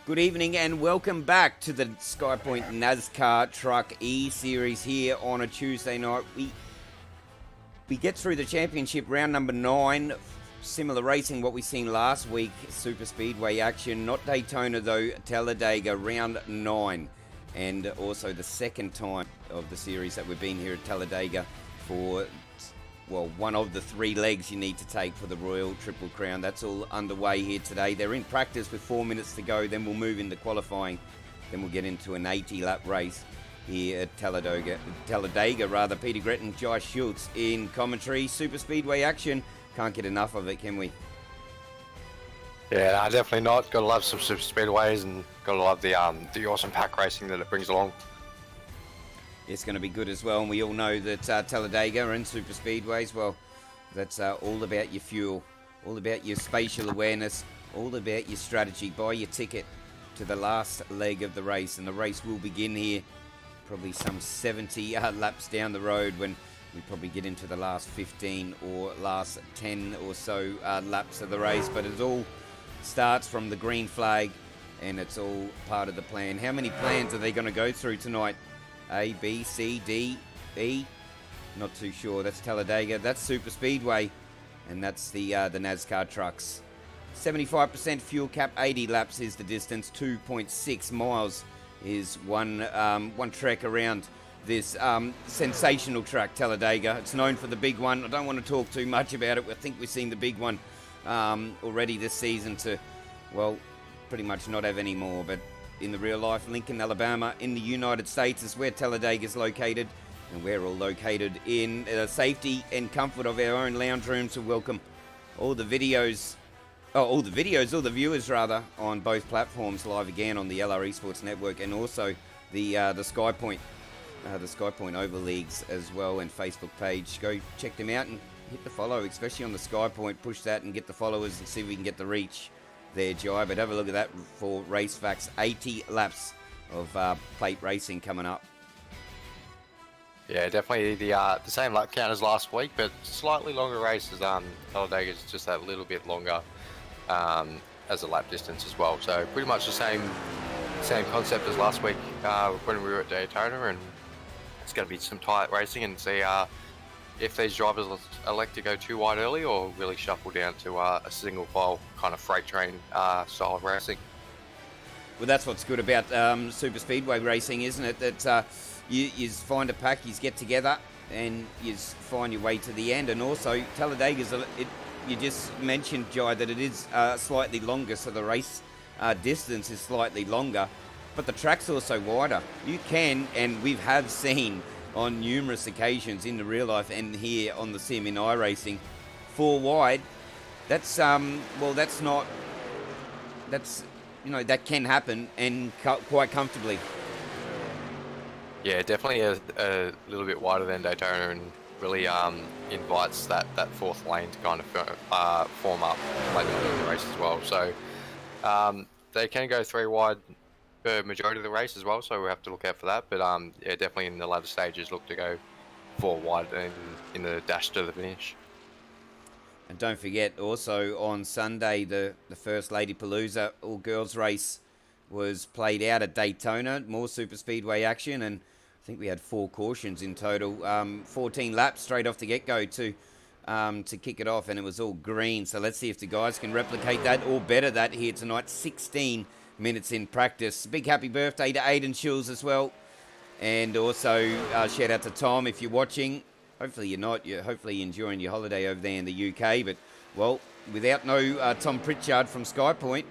Good evening and welcome back to the Skypoynt NASCAR Truck E-Series here on a Tuesday night. We get through the championship round number 9. Similar racing what we seen last week, Superspeedway action. Not Daytona though, Talladega round 9. And also the second time of the series that we've been here at Talladega for, well, one of the 3 legs you need to take for the Royal Triple Crown. That's all underway here today. They're in practice with 4 minutes to go. Then we'll move into qualifying. Then we'll get into an 80-lap race here at Talladega. Peter Gretton, Josh Schultz in commentary. Super Speedway action. Can't get enough of it, can we? Yeah, no, definitely not. Got to love some super speedways and got to love the awesome pack racing that it brings along. It's going to be good as well, and we all know that Talladega and super speedways, well, that's all about your fuel, all about your spatial awareness, all about your strategy. Buy your ticket to the last leg of the race, and the race will begin here probably some 70 laps down the road when we probably get into the last 15 or last 10 or so laps of the race. But it all starts from the green flag, and it's all part of the plan. How many plans are they going to go through tonight? A, B, C, D, E? Not too sure. That's Talladega. That's Super Speedway, and that's the NASCAR trucks. 75% fuel cap, 80 laps is the distance. 2.6 miles is one trek around this sensational track, Talladega. It's known for the big one. I don't want to talk too much about it. I think we've seen the big one already this season to, well, pretty much not have any more. But in the real life, Lincoln, Alabama, in the United States is where Talladega is located. And we're all located in the safety and comfort of our own lounge rooms to welcome all the viewers on both platforms live again on the LR Esports Network, and also the Skypoynt Oval Leagues as well, and Facebook page. Go check them out and hit the follow, especially on the Skypoynt. Push that and get the followers and see if we can get the reach there, Jai. But have a look at that for race facts. 80 laps of plate racing coming up. Yeah, definitely the same lap count as last week, but slightly longer races. Talladega is just that little bit longer as a lap distance as well. So pretty much the same concept as last week when we were at Daytona, and it's going to be some tight racing and see if these drivers elect to go too wide early or really shuffle down to a single file kind of freight train style of racing. Well, that's what's good about Super Speedway racing, isn't it? That you find a pack, you get together, and you find your way to the end. And also, Talladega's, you just mentioned, Jai, that it is slightly longer, so the race distance is slightly longer, but the track's also wider. You can, and we have seen on numerous occasions in the real life and here on the sim in iRacing, 4 wide. That can happen, and quite comfortably. Yeah, definitely a little bit wider than Daytona, and really invites that fourth lane to kind of form up later on in the race as well. So they can go 3 wide for majority of the race as well, so we have to look out for that. But yeah, definitely in the latter stages, look to go 4 wide in the dash to the finish. And don't forget, also on Sunday, the First Lady Palooza all-girls race was played out at Daytona. More super speedway action, and I think we had 4 cautions in total. 14 laps straight off the get-go to kick it off, and it was all green. So let's see if the guys can replicate that or better that here tonight. 16 minutes in practice. Big happy birthday to Aiden Schulz as well. And also shout out to Tom if you're watching. Hopefully you're not. Hopefully you're enjoying your holiday over there in the UK. But, well, without no Tom Pritchard from Skypoynt,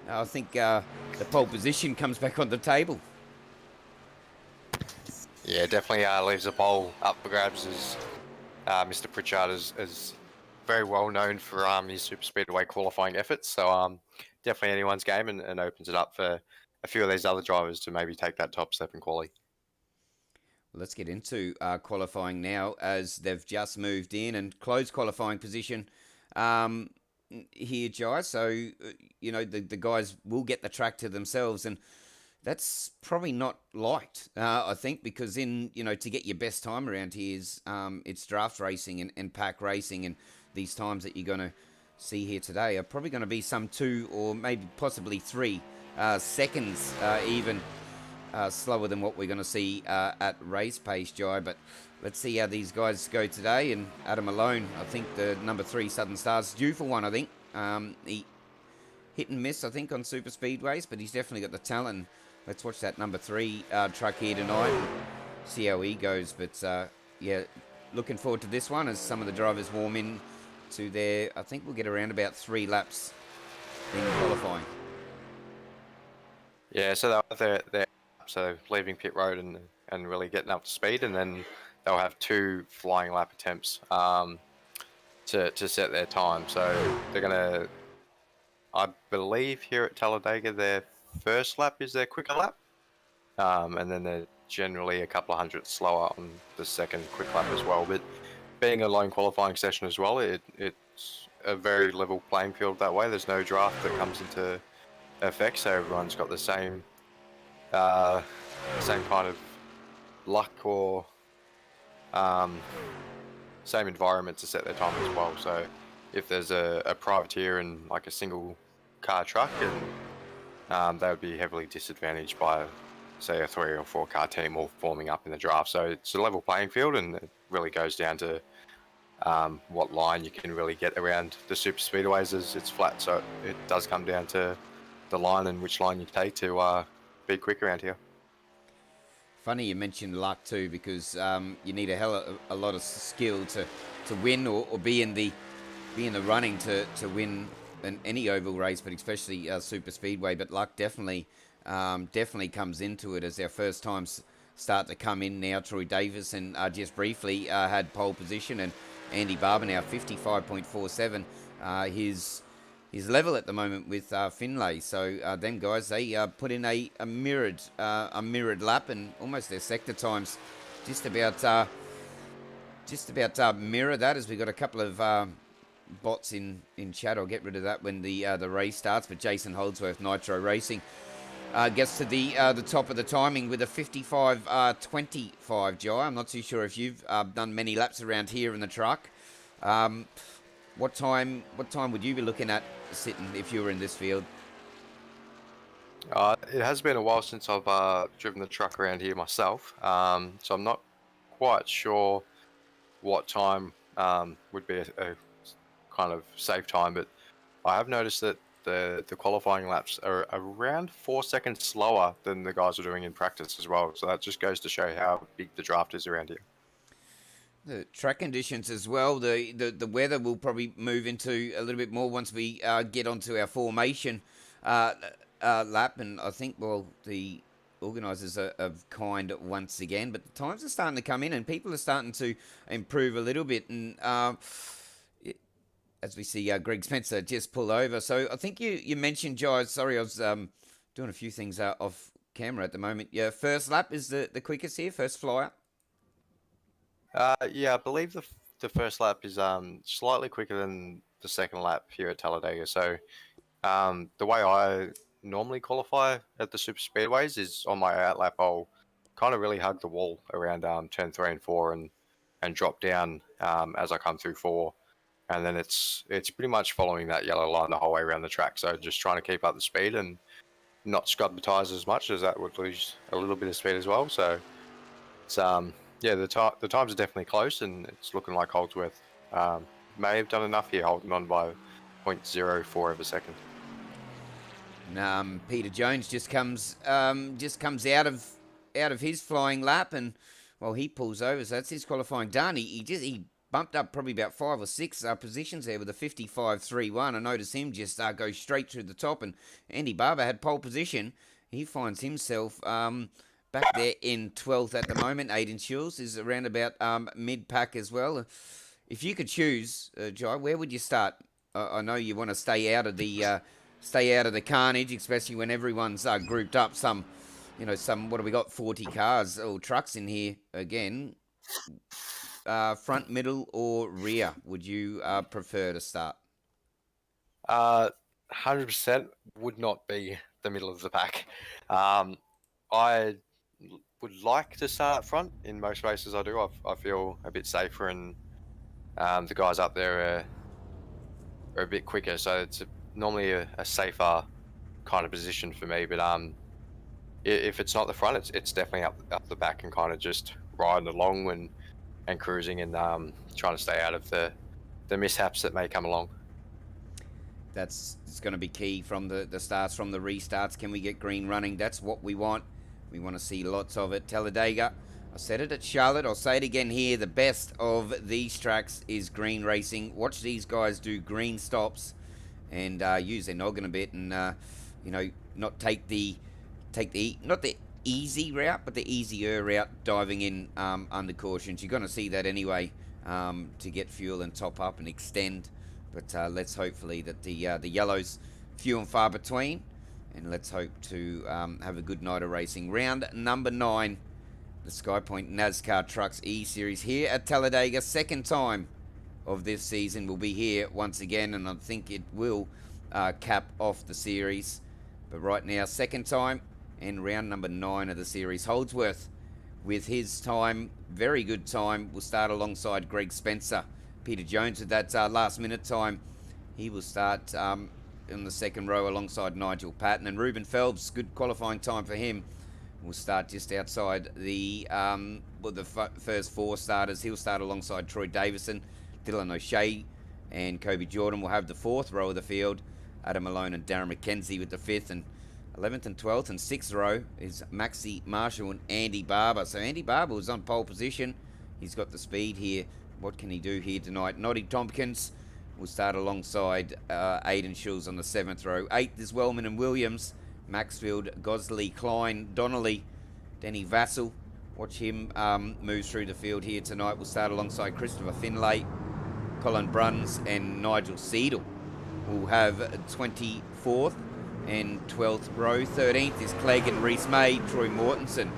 I think the pole position comes back on the table. Yeah, definitely leaves the pole up for grabs, as Mr. Pritchard is very well known for his super speedway qualifying efforts. So definitely anyone's game, and opens it up for a few of these other drivers to maybe take that top step in quali. Let's get into qualifying now, as they've just moved in and closed qualifying position here, Jai. So, the guys will get the track to themselves, and that's probably not liked, I think, because to get your best time around here is it's draft racing and pack racing, and these times that you're going to see here today are probably going to be some 2 or maybe possibly 3 seconds even slower than what we're going to see at race pace, Jai. But let's see how these guys go today. And Adam Malone, I think the number 3 Southern Star's due for one, I think. He hit and miss, I think, on super speedways, but he's definitely got the talent. Let's watch that number 3 truck here tonight and see how he goes. But yeah, looking forward to this one as some of the drivers warm in to their, I think we'll get around about 3 laps in qualifying. Yeah, so they're so leaving pit road and really getting up to speed, and then they'll have 2 flying lap attempts to set their time. So they're gonna, I believe here at Talladega, their first lap is their quicker lap, and then they're generally a couple of hundredths slower on the second quick lap as well. But being a lone qualifying session as well, it's a very level playing field that way. There's no draft that comes into effect, so everyone's got the same kind of luck or same environment to set their time as well. So if there's a privateer and like a single car truck, and they would be heavily disadvantaged by, say, a 3 or 4 car team all forming up in the draft. So it's a level playing field, and it really goes down to what line you can really get around the super speedways as it's flat. So it does come down to the line and which line you take to be quick around here. Funny you mentioned luck too, because you need a lot of skill to win or be in the running to win any oval race, but especially super speedway. But luck definitely comes into it as our first times start to come in now. Troy Davis and just briefly had pole position, and Andy Barber now 55.47. His level at the moment with Finlay. So them guys, they put in a mirrored lap, and almost their sector times just about mirror that, as we got a couple of bots in chat. I'll get rid of that when the race starts. But Jason Holdsworth, Nitro Racing, gets to the top of the timing with a 55.25. Jai, I'm not too sure if you've done many laps around here in the truck. What time would you be looking at sitting if you were in this field? It has been a while since I've driven the truck around here myself, so I'm not quite sure what time would be a kind of safe time, but I have noticed that the qualifying laps are around 4 seconds slower than the guys are doing in practice as well. So that just goes to show how big the draft is around here. The track conditions as well. The weather will probably move into a little bit more once we get onto our formation lap, and I think, well, the organisers are kind once again, but the times are starting to come in and people are starting to improve a little bit. And as we see Greg Spencer just pull over. So I think you mentioned, Jai, sorry, I was doing a few things off camera at the moment. Yeah, first lap is the quickest here, first flyer. Yeah, I believe the first lap is slightly quicker than the second lap here at Talladega. So the way I normally qualify at the super speedways is on my out lap, I'll kind of really hug the wall around turn 3 and 4 and drop down as I come through 4. And then it's pretty much following that yellow line the whole way around the track. So just trying to keep up the speed and not scrub the tyres as much, as that would lose a little bit of speed as well. So it's yeah, the times are definitely close, and it's looking like Holdsworth may have done enough here, holding on by 0.04 of a second. Peter Jones just comes out of his flying lap, and well, he pulls over, so that's his qualifying done. He bumped up probably about 5 or 6 positions there with a 55.31. I noticed him just go straight through the top, and Andy Barber had pole position. He finds himself back there in 12th at the moment. Aiden Schultz is around about mid-pack as well. If you could choose, Jai, where would you start? I know you want to stay out of the carnage, especially when everyone's grouped up. Some, what have we got? 40 cars or trucks in here again. Front, middle, or rear? Would you prefer to start? 100% would not be the middle of the pack. I would like to start up front in most races I do. I feel a bit safer, and the guys up there are a bit quicker, so it's normally a safer kind of position for me. But if it's not the front, it's definitely up the back and kind of just riding along and cruising and trying to stay out of the mishaps that may come along. It's going to be key from the starts, from the restarts. Can we get green running? That's what we want. We want to see lots of it. Talladega, I said it at Charlotte, I'll say it again here. The best of these tracks is green racing. Watch these guys do green stops and use their noggin a bit, and you know, not take the not the easy route, but the easier route, diving in under cautions. You're going to see that anyway, to get fuel and top up and extend. But let's hopefully that the yellows few and far between, and let's hope to have a good night of racing. Round number 9, the Skypoynt NASCAR Trucks E-Series here at Talladega. Second time of this season. We'll be here once again, and I think it will cap off the series. But right now, second time, and round number 9 of the series. Holdsworth with his time, very good time, will start alongside Greg Spencer. Peter Jones with that last minute time, he will start in the second row alongside Nigel Patton. And Ruben Phelps, good qualifying time for him, will start just outside the first 4 starters. He'll start alongside Troy Davison. Dylan O'Shea and Kobe Jordan will have the 4th row of the field. Adam Malone and Darren McKenzie with the 5th, and 11th and 12th and 6th row is Maxie Marshall and Andy Barber. So Andy Barber was on pole position. He's got the speed here. What can he do here tonight? Noddy Tompkins will start alongside Aidan Schulz on the 7th row. 8th is Wellman and Williams. Maxfield, Gosley, Klein, Donnelly, Denny Vassell. Watch him move through the field here tonight. We'll start alongside Christopher Finlay, Colin Bruns and Nigel Seidel. We'll have 24th and 12th row. 13th is Clegg and Reese May, Troy Mortensen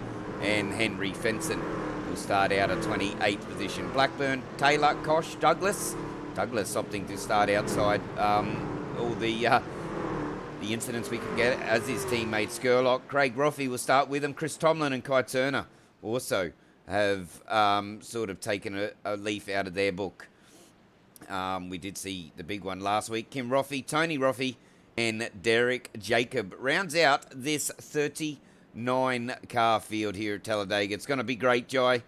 and Henry Fenson will start out at 28th position. Blackburn, Taylor, Kosh, Douglas opting to start outside all the incidents we could get, as his teammate Skurlock. Craig Roffey will start with him. Chris Tomlin and Kai Turner also have sort of taken a leaf out of their book. We did see the big one last week. Kim Roffey, Tony Roffey and Derek Jacob rounds out this 39-car field here at Talladega. It's going to be great, Jai.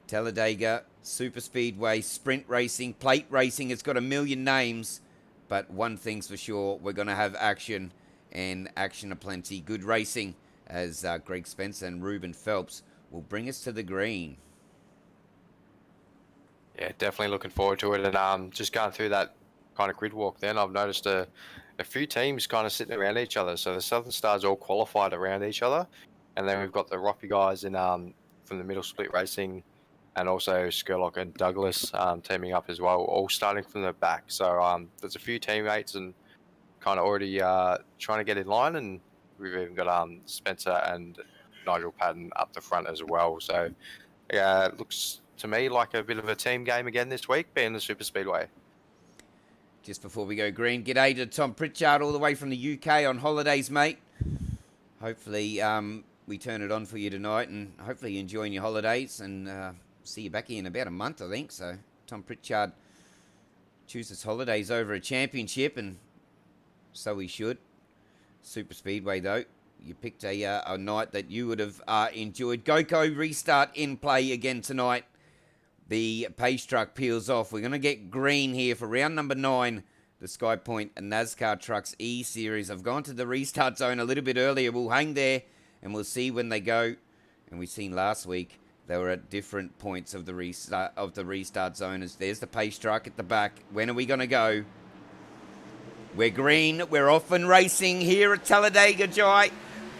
Talladega, Superspeedway, sprint racing, plate racing. It's got a million names, but one thing's for sure, we're going to have action, and action aplenty. Good racing as Greg Spencer and Ruben Phelps will bring us to the green. Yeah, definitely looking forward to it. And just going through that kind of grid walk then, I've noticed a few teams kind of sitting around each other. So the Southern Stars all qualified around each other. And then we've got the Roppy guys in from the middle split racing, and also Skurlock and Douglas teaming up as well, all starting from the back. So there's a few teammates and kind of already trying to get in line. And we've even got Spencer and Nigel Patton up the front as well. So it looks to me like a bit of a team game again this week, being the Superspeedway. Just before we go green, g'day to Tom Pritchard all the way from the UK on holidays, mate. Hopefully we turn it on for you tonight, and hopefully you're enjoying your holidays, and see you back here in about a month, I think. So Tom Pritchard chooses holidays over a championship, and so he should. Superspeedway, though, you picked a night that you would have enjoyed. GoCo restart in play again tonight. The pace truck peels off. We're going to get green here for round number 9, the Skypoynt NASCAR Trucks E-Series. I've gone to the restart zone a little bit earlier. We'll hang there and we'll see when they go. And we've seen last week they were at different points of the restart zone. As there's the pace truck at the back. When are we going to go? We're green. We're off and racing here at Talladega, Jai.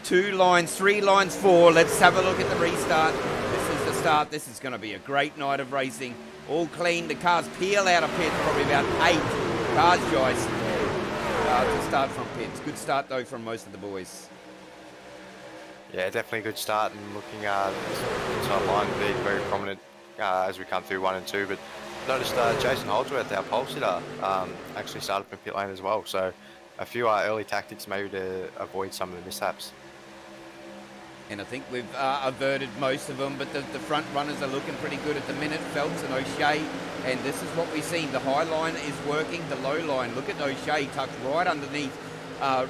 2 lines, 3 lines, 4. Let's have a look at the restart. Start. This is going to be a great night of racing. All clean. The cars peel out of pits. Probably about 8 cars, Joyce, to start from pits. Good start, though, from most of the boys. Yeah, definitely a good start. And looking inside line being very prominent as we come through 1 and 2. But noticed Jason Holdsworth, our pole sitter, actually started from pit lane as well. So a few early tactics maybe to avoid some of the mishaps. And I think we've averted most of them, but the front runners are looking pretty good at the minute. Phelps and O'Shea, and this is what we've seen. The high line is working, the low line. Look at O'Shea tucked right underneath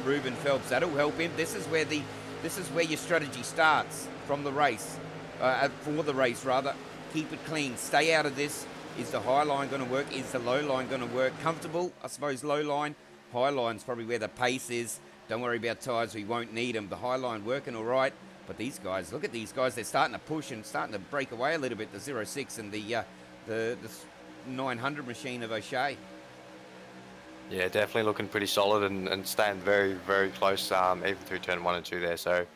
Ruben Phelps. That'll help him. This is where your strategy starts from the race, for the race rather. Keep it clean. Stay out of this. Is the high line going to work? Is the low line going to work? Comfortable, I suppose, low line. High line's probably where the pace is. Don't worry about tyres. We won't need them. The high line working all right. But these guys, look at these guys. They're starting to push and starting to break away a little bit. The 06 and the 900 machine of O'Shea. Yeah, definitely looking pretty solid and staying very, very close, even through turn 1 and 2 there. So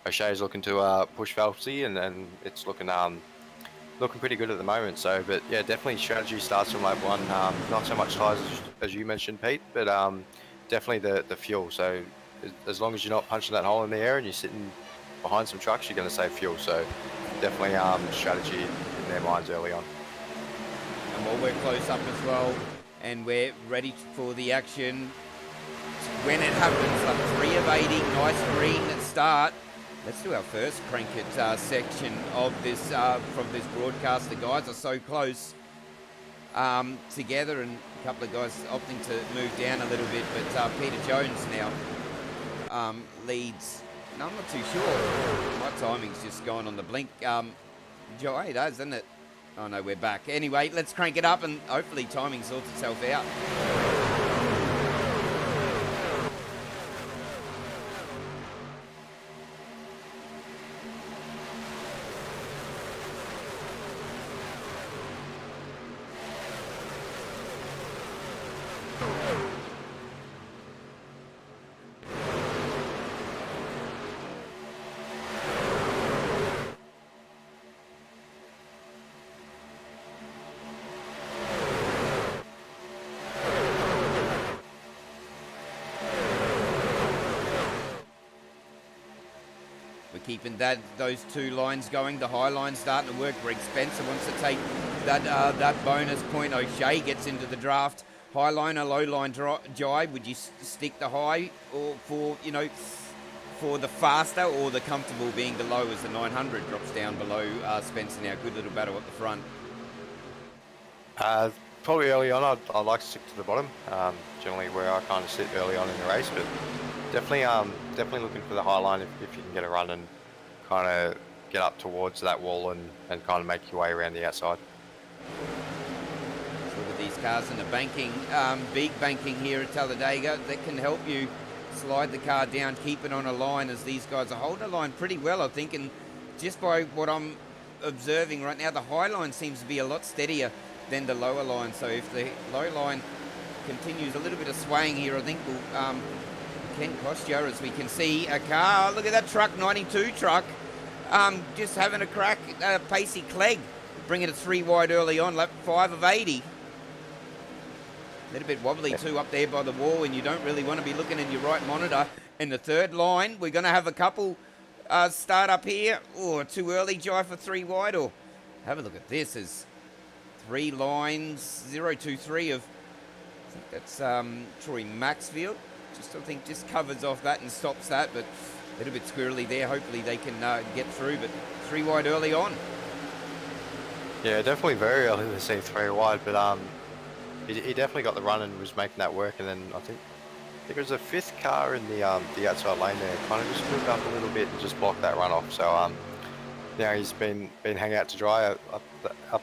O'Shea's looking to push Phelpsy, and it's looking pretty good at the moment. So, but yeah, definitely strategy starts from lap 1. Not so much tyres as you mentioned, Pete, but definitely the fuel. So as long as you're not punching that hole in the air and you're sitting behind some trucks, you're going to save fuel. So definitely strategy in their minds early on. And while we're close up as well, and we're ready for the action, when it happens, like 3 of 80, nice green start. Let's do our first crank it section of this from this broadcast. The guys are so close together, and a couple of guys opting to move down a little bit, but Peter Jones now leads. No, I'm not too sure. My timing's just gone on the blink. Joe, it does, doesn't it? Oh no, we're back. Anyway, let's crank it up and hopefully timing sorts itself out. Keeping those 2 lines going. The high line starting to work. Greg Spencer wants to take that bonus point. O'Shea gets into the draft. High line or low line jibe? Would you stick the high, or for the faster, or the comfortable being the low as the 900 drops down below Spencer now? Good little battle at the front. Probably early on, I'd like to stick to the bottom. Generally where I kind of sit early on in the race, but definitely looking for the high line if you can get a run and kind of get up towards that wall and kind of make your way around the outside. Let's look at these cars in the banking, big banking here at Talladega that can help you slide the car down, keep it on a line, as these guys are holding a line pretty well, I think, and just by what I'm observing right now, the high line seems to be a lot steadier than the lower line. So if the low line continues a little bit of swaying here, I think will can cost you, as we can see a car. Look at that truck, 92 truck, just having a crack. Pacey Clegg bringing it 3 wide early on, lap 5 of 80. A little bit wobbly too up there by the wall, and you don't really want to be looking in your right monitor. In the third line, we're going to have a couple start up here. Or too early, Jai, for 3 wide, or have a look at this. As 3 lines, 023 of, I think that's Troy Maxfield. I think just covers off that and stops that, but a little bit squirrely there. Hopefully they can get through, but 3 wide early on. Yeah, definitely very early to see 3 wide, but he definitely got the run and was making that work. And then I think it was a 5th car in the outside lane there, kind of just moved up a little bit and just blocked that run off. So now he's been hang out to dry up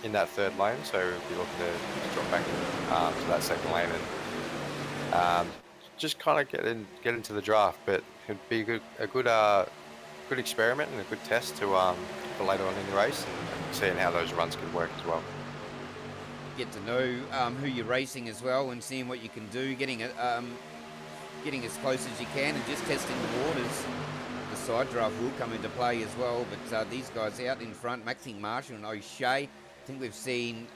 in that 3rd lane, so we'll be looking to drop back to that 2nd lane and just kind of get into the draft. But it'd be a good experiment and a good test to for later on in the race, and seeing how those runs can work as well. Get to know who you're racing as well, and seeing what you can do, getting as close as you can, and just testing the waters. The side draft will come into play as well, but these guys out in front, Maxine Marshall and O'Shea. I think we've seen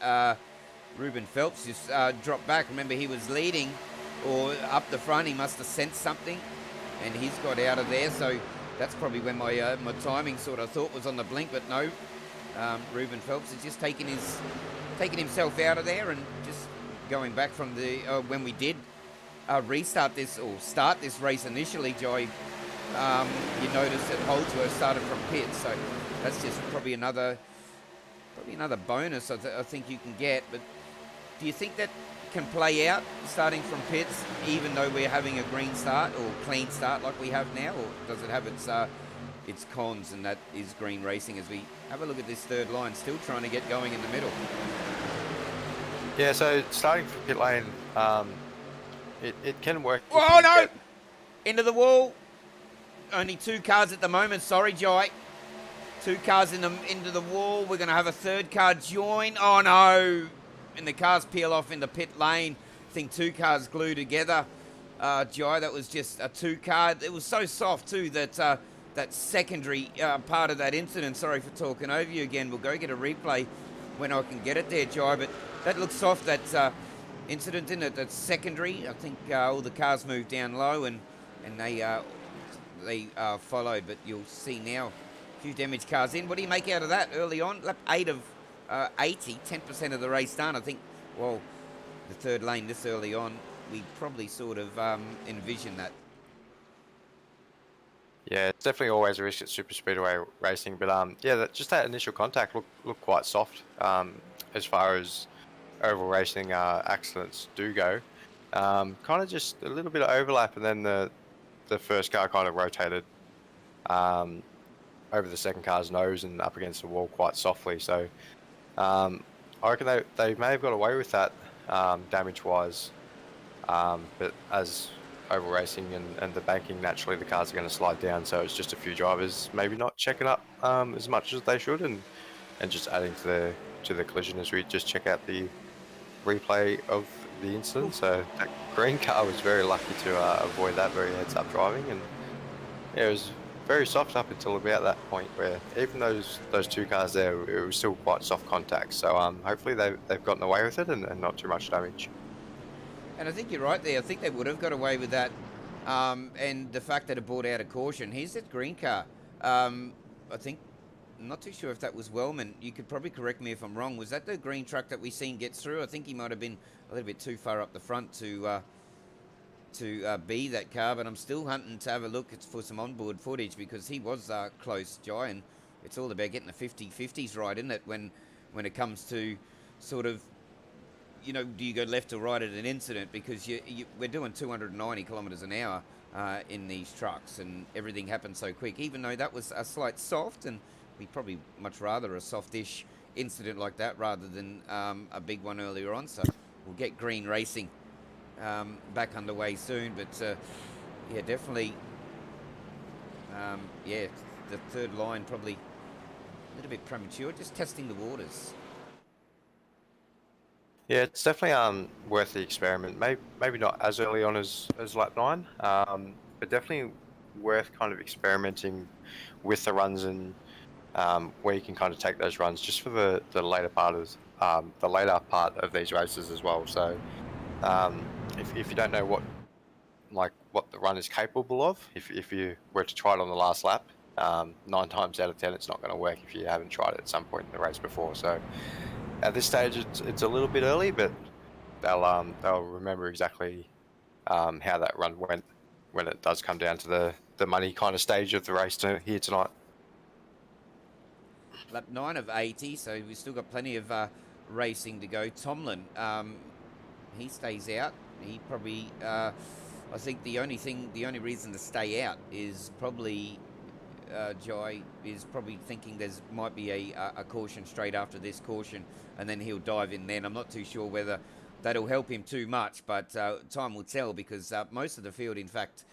Ruben Phelps just drop back. Remember, he was leading, or up the front. He must have sensed something, and he's got out of there. So that's probably when my timing sort of thought was on the blink, but no. Ruben Phelps is just taking himself out of there, and just going back from the when we did restart this, or start this race initially, Joy. You notice that Holdsworth started from pits, so that's just probably another bonus I think you can get. But do you think that can play out starting from pits, even though we're having a green start or clean start like we have now, or does it have its cons, and that is green racing? As we have a look at this third line, still trying to get going in the middle. Yeah, so starting from pit lane, it can work. Oh no! Into the wall. Only 2 cars at the moment. Sorry, Jai. 2 cars into the wall. We're going to have a third car join. Oh no! And the cars peel off in the pit lane. I think 2 cars glue together. Jai, that was just a 2 car. It was so soft too that that secondary part of that incident. Sorry for talking over you again. We'll go get a replay when I can get it there, Jai. But that looks soft. That incident in it. That's secondary. I think all the cars moved down low and they followed. But you'll see now a few damaged cars in. What do you make out of that early on? Lap 8 of 80, 10% of the race done. I think, well, the third lane this early on, we probably sort of envisioned that. Yeah, it's definitely always a risk at Superspeedway racing, but yeah, just that initial contact looked quite soft as far as oval racing accidents do go. Kind of just a little bit of overlap, and then the first car kind of rotated over the second car's nose and up against the wall quite softly. So I reckon they may have got away with that damage-wise, but as oval racing and the banking, naturally the cars are going to slide down, so it's just a few drivers maybe not checking up as much as they should, and just adding to the collision as we just check out the replay of the incident. So that green car was very lucky to avoid that, very heads-up driving, and yeah, it was very soft up until about that point, where even those 2 cars there, it was still quite soft contact. So hopefully they've gotten away with it and not too much damage. And I think you're right there. I think they would have got away with that. And the fact that it brought out a caution. Here's that green car. I think, I'm not too sure if that was Wellman. You could probably correct me if I'm wrong. Was that the green truck that we seen get through? I think he might have been a little bit too far up the front to be that car, but I'm still hunting to have a look for some onboard footage, because he was close, Jai, and it's all about getting the 50-50s right, isn't it, when it comes to sort of, you know, do you go left or right at an incident, because we're doing 290 kilometres an hour in these trucks, and everything happens so quick, even though that was a slight soft, and we'd probably much rather a softish incident like that rather than a big one earlier on. So we'll get green racing back underway soon, but yeah, definitely, yeah, the third line probably a little bit premature, just testing the waters. Yeah, it's definitely worth the experiment. Maybe not as early on as lap 9, but definitely worth kind of experimenting with the runs, and where you can kind of take those runs just for the later part of these races as well. So if you don't know what the run is capable of, if you were to try it on the last lap, 9 times out of 10 it's not going to work if you haven't tried it at some point in the race before. So at this stage it's a little bit early, but they'll remember exactly how that run went when it does come down to the money kind of stage of the race here tonight. Lap 9 of 80, so we've still got plenty of racing to go. Tomlin, he stays out. He probably, I think the only reason to stay out is probably, Jai is probably thinking there's might be a caution straight after this caution, and then he'll dive in then. I'm not too sure whether that'll help him too much, but time will tell, because most of the field, in fact,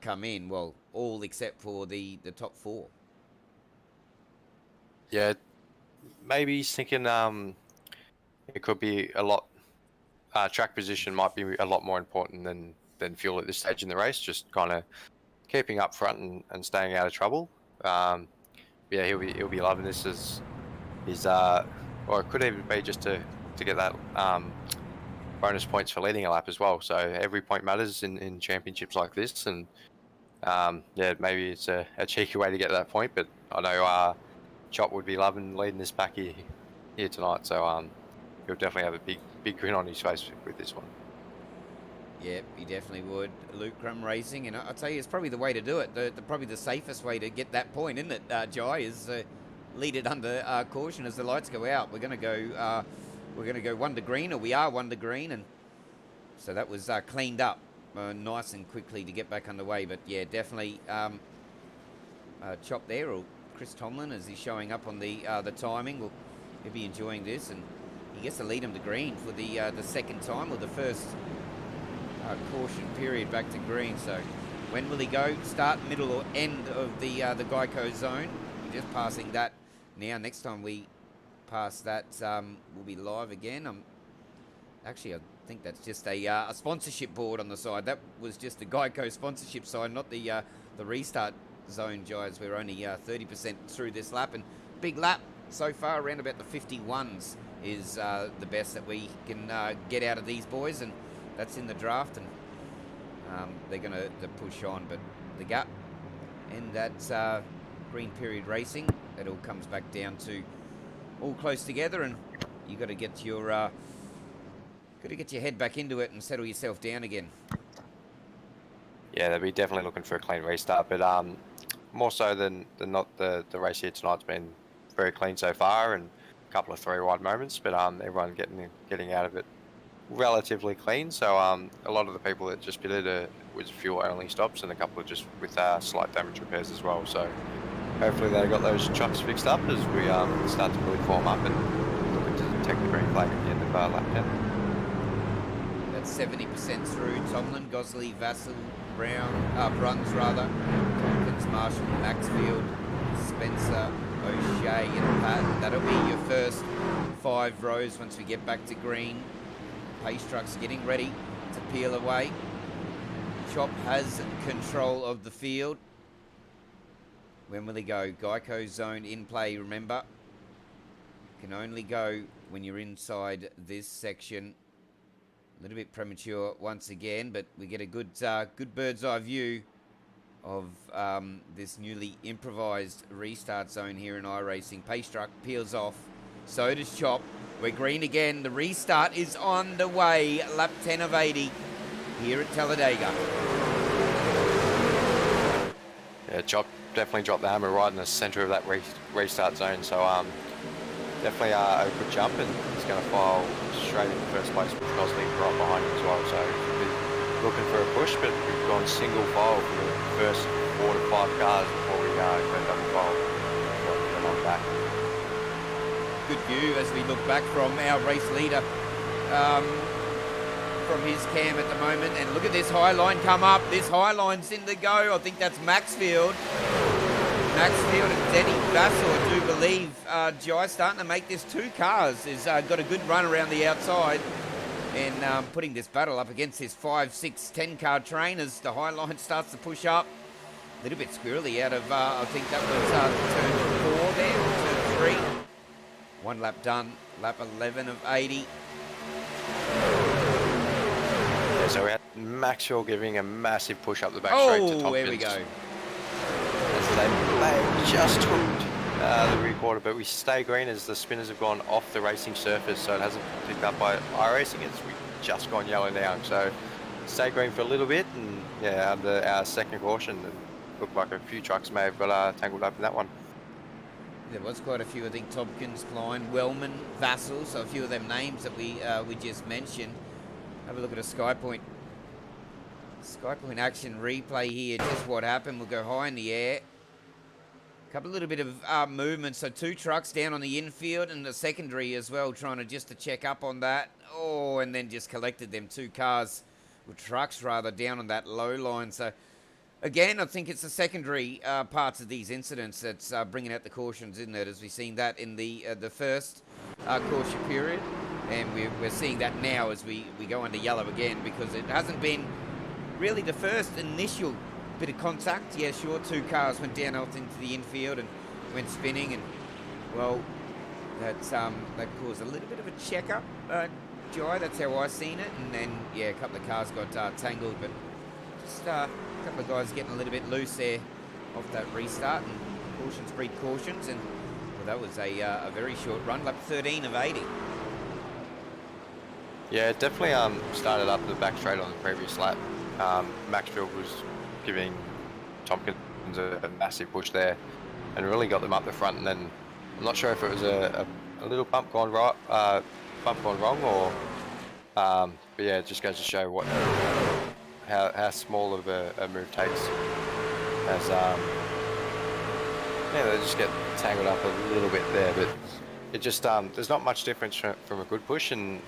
come in, well, all except for the top 4. Yeah, maybe he's thinking it could be a lot. Track position might be a lot more important than fuel at this stage in the race. Just kind of keeping up front and staying out of trouble. Yeah, he'll be loving this as his or it could even be just to get that bonus points for leading a lap as well. So every point matters in championships like this, and yeah, maybe it's a cheeky way to get that point. But I know Chop would be loving leading this back here tonight, so he'll definitely have a big grin on his face with this one. Yeah, he definitely would. Luke Crum Racing, and I'll tell you, it's probably the way to do it. Probably the safest way to get that point, isn't it, Jai? Is lead it under caution as the lights go out. We're going to go 1 to green, or we are 1 to green, and So that was cleaned up nice and quickly to get back underway. But yeah, definitely Chop there, or Chris Tomlin, as he's showing up on the timing. Well, he'll be enjoying this, and he gets to lead him to green for the second time, or the first caution period back to green. So when will he go? Start, middle, or end of the Geico zone? We're just passing that now. Next time we pass that, we'll be live again. Actually, I think that's just a sponsorship board on the side. That was just the Geico sponsorship side, not the restart zone, guys. We're only 30% through this lap, and big lap so far, around about the 51s is the best that we can get out of these boys, and that's in the draft, and they're going to push on. But the gap and that green period racing, it all comes back down to all close together, and you got to get your head back into it and settle yourself down again. Yeah, they'll be definitely looking for a clean restart, but more so than not, the race here tonight's been very clean so far, and a couple of 3 wide moments, but everyone getting out of it relatively clean. So a lot of the people that just pitted was fuel only stops, and a couple of just with slight damage repairs as well. So hopefully they got those trucks fixed up as we start to really form up and looking to take the green flag at the end of lap 10. 70% through. Tomlin, Gosley, Vassell, Bruns rather, Tompkins, Marshall, Maxfield, Spencer, O'Shea, and Pat. That'll be your first 5 rows once we get back to green. Pace trucks getting ready to peel away. Chop has control of the field. When will he go? Geico zone in play, remember. Can only go when you're inside this section. A little bit premature once again, but we get a good bird's eye view of this newly improvised restart zone here in iRacing. Pace truck peels off. So does Chop. We're green again. The restart is on the way. Lap 10 of 80 here at Talladega. Yeah, Chop definitely dropped the hammer right in the centre of that restart zone. So definitely a good jump, and he's going to file straight into first place with Gosley right behind him as well. So we're looking for a push, but we've gone single file for the first 4 to 5 cars before we go double file. So on back. Good view as we look back from our race leader from his cam at the moment. And look at this high line come up. This high line's in the go. I think that's Maxfield. Maxfield and Denny Vassell, I do believe. Jai starting to make this 2 cars. He's got a good run around the outside, and putting this battle up against his 5, 6, 10 car trainers. The high line starts to push up. A little bit squirrely out of, I think that was turn 4 there, or turn 3. 1 lap done, lap 11 of 80. Yeah, so we had Maxwell giving a massive push up the back straight to Tompkins. Oh, there we go. They just hooked the rear quarter, but we stay green as the spinners have gone off the racing surface, so it hasn't picked up by iRacing. We've just gone yellow now, so stay green for a little bit, and yeah, under our second caution, it looked like a few trucks may have got tangled up in that one. There was quite a few, I think. Tompkins, Klein, Wellman, Vassell, so a few of them names that we just mentioned. Have a look at a Skypoynt action replay here. Just what happened. We'll go high in the air. Couple little bit of movement. So 2 trucks down on the infield, and the secondary as well, trying to check up on that. Oh, and then just collected them 2 cars, or trucks rather, down on that low line. So again, I think it's the secondary parts of these incidents that's bringing out the cautions, isn't it? As we've seen that in the first caution period, and we're seeing that now as we go into yellow again, because it hasn't been really the first initial bit of contact. Yeah, sure, 2 cars went down out into the infield and went spinning, and well, that caused a little bit of a checkup, Jai. That's how I seen it, and then yeah, a couple of cars got tangled, but just a couple of guys getting a little bit loose there off that restart, and cautions breed cautions, and well, that was a very short run, lap 13 of 80. Yeah, it definitely started up the back straight on the previous lap. Maxfield was giving Tompkins a massive push there and really got them up the front, and then I'm not sure if it was a little bump gone right, bump gone wrong, or But yeah, it just goes to show what how small of a move takes. As yeah, they just get tangled up a little bit there, but it just there's not much difference from a good push and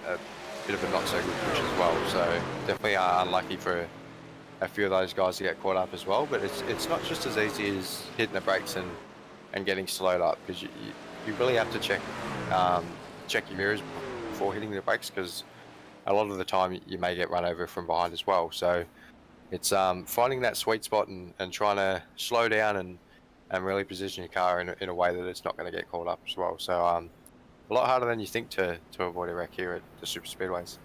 a bit of a not so good push as well. So definitely unlucky for a few of those guys to get caught up as well. But it's not just as easy as hitting the brakes and getting slowed up, because you really have to check your mirrors before hitting the brakes, because a lot of the time you may get run over from behind as well. So it's finding that sweet spot and trying to slow down and really position your car in a way that it's not going to get caught up as well. So a lot harder than you think to avoid a wreck here at the super speedways.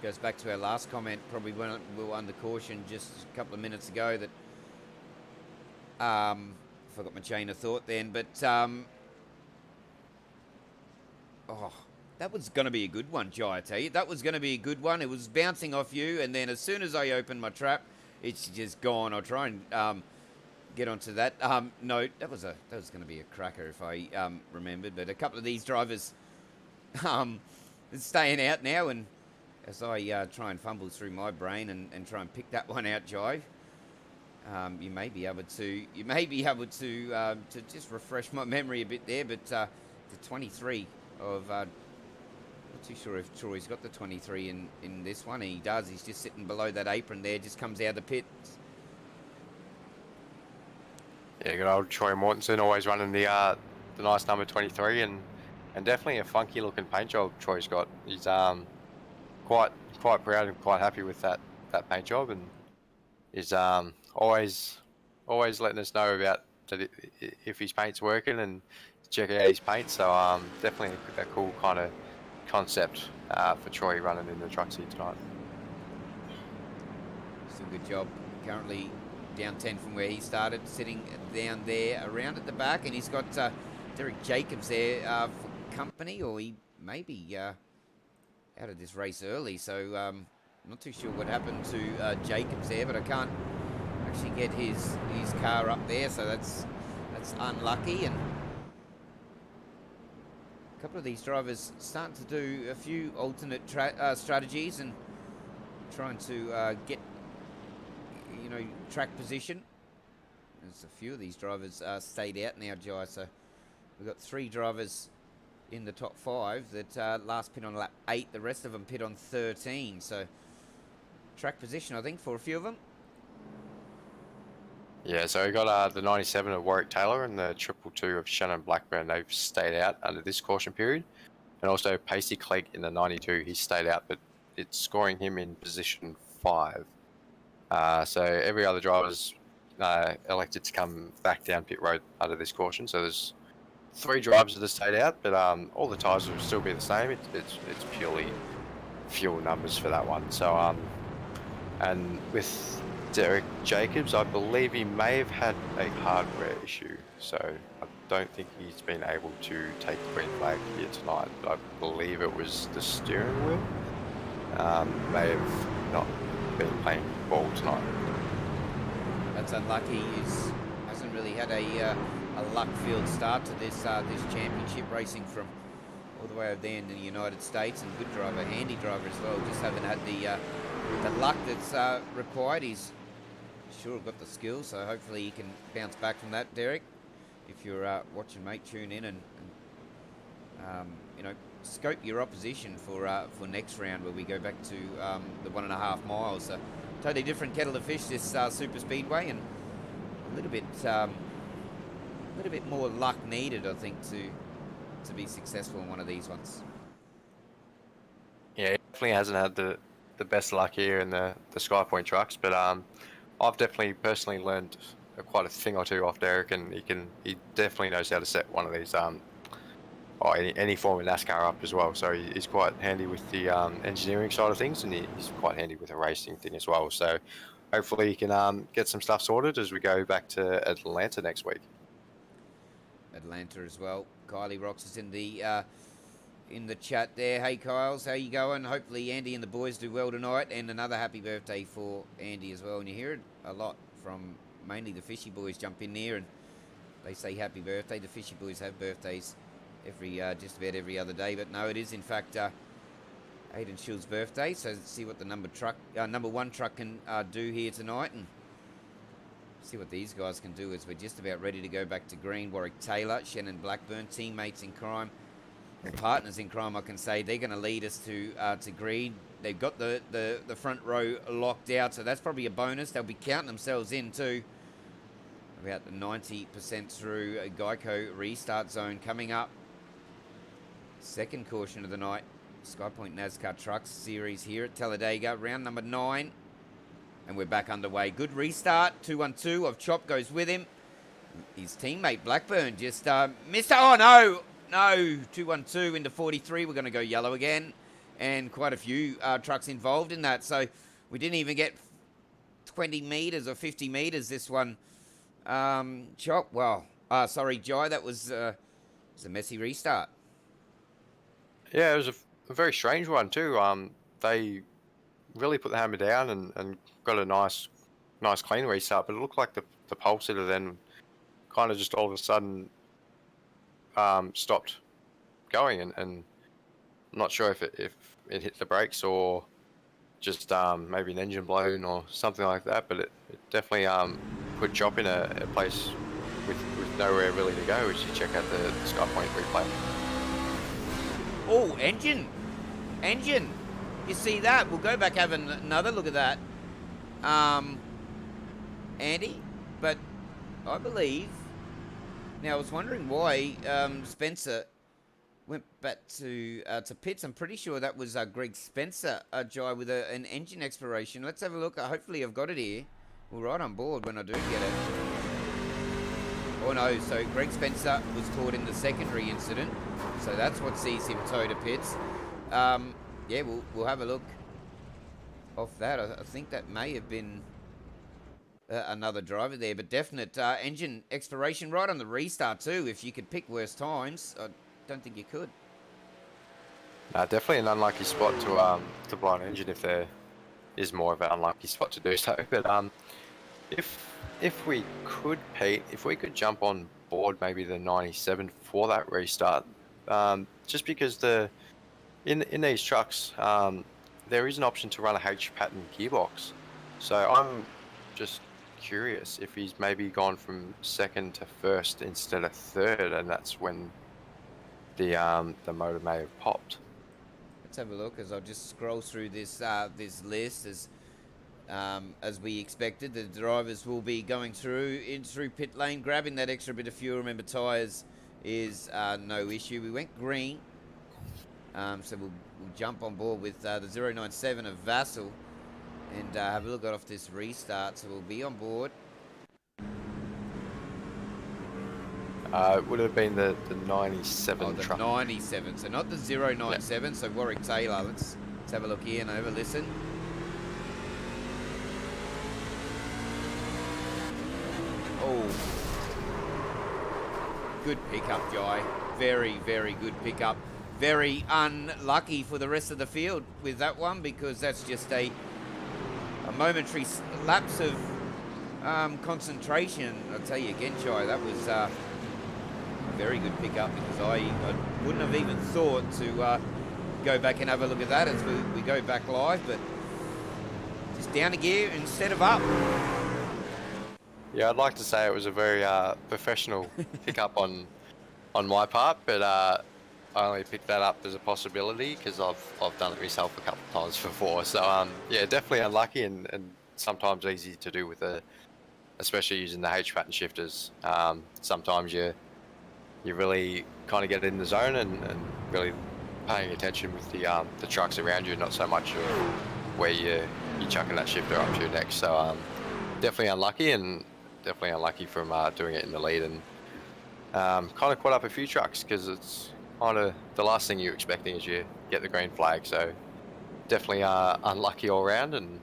Goes back to our last comment, probably when we were under caution just a couple of minutes ago, that forgot my chain of thought then, but oh, that was going to be a good one, Jai, I tell you. That was going to be a good one. It was bouncing off you, and then as soon as I opened my trap, it's just gone. I'll try and get onto that note. That was going to be a cracker if I remembered. But a couple of these drivers staying out now, and as I try and fumble through my brain and try and pick that one out, Jai, you may be able to just refresh my memory a bit there. But the 23 of not too sure if Troy's got the 23 in this one. He does. He's just sitting below that apron there. Just comes out of the pit. Yeah, good old Troy Mortensen, always running the nice number 23, and definitely a funky looking paint job Troy's got. He's quite proud and quite happy with that paint job, and is always letting us know about that if his paint's working and check out his paint. So definitely a cool kind of concept for Troy running in the trucks here tonight. Still good job. Currently down 10 from where he started, sitting down there around at the back, and he's got Derek Jacobs there for company, or he may be out of this race early, so I'm not too sure what happened to Jacobs there, but I can't actually get his car up there, so that's unlucky. And a couple of these drivers starting to do a few alternate strategies and trying to get track position. There's a few of these drivers stayed out now, Jai, so we've got 3 drivers in the top 5 that last pit on lap 8. The rest of them pit on 13, so track position I think for a few of them. Yeah, so we got the 97 of Warwick Taylor and the 222 of Shannon Blackburn. They've stayed out under this caution period. And also Pacey Clegg in the 92, he stayed out, but it's scoring him in position 5. So every other driver's elected to come back down pit road under this caution. So there's 3 drivers that have stayed out, but all the tyres will still be the same. It's purely fuel numbers for that one. So and with Derek Jacobs, I believe he may have had a hardware issue, so I don't think he's been able to take the green flag here tonight. But I believe it was the steering wheel. May have not been playing ball tonight. That's unlucky. He hasn't really had a luck-filled start to this championship, racing from all the way over there in the United States, and good driver, handy driver as well. Just haven't had the luck that's required. He's sure got the skills, so hopefully he can bounce back from that. Derek, if you're watching, mate, tune in and scope your opposition for next round, where we go back to the 1.5 miles. Totally different kettle of fish, this super speedway, and a little bit more luck needed, I think, to be successful in one of these ones. Yeah, he definitely hasn't had the best luck here in the Skypoynt trucks, but I've definitely personally learned quite a thing or two off Derek, and he definitely knows how to set one of these any form of NASCAR up as well. So he's quite handy with the engineering side of things, and he's quite handy with the racing thing as well. So hopefully he can get some stuff sorted as we go back to Atlanta next week. Atlanta as well. Kylie Rocks is in the chat there. Hey Kyles, how you going? Hopefully Andy and the boys do well tonight, and another happy birthday for Andy as well. And you hear it a lot from mainly the Fishy boys jump in there and they say happy birthday. The Fishy boys have birthdays just about every other day, but no, it is in fact Aidan Schill's birthday. So let's see what the number one truck can do here tonight, and see what these guys can do as we're just about ready to go back to green. Warwick Taylor, Shannon Blackburn, teammates in crime, or partners in crime, I can say. They're going to lead us to green. They've got the front row locked out, so that's probably a bonus. They'll be counting themselves in too. About 90% through a Geico restart zone coming up. Second caution of the night. Skypoynt NASCAR Trucks Series here at Talladega. Round number 9. And we're back underway. Good restart. 2-1-2 of Chop goes with him. His teammate Blackburn just missed. Oh, no. No. 2-1-2 into 43. We're going to go yellow again. And quite a few trucks involved in that. So we didn't even get 20 metres or 50 metres this one. Chop, well, sorry, Jai, that was a messy restart. Yeah, it was a very strange one too. They really put the hammer down and got a nice clean restart, but it looked like the pole sitter then kind of just all of a sudden stopped going, and I'm not sure if it hit the brakes or just maybe an engine blown or something like that, but it definitely put Chop in a place with nowhere really to go as you check out the Skypoynt replay. Oh, engine! You see that? We'll go back have another look at that, Andy. But I believe now I was wondering why Spencer went back to pits. I'm pretty sure that was Greg Spencer, Jai, with an engine expiration. Let's have a look. Hopefully I've got it here. We're right on board when I do get it. Oh no, so Greg Spencer was caught in the secondary incident. So that's what sees him tow to pits. Yeah, we'll have a look off that. I think that may have been another driver there, but definite engine expiration right on the restart too. If you could pick worse times, I don't think you could. Definitely an unlucky spot to blow an engine if there is more of an unlucky spot to do so. But if we could, Pete, if we could jump on board maybe the 97 for that restart, just because in these trucks there is an option to run a H pattern gearbox. So I'm just curious if he's maybe gone from second to first instead of third, and that's when the motor may have popped. Let's have a look as I'll just scroll through this this list. As we expected, the drivers will be going through pit lane, grabbing that extra bit of fuel. Remember, tyres is no issue. We went green, so we'll jump on board with the 097 of Vassal and have a look off this restart. So we'll be on board. It would have been the 97 the truck. 97, so not the 097. Yeah. So Warwick Taylor. Let's have a look here and over. Listen. Oh, good pickup, Jai. Very, very good pickup. Very unlucky for the rest of the field with that one, because that's just a momentary lapse of concentration. I'll tell you again, Jai, that was a very good pickup, because I wouldn't have even thought to go back and have a look at that as we go back live, but just down a gear instead of up. Yeah, I'd like to say it was a very professional pickup on my part, but I only picked that up as a possibility because I've done it myself a couple of times before. So yeah, definitely unlucky and sometimes easy to do with especially using the H pattern shifters. Sometimes you really kind of get in the zone and really paying attention with the trucks around you, not so much where you're chucking that shifter up to next. So definitely unlucky, and definitely unlucky from doing it in the lead, and kind of caught up a few trucks because it's kind of the last thing you're expecting is you get the green flag. So definitely unlucky all round, and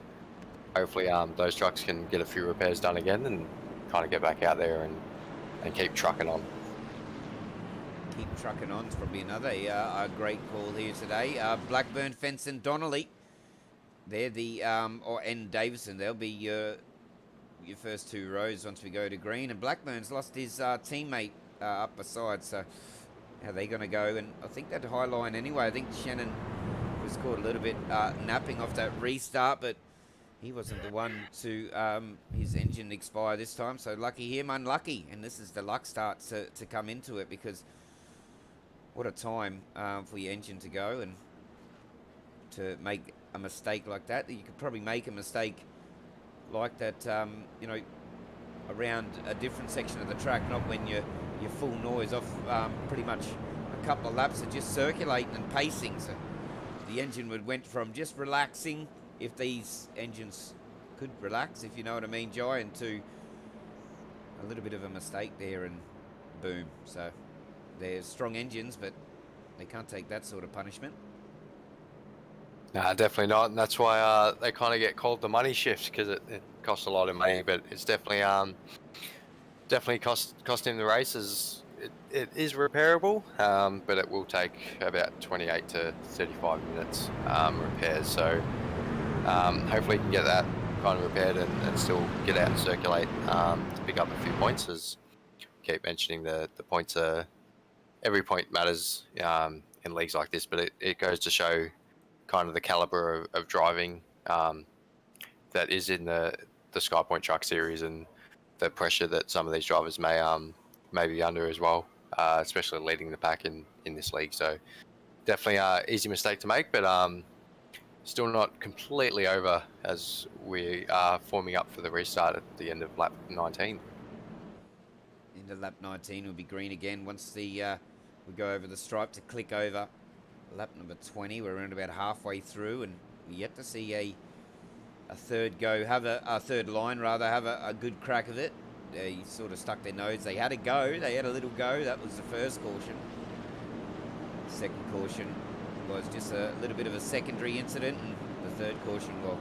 hopefully those trucks can get a few repairs done again and kind of get back out there and keep trucking on. Keep trucking on is probably another a great call here today. Blackburn, Fenson, Donnelly. They're the and Davison. They'll be your first two rows once we go to green. And Blackburn's lost his teammate up beside. So how are they going to go? And I think that high line anyway. I think Shannon was was caught a little bit napping off that restart, but he wasn't the one to his engine expire this time. So lucky him, unlucky. And this is the luck start to come into it, because what a time for your engine to go and to make a mistake like that. You could probably make a mistake like that, you know, around a different section of the track, not when you're full noise off pretty much a couple of laps of just circulating and pacing. So the engine went from just relaxing, if these engines could relax, if you know what I mean, Jai, into a little bit of a mistake there, and boom. So they're strong engines, but they can't take that sort of punishment. No, definitely not, and that's why they kind of get called the money shift, because it costs a lot of money, but it's definitely costing the races. It is repairable, but it will take about 28 to 35 minutes repairs. So hopefully you can get that kind of repaired and still get out and circulate to pick up a few points. As keep mentioning, the points are, every point matters in leagues like this, but it goes to show kind of the caliber of driving that is in the Skypoynt Truck Series, and the pressure that some of these drivers may be under as well, especially leading the pack in this league. So definitely an easy mistake to make, but still not completely over, as we are forming up for the restart at the end of lap 19. Into lap 19 will be green again once we go over the stripe to click over lap number 20. We're around about halfway through, and we're yet to see a third go, have a third line rather, have a good crack of it. They sort of stuck their nose. They had a go. They had a little go. That was the first caution. Second caution was just a little bit of a secondary incident, and the third caution, well,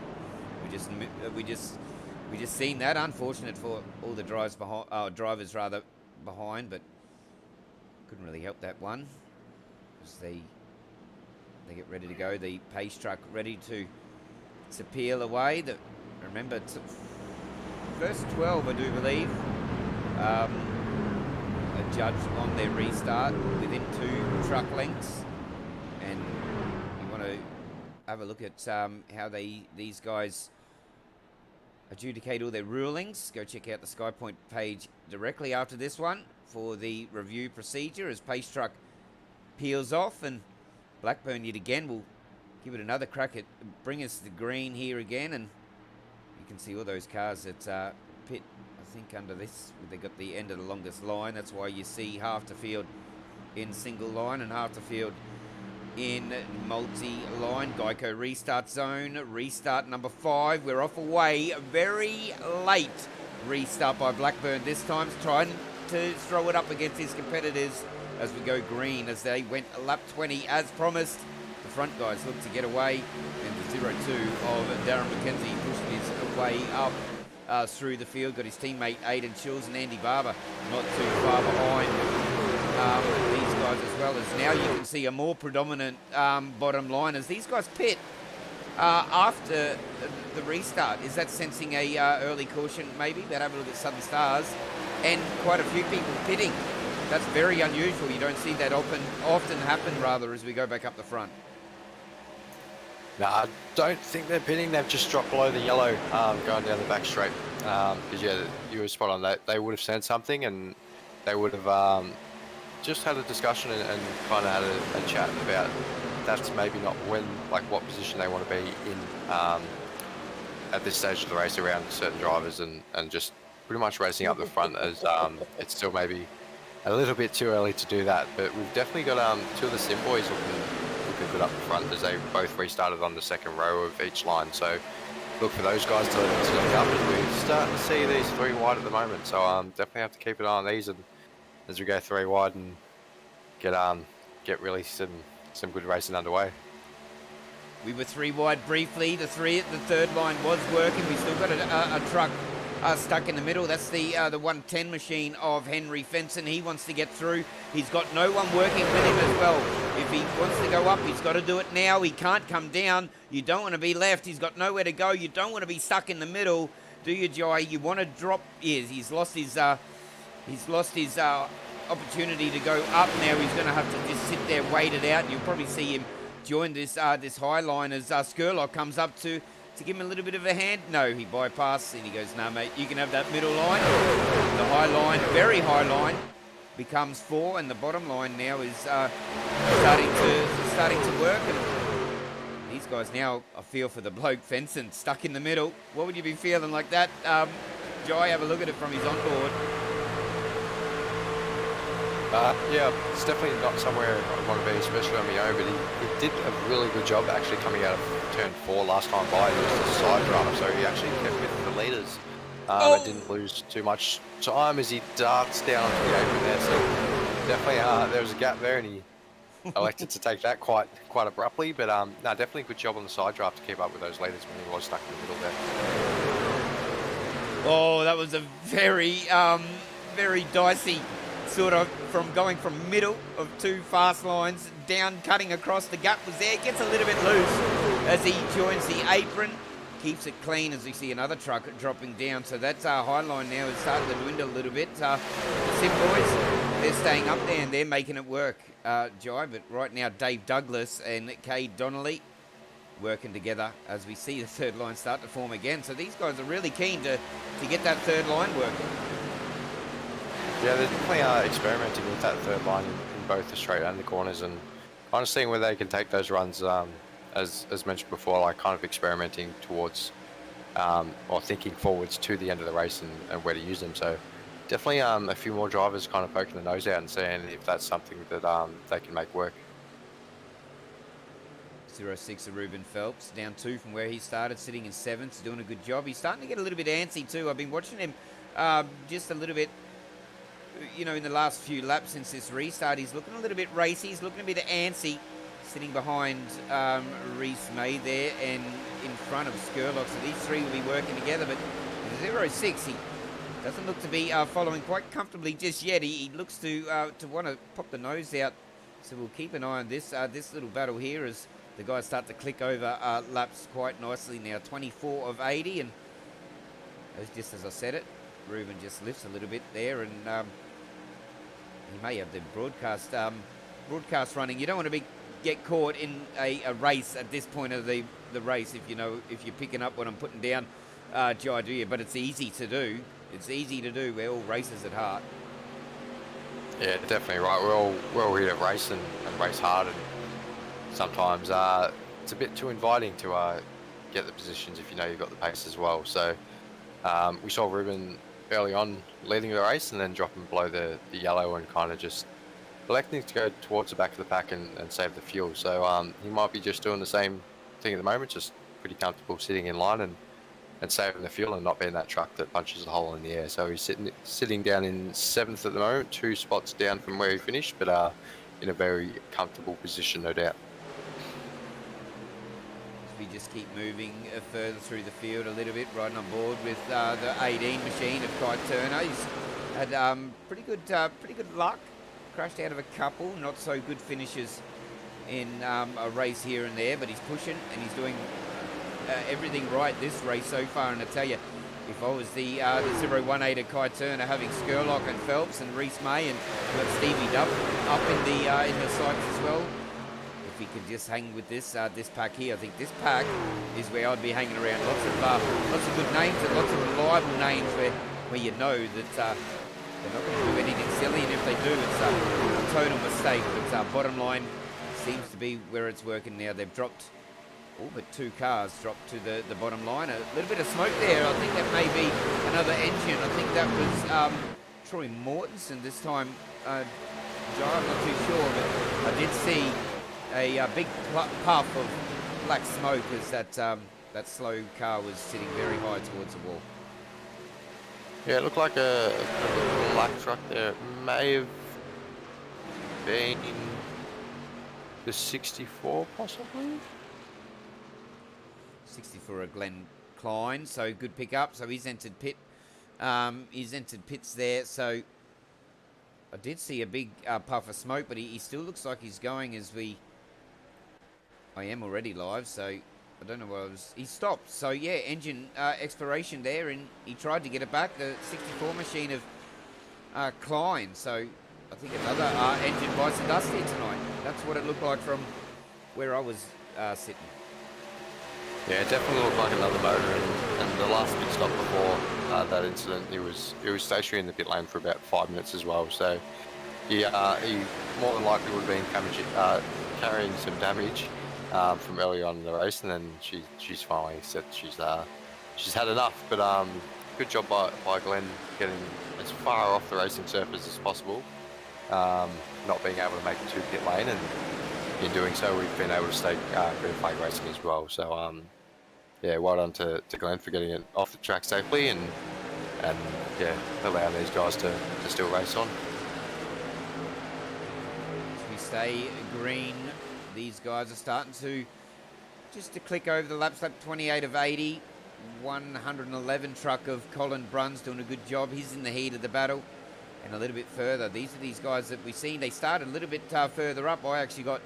we just seen that. Unfortunate for all the drivers behind, but couldn't really help that one, as they get ready to go. The pace truck ready to peel away. Remember, first 12, I do believe, are judged on their restart within 2 truck lengths, and you want to have a look at how these guys adjudicate all their rulings. Go check out the Skypoynt page directly after this one for the review procedure, as pace truck peels off, and Blackburn yet again will give it another crack at bring us the green here again, and you can see all those cars at pit, I think, under this. They got the end of the longest line. That's why you see half the field in single line and half the field in multi-line. Geico restart zone, restart number 5. We're off away. A very late restart by Blackburn this time, trying to throw it up against his competitors as we go green, as they went lap 20 as promised. The front guys look to get away, and the 0-2 of Darren McKenzie pushed his way up through the field. Got his teammate Aidan Chills and Andy Barber not too far behind these guys, as well, as now you can see a more predominant bottom line as these guys pit after the restart. Is that sensing a early caution maybe? But have a look at Southern Stars and quite a few people pitting. That's very unusual. You don't see that often happen, rather, as we go back up the front. No, I don't think they're pitting. They've just dropped below the yellow going down the back straight. Because, yeah, you were spot on. They would have said something, and they would have just had a discussion and kind of had a chat about that's maybe not what position they want to be in at this stage of the race around certain drivers, and just pretty much racing up the front, as it's still maybe a little bit too early to do that. But we've definitely got 2 of the Sim boys looking good up the front, as they both restarted on the second row of each line. So look for those guys to look up, as we start to see these 3 wide at the moment. So definitely have to keep an eye on these, and as we go 3 wide and get really some good racing underway. We were 3 wide briefly. The third line was working. We still got a truck stuck in the middle. That's the 110 machine of Henry Fenson. He wants to get through. He's got no one working with him as well. If he wants to go up, he's got to do it now. He can't come down. You don't want to be left. He's got nowhere to go. You don't want to be stuck in the middle, do you, Jai? You want to drop. He's lost his opportunity to go up now. He's going to have to just sit there, wait it out. You'll probably see him join this this high line as Skurlock comes up to give him a little bit of a hand. No, he bypasses and he goes, no, mate, you can have that middle line. The high line, very high line, becomes 4, and the bottom line now is starting to work. And these guys now, I feel for the bloke Fenson stuck in the middle. What would you be feeling like that? Jai, have a look at it from his onboard. Yeah, it's definitely not somewhere I want to be, especially on my own, but he did a really good job actually coming out of turn 4 last time by. He was a side runner, so he actually kept with the leaders and didn't lose too much time as he darts down onto the apron there. So definitely there was a gap there, and he elected to take that quite abruptly. But no, definitely a good job on the side draft to keep up with those leaders when he was stuck in the middle there. Oh, that was a very, very dicey sort of going from middle of 2 fast lines down, cutting across. The gap was there. Gets a little bit loose as he joins the apron. Keeps it clean as we see another truck dropping down. So that's our high line now is starting to dwindle a little bit. The Sim boys, they're staying up there and they're making it work, Jai. But right now, Dave Douglas and Kay Donnelly working together as we see the third line start to form again. So these guys are really keen to get that third line working. Yeah, they're definitely experimenting with that third line in both the straight and the corners, and kind of seeing where they can take those runs, as mentioned before, like kind of experimenting towards or thinking forwards to the end of the race and where to use them. So definitely a few more drivers kind of poking the nose out and seeing if that's something that they can make work. 06 of Ruben Phelps, down 2 from where he started, sitting in 7th, doing a good job. He's starting to get a little bit antsy too. I've been watching him just a little bit, you know, in the last few laps since this restart. He's looking a little bit racy, he's looking a bit antsy, sitting behind Reese May there and in front of Skurlock. So these three will be working together, but 06, he doesn't look to be following quite comfortably just yet. He looks to want to pop the nose out. So we'll keep an eye on this little battle here as the guys start to click over laps quite nicely now. 24 of 80, and just as I said it, Ruben just lifts a little bit there, and he may have the broadcast running. You don't want to get caught in a race at this point of the race if you're picking up what I'm putting down, Jai, do you? But it's easy to do. It's easy to do. We're all racers at heart. Yeah, definitely right. We're all here to race and race hard, and sometimes it's a bit too inviting to get the positions if you know you've got the pace as well. So we saw Ruben early on leading the race and then dropping below the yellow and kind of just electing to go towards the back of the pack and save the fuel. So he might be just doing the same thing at the moment, just pretty comfortable sitting in line and saving the fuel and not being that truck that punches a hole in the air. So he's sitting down in 7th at the moment, 2 spots down from where he finished, but in a very comfortable position, no doubt. We just keep moving further through the field a little bit, riding on board with the 18 machine of Kai Turner. He's had pretty good luck. Crashed out of a couple, not so good finishes in a race here and there, but he's pushing and he's doing everything right this race so far. And I tell you, if I was the 018 of Kai Turner, having Skurlock and Phelps and Reese May and Stevie Duff up in the sights as well. If he could just hang with this pack here, I think this pack is where I'd be hanging around. Lots of good names and lots of reliable names where you know that they're not going to do anything silly, and if they do, it's a total mistake. But bottom line seems to be where it's working now. They've dropped all but 2 cars dropped to the bottom line. A little bit of smoke there. I think that may be another engine. I think that was Troy Mortensen this time. I'm not too sure, but I did see a big puff of black smoke as that slow car was sitting very high towards the wall. Yeah, it looked like a black truck there. It may have been the 64 possibly? 64 of Glenn Klein, so good pickup. So he's entered pits there. So I did see a big puff of smoke, but he still looks like he's going as I am already live, so I don't know where he stopped. So yeah, engine expiration there, and he tried to get it back, the 64 machine of Klein. So I think another engine bites the dust here tonight. That's what it looked like from where I was sitting. Yeah, it definitely looked like another motor, and the last pit stop before that incident, he was stationary in the pit lane for about 5 minutes as well. So he more than likely would have been carrying some damage from early on in the race, and then she's finally said she's had enough. But good job by Glenn getting as far off the racing surface as possible, not being able to make it to pit lane, and in doing so, we've been able to stay green flag racing as well. So, yeah, well done to Glenn for getting it off the track safely and yeah, allowing these guys to still race on. As we stay green, these guys are starting to just to click over the laps. Lap 28 of 80, 111 truck of Colin Bruns doing a good job. He's in the heat of the battle. And a little bit further, these are these guys that we've seen. They started a little bit further up. I actually got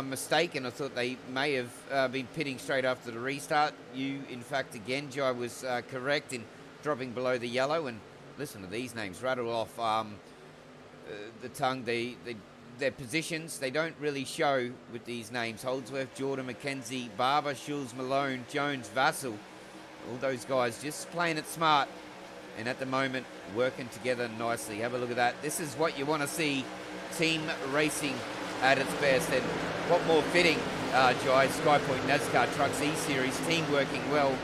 mistaken. I thought they may have been pitting straight after the restart. You, in fact, again, Jai was correct in dropping below the yellow. And listen to these names rattle off the tongue. Their positions, they don't really show with these names. Holdsworth, Jordan, McKenzie, Barber, Schulz, Malone, Jones, Vassell. All those guys just playing it smart. And at the moment, working together nicely. Have a look at that. This is what you want to see, team racing at its best. And what more fitting, Jai, Skypoynt NASCAR Trucks E-Series, team working well.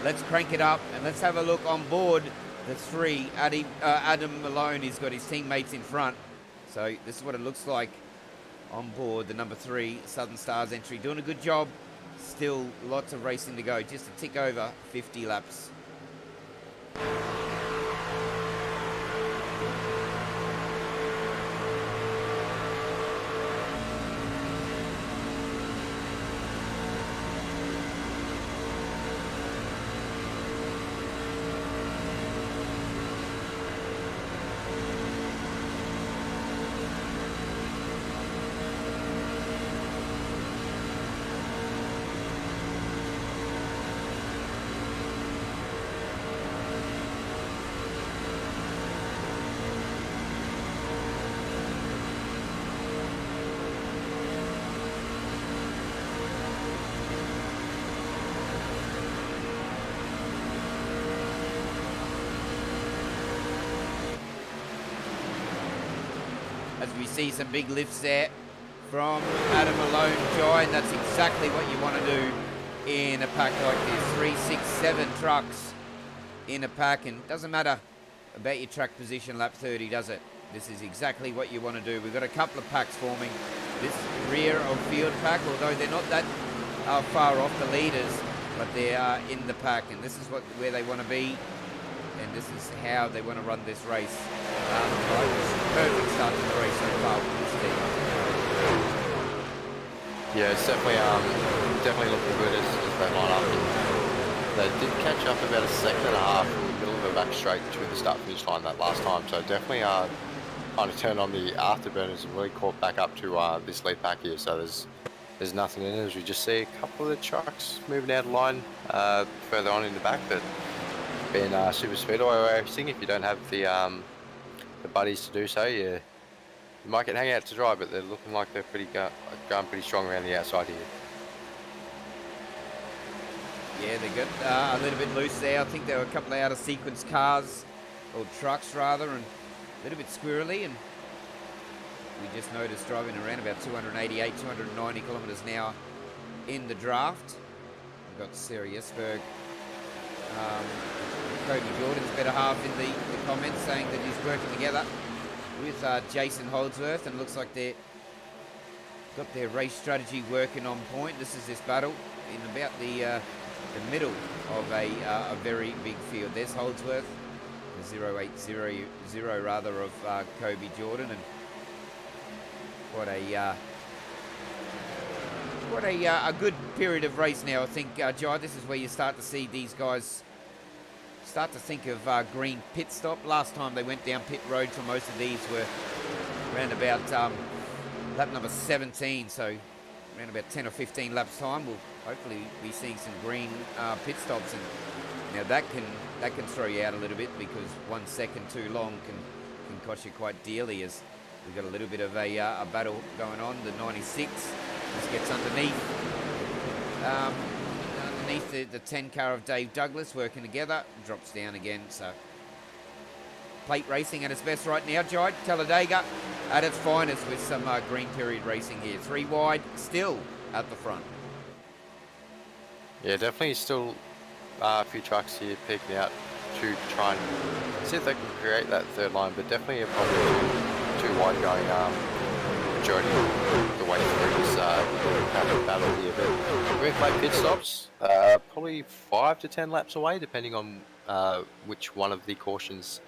Let's crank it up and let's have a look on board the three. Adam Malone has got his teammates in front. So this is what it looks like on board the number 3 Southern Stars entry. Doing a good job. Still lots of racing to go. Just a tick over 50 laps. As we see some big lifts there from Adam Malone, Jai, and that's exactly what you want to do in a pack like this. 3, 6, 7 trucks in a pack, and it doesn't matter about your track position lap 30, does it? This is exactly what you want to do. We've got a couple of packs forming. This rear of field pack, although they're not that far off the leaders, but they are in the pack, and this is where they want to be. And this is how they want to run this race. Perfect start to the race so far with this team. Yeah, it's definitely looking good as they line up. They did catch up about a second and a half in the middle of the back straight to the start-finish line that last time. So definitely kind of turned on the afterburners and really caught back up to this lead pack here. So there's nothing in it, as we just see a couple of the trucks moving out of line further on in the back that being Superspeedway racing, if you don't have the buddies to do so, you might get hang out to dry, but they're looking like they're going pretty strong around the outside here. Yeah, they got a little bit loose there. I think there were a couple of out of sequence cars, or trucks rather, and a little bit squirrely, and we just noticed driving around about 288, 290 kilometres an hour in the draft. We've got Sarah Jesberg. Kobe Jordan's better half in the comments saying that he's working together with Jason Holdsworth, and looks like they've got their race strategy working on point. This is this battle in about the middle of a very big field. There's Holdsworth, the 0800 rather of Kobe Jordan, and what a good period of race now. I think, Jai, this is where you start to see these guys start to think of green pit stop. Last time they went down pit road for most of these were around about lap number 17, so around about 10 or 15 laps time we'll hopefully be seeing some green pit stops, and now that can throw you out a little bit, because 1 second too long can cost you quite dearly, as we've got a little bit of a battle going on. The 96 This gets underneath the 10 car of Dave Douglas, working together, drops down again. So plate racing at its best right now, Jai. Talladega at its finest with some green period racing here. 3 wide, still at the front. Yeah, definitely still a few trucks here peeking out to try and see if they can create that third line, but definitely probably too wide going majority of the way through this battle here. But green flag pit stops, probably 5 to 10 laps away, depending on which one of the cautions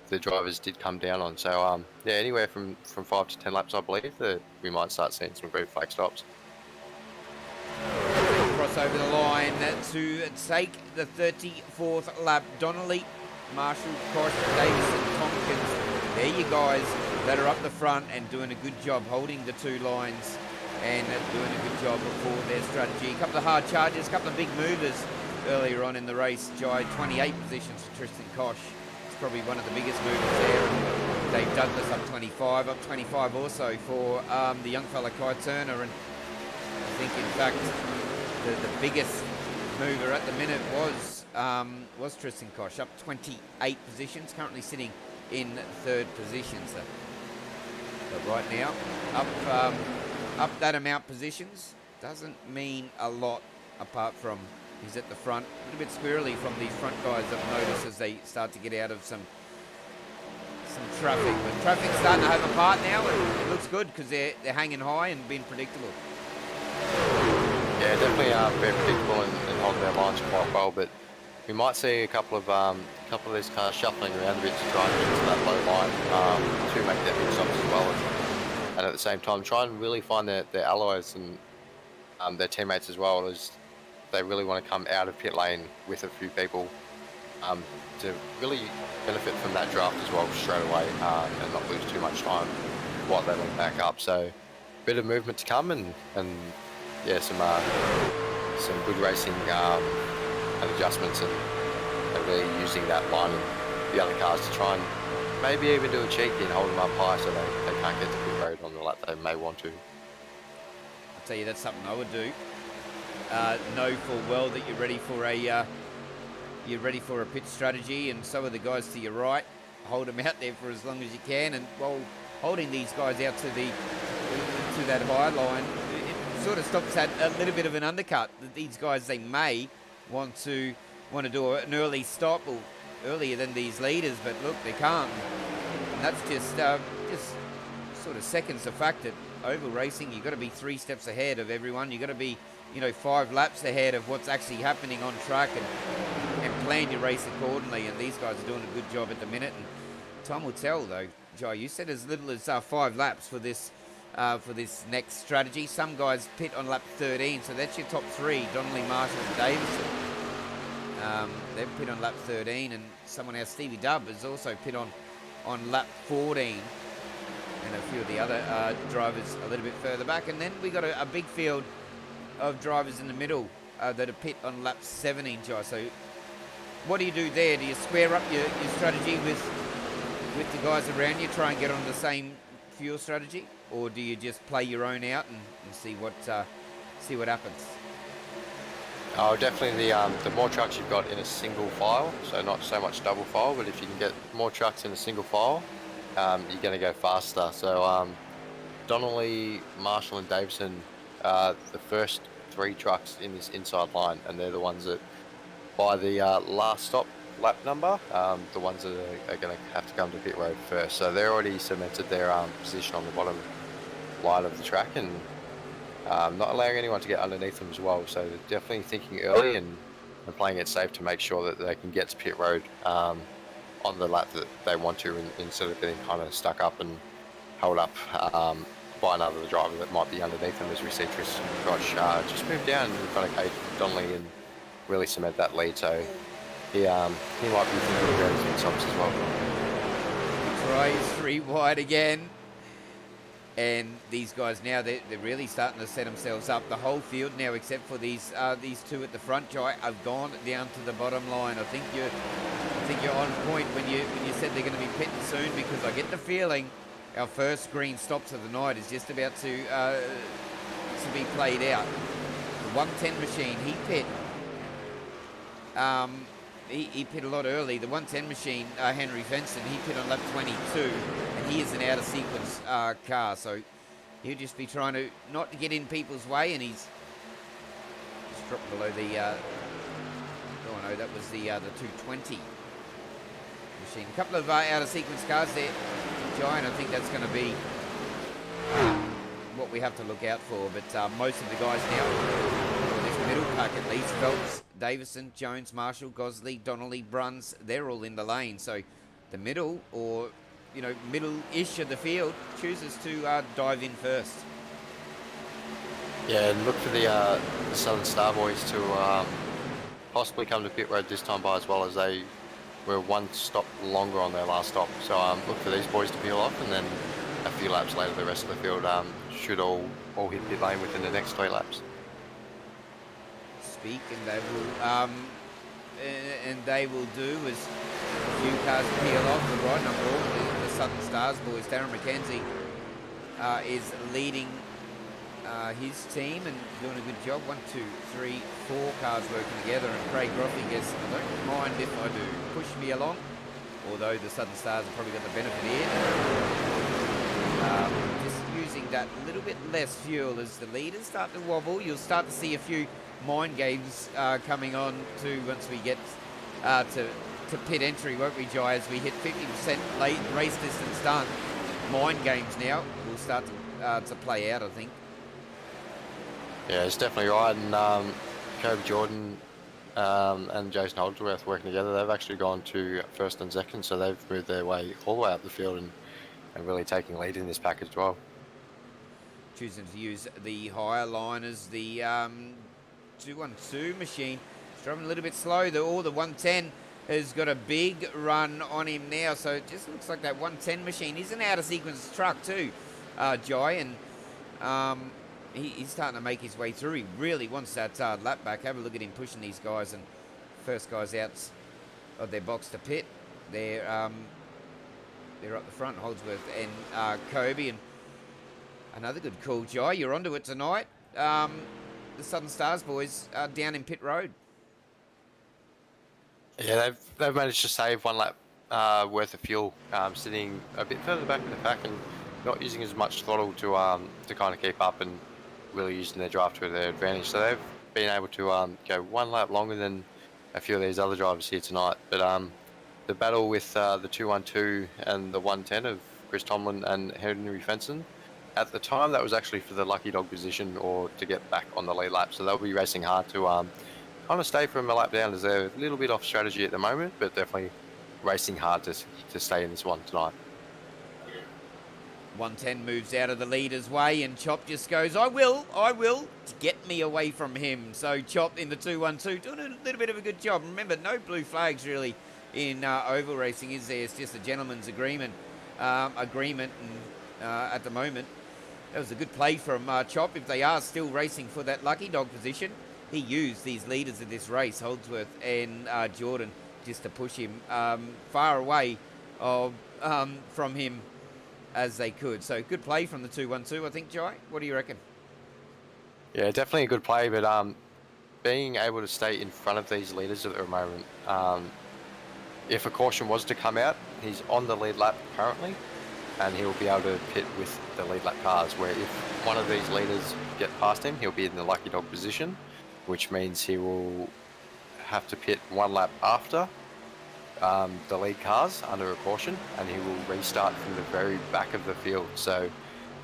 the drivers did come down on. So yeah, anywhere from 5 to 10 laps, I believe, that we might start seeing some green flag stops. Cross over the line to take the 34th lap. Donnelly, Marshall, Kosh, Davison, Tompkins. They're you guys that are up the front and doing a good job holding the 2 lines and doing a good job for their strategy. A couple of hard charges, a couple of big movers earlier on in the race. Jai, 28 positions for Tristan Kosh. It's probably one of the biggest movers there. And Dave Douglas up 25 also for the young fella Kai Turner. And I think, in fact, the biggest mover at the minute was Tristan Kosh, up 28 positions, currently sitting in 3rd position. So, but right now, up that amount positions doesn't mean a lot, apart from he's at the front. A little bit squirrely from these front guys, I've noticed, as they start to get out of some traffic. But traffic's starting to have a part now, and it looks good because they're hanging high and being predictable. Yeah, definitely very predictable and holding their lines quite well, but we might see a couple of these cars shuffling around a bit to try and get to that low line to make their big stops as well, and at the same time try and really find their allies and their teammates as well, as they really want to come out of pit lane with a few people to really benefit from that draft as well straight away and not lose too much time while they went back up. So a bit of movement to come, and yeah, some good racing and adjustments, and really using that line and the other cars to try and maybe even do a cheeky and hold them up high so they can't get to pit road on the lap they may want to. I'll tell you, that's something I would do. Know full well that you're ready for a pit strategy, and so are the guys to your right. Hold them out there for as long as you can, and while holding these guys out to that high line, sort of stops at a little bit of an undercut that these guys, they may want to do an early stop, or earlier than these leaders, but look, they can't. And that's just sort of seconds the fact that oval racing, you've got to be 3 steps ahead of everyone. You've got to be 5 laps ahead of what's actually happening on track, and plan your race accordingly. And these guys are doing a good job at the minute, and time will tell though. Jai, you said as little as 5 laps for this next strategy. Some guys pit on lap 13, so that's your top 3, Donnelly, Marshall and Davison. They've pit on lap 13, and someone else, Stevie Dubb, has also pit on lap 14, and a few of the other drivers a little bit further back. And then we got a big field of drivers in the middle that are pit on lap 17, Jai. So what do you do there? Do you square up your strategy with the guys around you, try and get on the same fuel strategy, or do you just play your own out and see what happens? Oh, definitely the more trucks you've got in a single file, so not so much double file, but if you can get more trucks in a single file, you're going to go faster. So Donnelly, Marshall and Davison are the first 3 trucks in this inside line, and they're the ones that, by the last stop lap number, the ones that are going to have to come to pit road first. So they're already cemented their position on the bottom line of the track, and not allowing anyone to get underneath them as well. So they're definitely thinking early and playing it safe to make sure that they can get to pit road on the lap that they want to, instead of getting kind of stuck up and held up by another driver that might be underneath them, as we see Tristan Koch just move down in front of Kate Donnelly and really cement that lead. So he might be thinking of very few stops as well. Tries 3 wide again. And these guys now, they're really starting to set themselves up. The whole field now, except for these 2 at the front, Jai, have gone down to the bottom line. I think you're on point when you said they're going to be pitting soon, because I get the feeling our first green stops of the night is just about to to be played out. The 110 machine, he pit. He pit a lot early. The 110 machine, Henry Fenson, he pit on lap 22, and he is an out of sequence car, so he'll just be trying to not to get in people's way, and he's just dropped below the. Oh no, that was the 220 machine. A couple of out of sequence cars there, Giant. I think that's going to be what we have to look out for. But most of the guys now, or this middle pack at least, Phelps, Davison, Jones, Marshall, Gosley, Donnelly, Bruns, they're all in the lane. So the middle, or middle-ish of the field, chooses to dive in first. Yeah, and look for the Southern Star boys to possibly come to pit road this time by, as well, as they were one stop longer on their last stop. So look for these boys to peel off, and then a few laps later the rest of the field should all hit pit lane within the next 3 laps. Speak, and they will do as a few cars peel off. The right number all, the Southern Stars boys. Darren McKenzie is leading his team and doing a good job. 1, 2, 3, 4 cars working together, and Craig Groffey gets, I don't mind if I do, push me along, although the Southern Stars have probably got the benefit here. Just using that little bit less fuel as the leaders start to wobble. You'll start to see a few mind games coming on too once we get to pit entry, won't we, Jai? As we hit 50% late race distance done, mind games now will start to play out, I think. Yeah, it's definitely right. And Kobe Jordan and Jason Holdsworth working together, they've actually gone to first and second, so they've moved their way all the way up the field and really taking lead in this pack as well. Choosing to use the higher liners, the 212 machine. It's driving a little bit slow. The 110 has got a big run on him now, so it just looks like that 110 machine is an out of sequence truck too, Jai, and he's starting to make his way through. He really wants that lap back. Have a look at him pushing these guys, and first guys out of their box to pit. They're up the front, Holdsworth and Kobe, and another good call, Jai. You're onto it tonight. The Southern Stars boys are down in pit road. Yeah, they've managed to save 1 lap worth of fuel, sitting a bit further back in the pack and not using as much throttle to kind of keep up, and really using their drive to their advantage. So they've been able to go 1 lap longer than a few of these other drivers here tonight. But the battle with the 212 and the 110 of Chris Tomlin and Henry Fenson, at the time that was actually for the lucky dog position or to get back on the lead lap. So they'll be racing hard to kind of stay from a lap down, as they're a little bit off strategy at the moment, but definitely racing hard to stay in this one tonight. 110 moves out of the leader's way, and Chop just goes, I will, to get me away from him. So Chop in the 212 doing a little bit of a good job. Remember, no blue flags really in oval racing, is there? It's just a gentleman's agreement, and at the moment, that was a good play from Chop. If they are still racing for that lucky dog position, he used these leaders of this race, Holdsworth and Jordan, just to push him far away from him as they could. So good play from the 212, I think, Jai. What do you reckon? Yeah, definitely a good play, but being able to stay in front of these leaders at the moment, if a caution was to come out, he's on the lead lap currently, and he'll be able to pit with the lead lap cars, where if one of these leaders get past him, he'll be in the lucky dog position, which means he will have to pit 1 lap after the lead cars under a caution, and he will restart from the very back of the field. So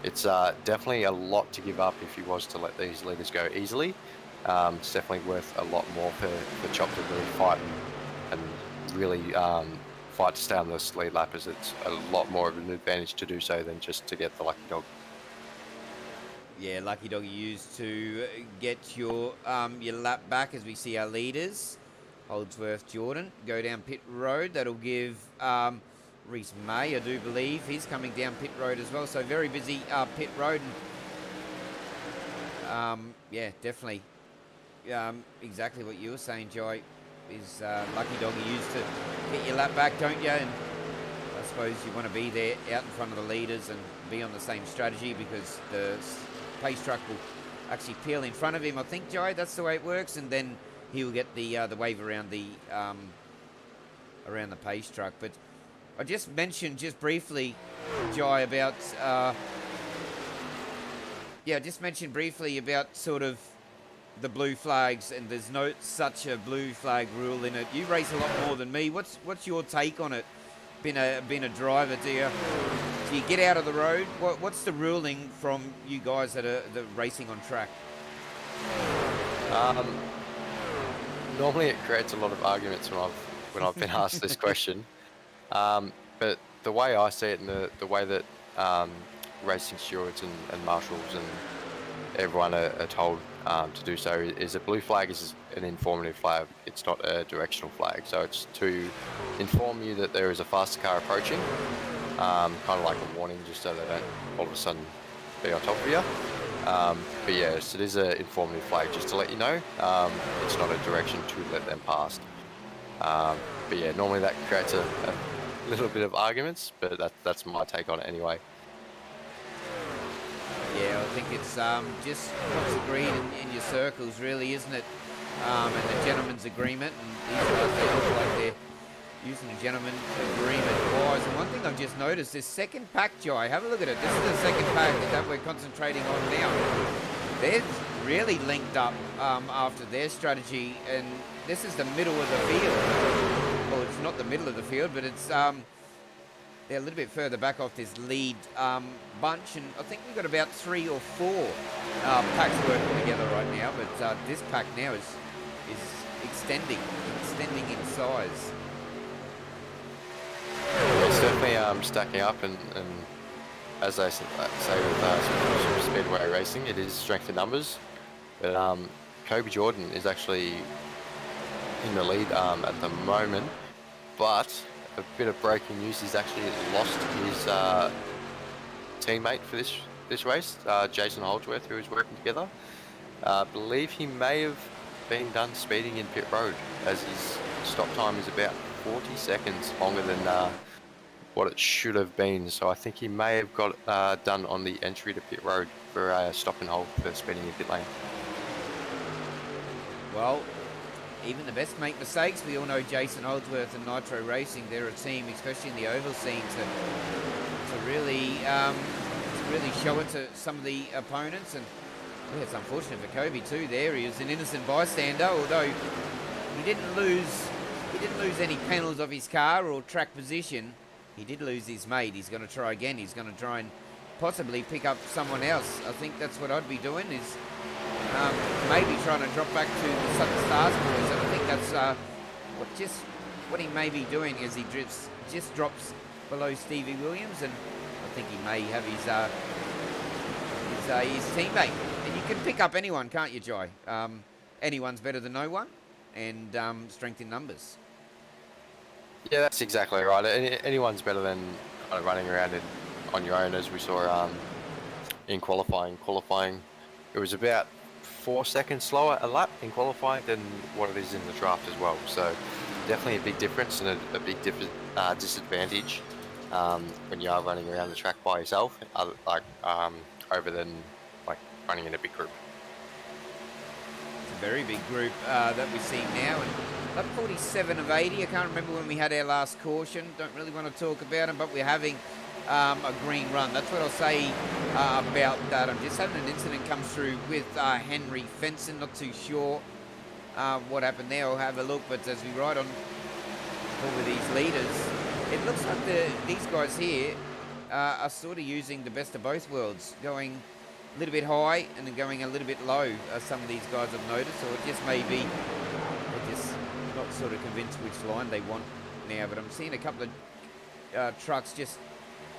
it's definitely a lot to give up if he was to let these leaders go easily. It's definitely worth a lot more for Chop to really fight and really fight to stay on this lead lap, as it's a lot more of an advantage to do so than just to get the lucky dog. Yeah, lucky dog you used to get your lap back, as we see our leaders, Holdsworth, Jordan, go down pit road. That'll give Reese May, I do believe, he's coming down pit road as well. So very busy pit road. And, yeah, definitely. Exactly what you were saying, Jai, is lucky dog you used to get your lap back, don't you? And I suppose you want to be there out in front of the leaders and be on the same strategy, because the pace truck will actually peel in front of him. I think, Jai, that's the way it works, and then he'll get the wave around the pace truck. But I just mentioned just briefly, Jai, about sort of the blue flags, and there's no such a blue flag rule in it. You race a lot more than me. What's your take on it? Been a driver, do you get out of the road? What's the ruling from you guys that are racing on track? Normally it creates a lot of arguments when I've been asked this question. But the way I see it, and the way that racing stewards and marshals and everyone are told to do so, is a blue flag is an informative flag. It's not a directional flag. So it's to inform you that there is a faster car approaching, kind of like a warning, just so they don't all of a sudden be on top of you. But yes, it is an informative flag just to let you know. It's not a direction to let them past. But yeah, normally that creates a little bit of arguments, but that's my take on it anyway. Yeah, I think it's just what's agreed in your circles, really, isn't it? And the gentleman's agreement, and these guys, they look like they're using the gentleman's agreement wise. And one thing I've just noticed, this second pack, Jai, have a look at it. This is the second pack that we're concentrating on now. They're really linked up after their strategy, and this is the middle of the field. Well, it's not the middle of the field, but it's they're a little bit further back off this lead bunch, and I think we've got about 3 or 4 packs working together right now, but this pack now is extending in size. It's definitely stacking up, and as they say with Superspeedway racing, it is strength in numbers. But Kobe Jordan is actually in the lead at the moment, but a bit of breaking news: he's actually lost his teammate for this race, Jason Holdsworth, who was working together. I believe he may have been done speeding in pit road, as his stop time is about 40 seconds longer than what it should have been. So I think he may have got done on the entry to pit road for a stop and hold for speeding in pit lane. Well, even the best make mistakes. We all know Jason Holdsworth and Nitro Racing, they're a team, especially in the oval scene, to really show it to some of the opponents. And yeah, it's unfortunate for Kobe too. There he is, an innocent bystander, although he didn't lose any panels of his car or track position. He did lose his mate. He's going to try again. He's going to try and possibly pick up someone else. I think that's what I'd be doing, is maybe trying to drop back to the Southern Stars boys. And I think that's what he may be doing, as he just drops below Stevie Williams, and I think he may have his teammate. And you can pick up anyone, can't you, Jai? Anyone's better than no one, and strength in numbers. Yeah, that's exactly right. Anyone's better than kind of running around on your own, as we saw in qualifying. Qualifying, it was about 4 seconds slower a lap in qualifying than what it is in the draft as well. So definitely a big difference, and a big disadvantage when you are running around the track by yourself, over than like running in a big group. It's a very big group that we see now. And lap 47 of 80. I can't remember when we had our last caution. Don't really want to talk about them, but we're having a green run. That's what I'll say about that. I'm just having an incident come through with Henry Fenson. Not too sure what happened there. I'll have a look. But as we ride on over these leaders, it looks like these guys here are sort of using the best of both worlds, going a little bit high and then going a little bit low. Some of these guys have noticed, or it just may be they're just not sort of convinced which line they want now. But I'm seeing a couple of trucks just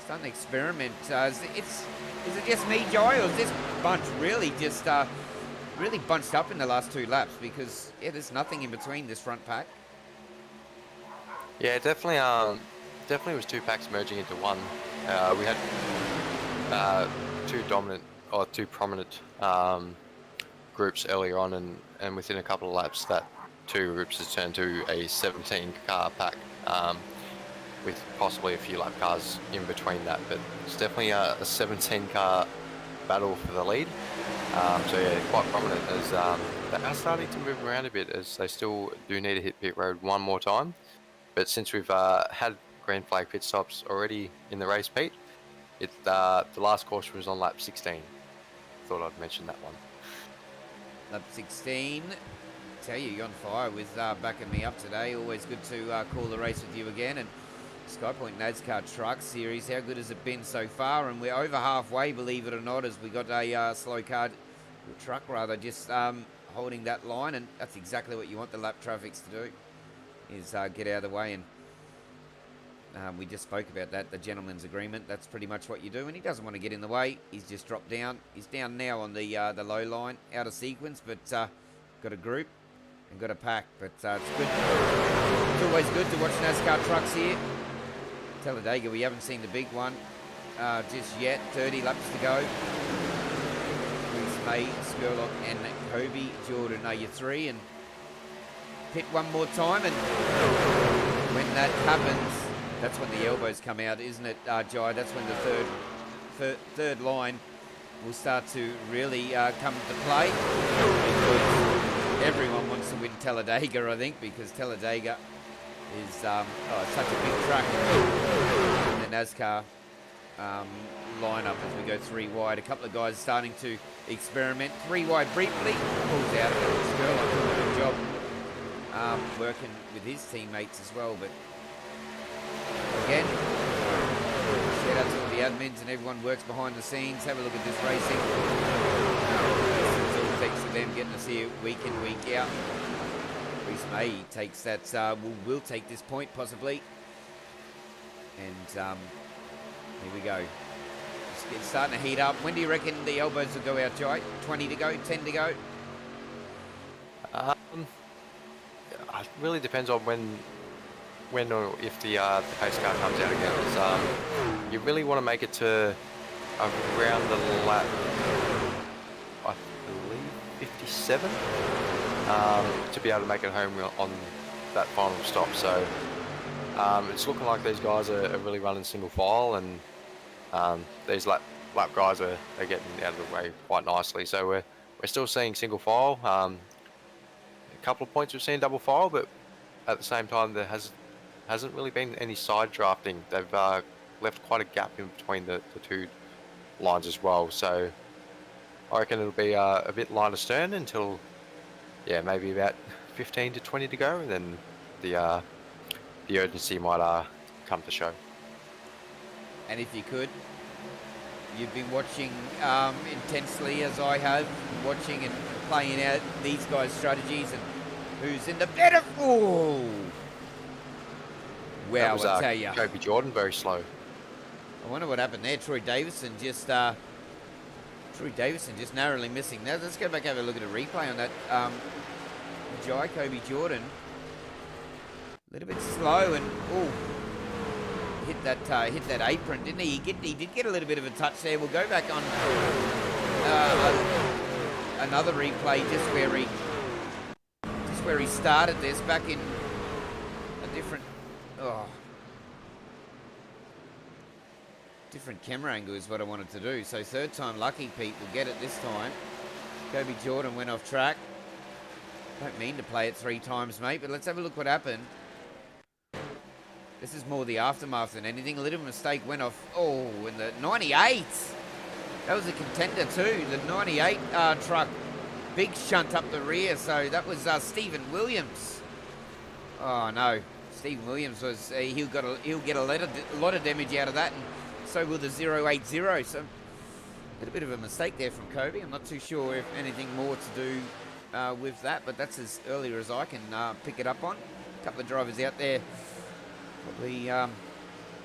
starting to experiment. Is it just me, Jai, or is this bunch really just really bunched up in the last 2 laps? Because yeah, there's nothing in between this front pack. Yeah, definitely was 2 packs merging into one. We had 2 prominent groups earlier on, and within a couple of laps, that 2 groups has turned to a 17 car pack, with possibly a few lap cars in between that. But it's definitely a 17 car battle for the lead. So yeah, quite prominent as they are starting to move around a bit, as they still do need to hit pit road one more time. But since we've had green flag pit stops already in the race, Pete, the last caution was on lap 16. Thought I'd mention that one. Lap 16. Tell you, you're on fire with backing me up today. Always good to call the race with you again. And Skypoynt NASCAR Truck Series, how good has it been so far? And we're over halfway, believe it or not, as we got a slow car, truck rather, just holding that line. And that's exactly what you want the lap traffics to do, is get out of the way. And we just spoke about that, the gentleman's agreement. That's pretty much what you do. And he doesn't want to get in the way. He's just dropped down. He's down now on the low line, out of sequence, but got a group and got a pack. But it's good. It's always good to watch NASCAR trucks here. Talladega, we haven't seen the big one just yet. 30 laps to go. Reese May, Skurlock and Kobe Jordan are your three. And pit one more time. And when that happens, that's when the elbows come out, isn't it, Jai? That's when the third line will start to really come to play. Because everyone wants to win Talladega, I think, because Talladega is such a big track in the NASCAR lineup as we go three wide. A couple of guys starting to experiment. Three wide briefly, pulls out. Skurlock doing a good job working with his teammates as well. But again, shout out to all the admins and everyone works behind the scenes. Have a look at this racing. It's all thanks to them getting to see it week in, week out. Reese May takes that, will take this point possibly. And here we go. It's starting to heat up. When do you reckon the elbows will go out, Jai? 20 to go, 10 to go? It really depends on when or if the pace car comes out again. You really want to make it to around the lap, I believe, 57, to be able to make it home on that final stop. So it's looking like these guys are really running single file, and these lap guys are getting out of the way quite nicely. So we're still seeing single file. A couple of points we've seen double file, but at the same time there hasn't really been any side drafting. They've left quite a gap in between the two lines as well. So I reckon it'll be a bit line astern until, yeah, maybe about 15 to 20 to go, and then the urgency might come to show. And if you could, you've been watching intensely as I have, watching and playing out these guys' strategies and who's in the better. Oh, wow! I tell you, Kobe Jordan very slow. I wonder what happened there. Troy Davison just narrowly missing. Now let's go back and have a look at a replay on that. Jai Kobe Jordan, a little bit slow and hit that apron, didn't he? He did get a little bit of a touch there. We'll go back on another replay just where he started this back in a different camera angle is what I wanted to do. So third time lucky, Pete will get it this time. Kobe Jordan went off track. Don't mean to play it three times, mate, but let's have a look what happened. This is more the aftermath than anything. A little mistake went off. Oh, in the 98. That was a contender too. The 98 truck. Big shunt up the rear. So that was Stephen Williams. Oh no. Stephen Williams was, he'll get a lot of damage out of that. And so will the 080. So a little bit of a mistake there from Kobe. I'm not too sure if anything more to do with that, but that's as earlier as I can pick it up on. A couple of drivers out there probably a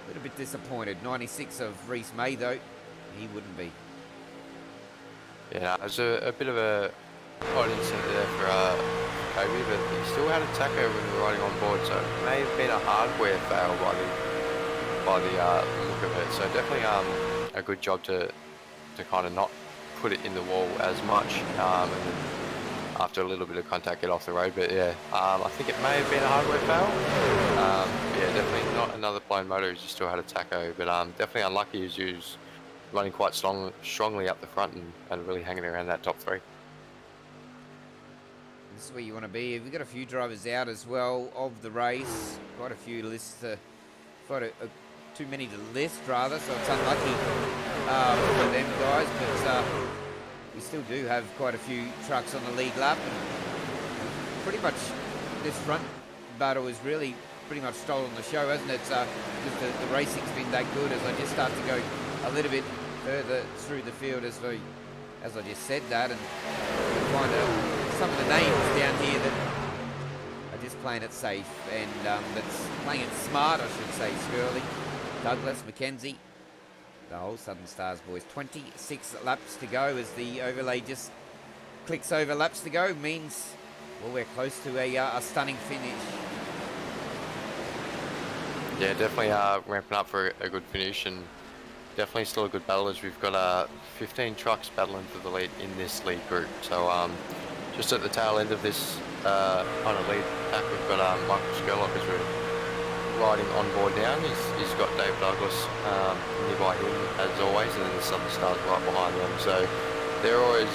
little bit disappointed. 96 of Reese May though, he wouldn't be. Yeah, there's a bit of a odd incident there for Kobe, but he still had a tacho when we were riding on board, so it may have been a hardware fail by the look of it. So definitely a good job to kind of not put it in the wall as much, and then after a little bit of contact get off the road. But yeah, I think it may have been a hardware fail. Yeah, definitely not another blown motor, he still had a tacho, but definitely unlucky as you running quite strongly up the front and really hanging around that top 3. This is where you want to be. We've got a few drivers out as well of the race. Quite a few lists to, too many to list rather, so it's unlucky for them guys. But we still do have quite a few trucks on the lead lap. And pretty much this front battle is really pretty much stolen the show, hasn't it? Because the racing's been that good. As I just start to go a little bit further through the field, as I just said that, and find some of the names down here that are just playing it safe and that's playing it smart, I should say. Shirley, Douglas, Mackenzie, the whole Southern Stars boys. 26 laps to go as the overlay just clicks over laps to go. Means, well, we're close to a stunning finish. Yeah, definitely ramping up for a good finish, and definitely still a good battle as we've got 15 trucks battling for the lead in this lead group. So just at the tail end of this kind of lead pack, we've got Michael Skurlock as we're riding on board now. He's got Dave Douglas nearby him as always, and then the Southern Stars right behind them. So they're always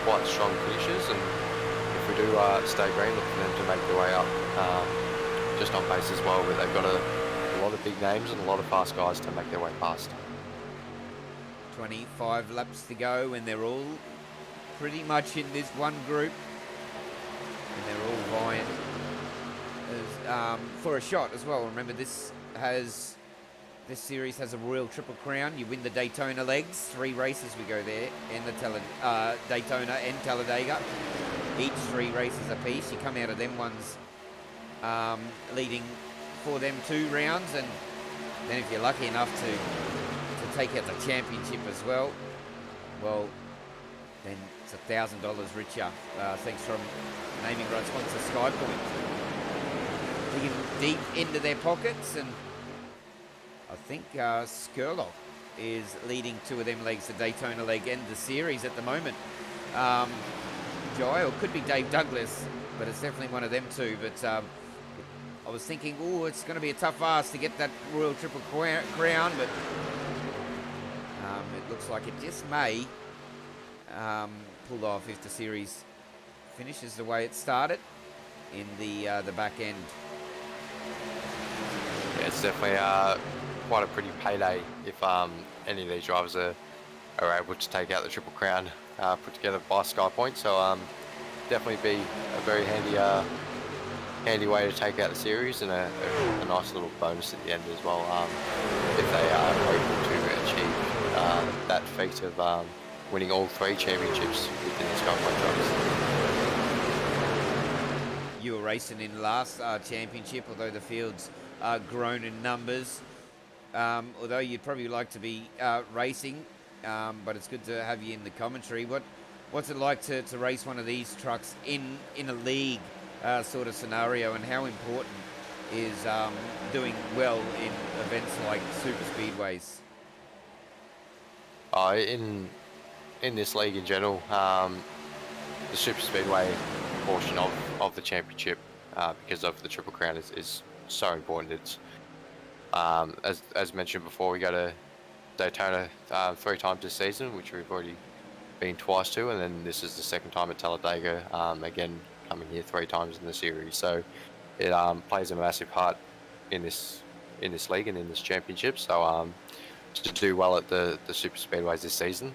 quite strong finishers, and if we do stay green, look for them to make their way up just on pace as well. But they've got a lot of big names and a lot of fast guys to make their way past. 25 laps to go, and they're all pretty much in this one group, and they're all vying for a shot as well. Remember, this series has a Royal Triple Crown. You win the Daytona legs, 3 races we go there, and the Daytona and Talladega, each 3 races apiece. You come out of them ones leading for them 2 rounds, and then if you're lucky enough to take out the championship as well, then it's $1,000 richer, thanks from naming rights sponsor Skypoynt. Digging deep into their pockets, and I think Skurlock is leading 2 of them legs, the Daytona leg and the series at the moment. Jai, or could be Dave Douglas, but it's definitely one of them 2. But I was thinking, oh, it's going to be a tough ask to get that Royal Triple Crown, but it looks like it just may pull off if the series finishes the way it started in the back end. Yeah, it's definitely quite a pretty payday if any of these drivers are able to take out the Triple Crown put together by Skypoynt. So definitely be a very handy way to take out the series, and a nice little bonus at the end as well if they are able to achieve that feat of winning all 3 championships within the Skypoynt trucks. You were racing in last championship, although the field's grown in numbers. Although you'd probably like to be racing, but it's good to have you in the commentary. What's it like to race one of these trucks in a league sort of scenario, and how important is doing well in events like Superspeedways? In this league in general, the Superspeedway portion of the championship, because of the Triple Crown, is so important. It's as mentioned before, we go to Daytona 3 times this season, which we've already been twice to, and then this is the 2nd time at Talladega, again coming here 3 times in the series. So it plays a massive part in this league and in this championship. So to do well at the super speedways this season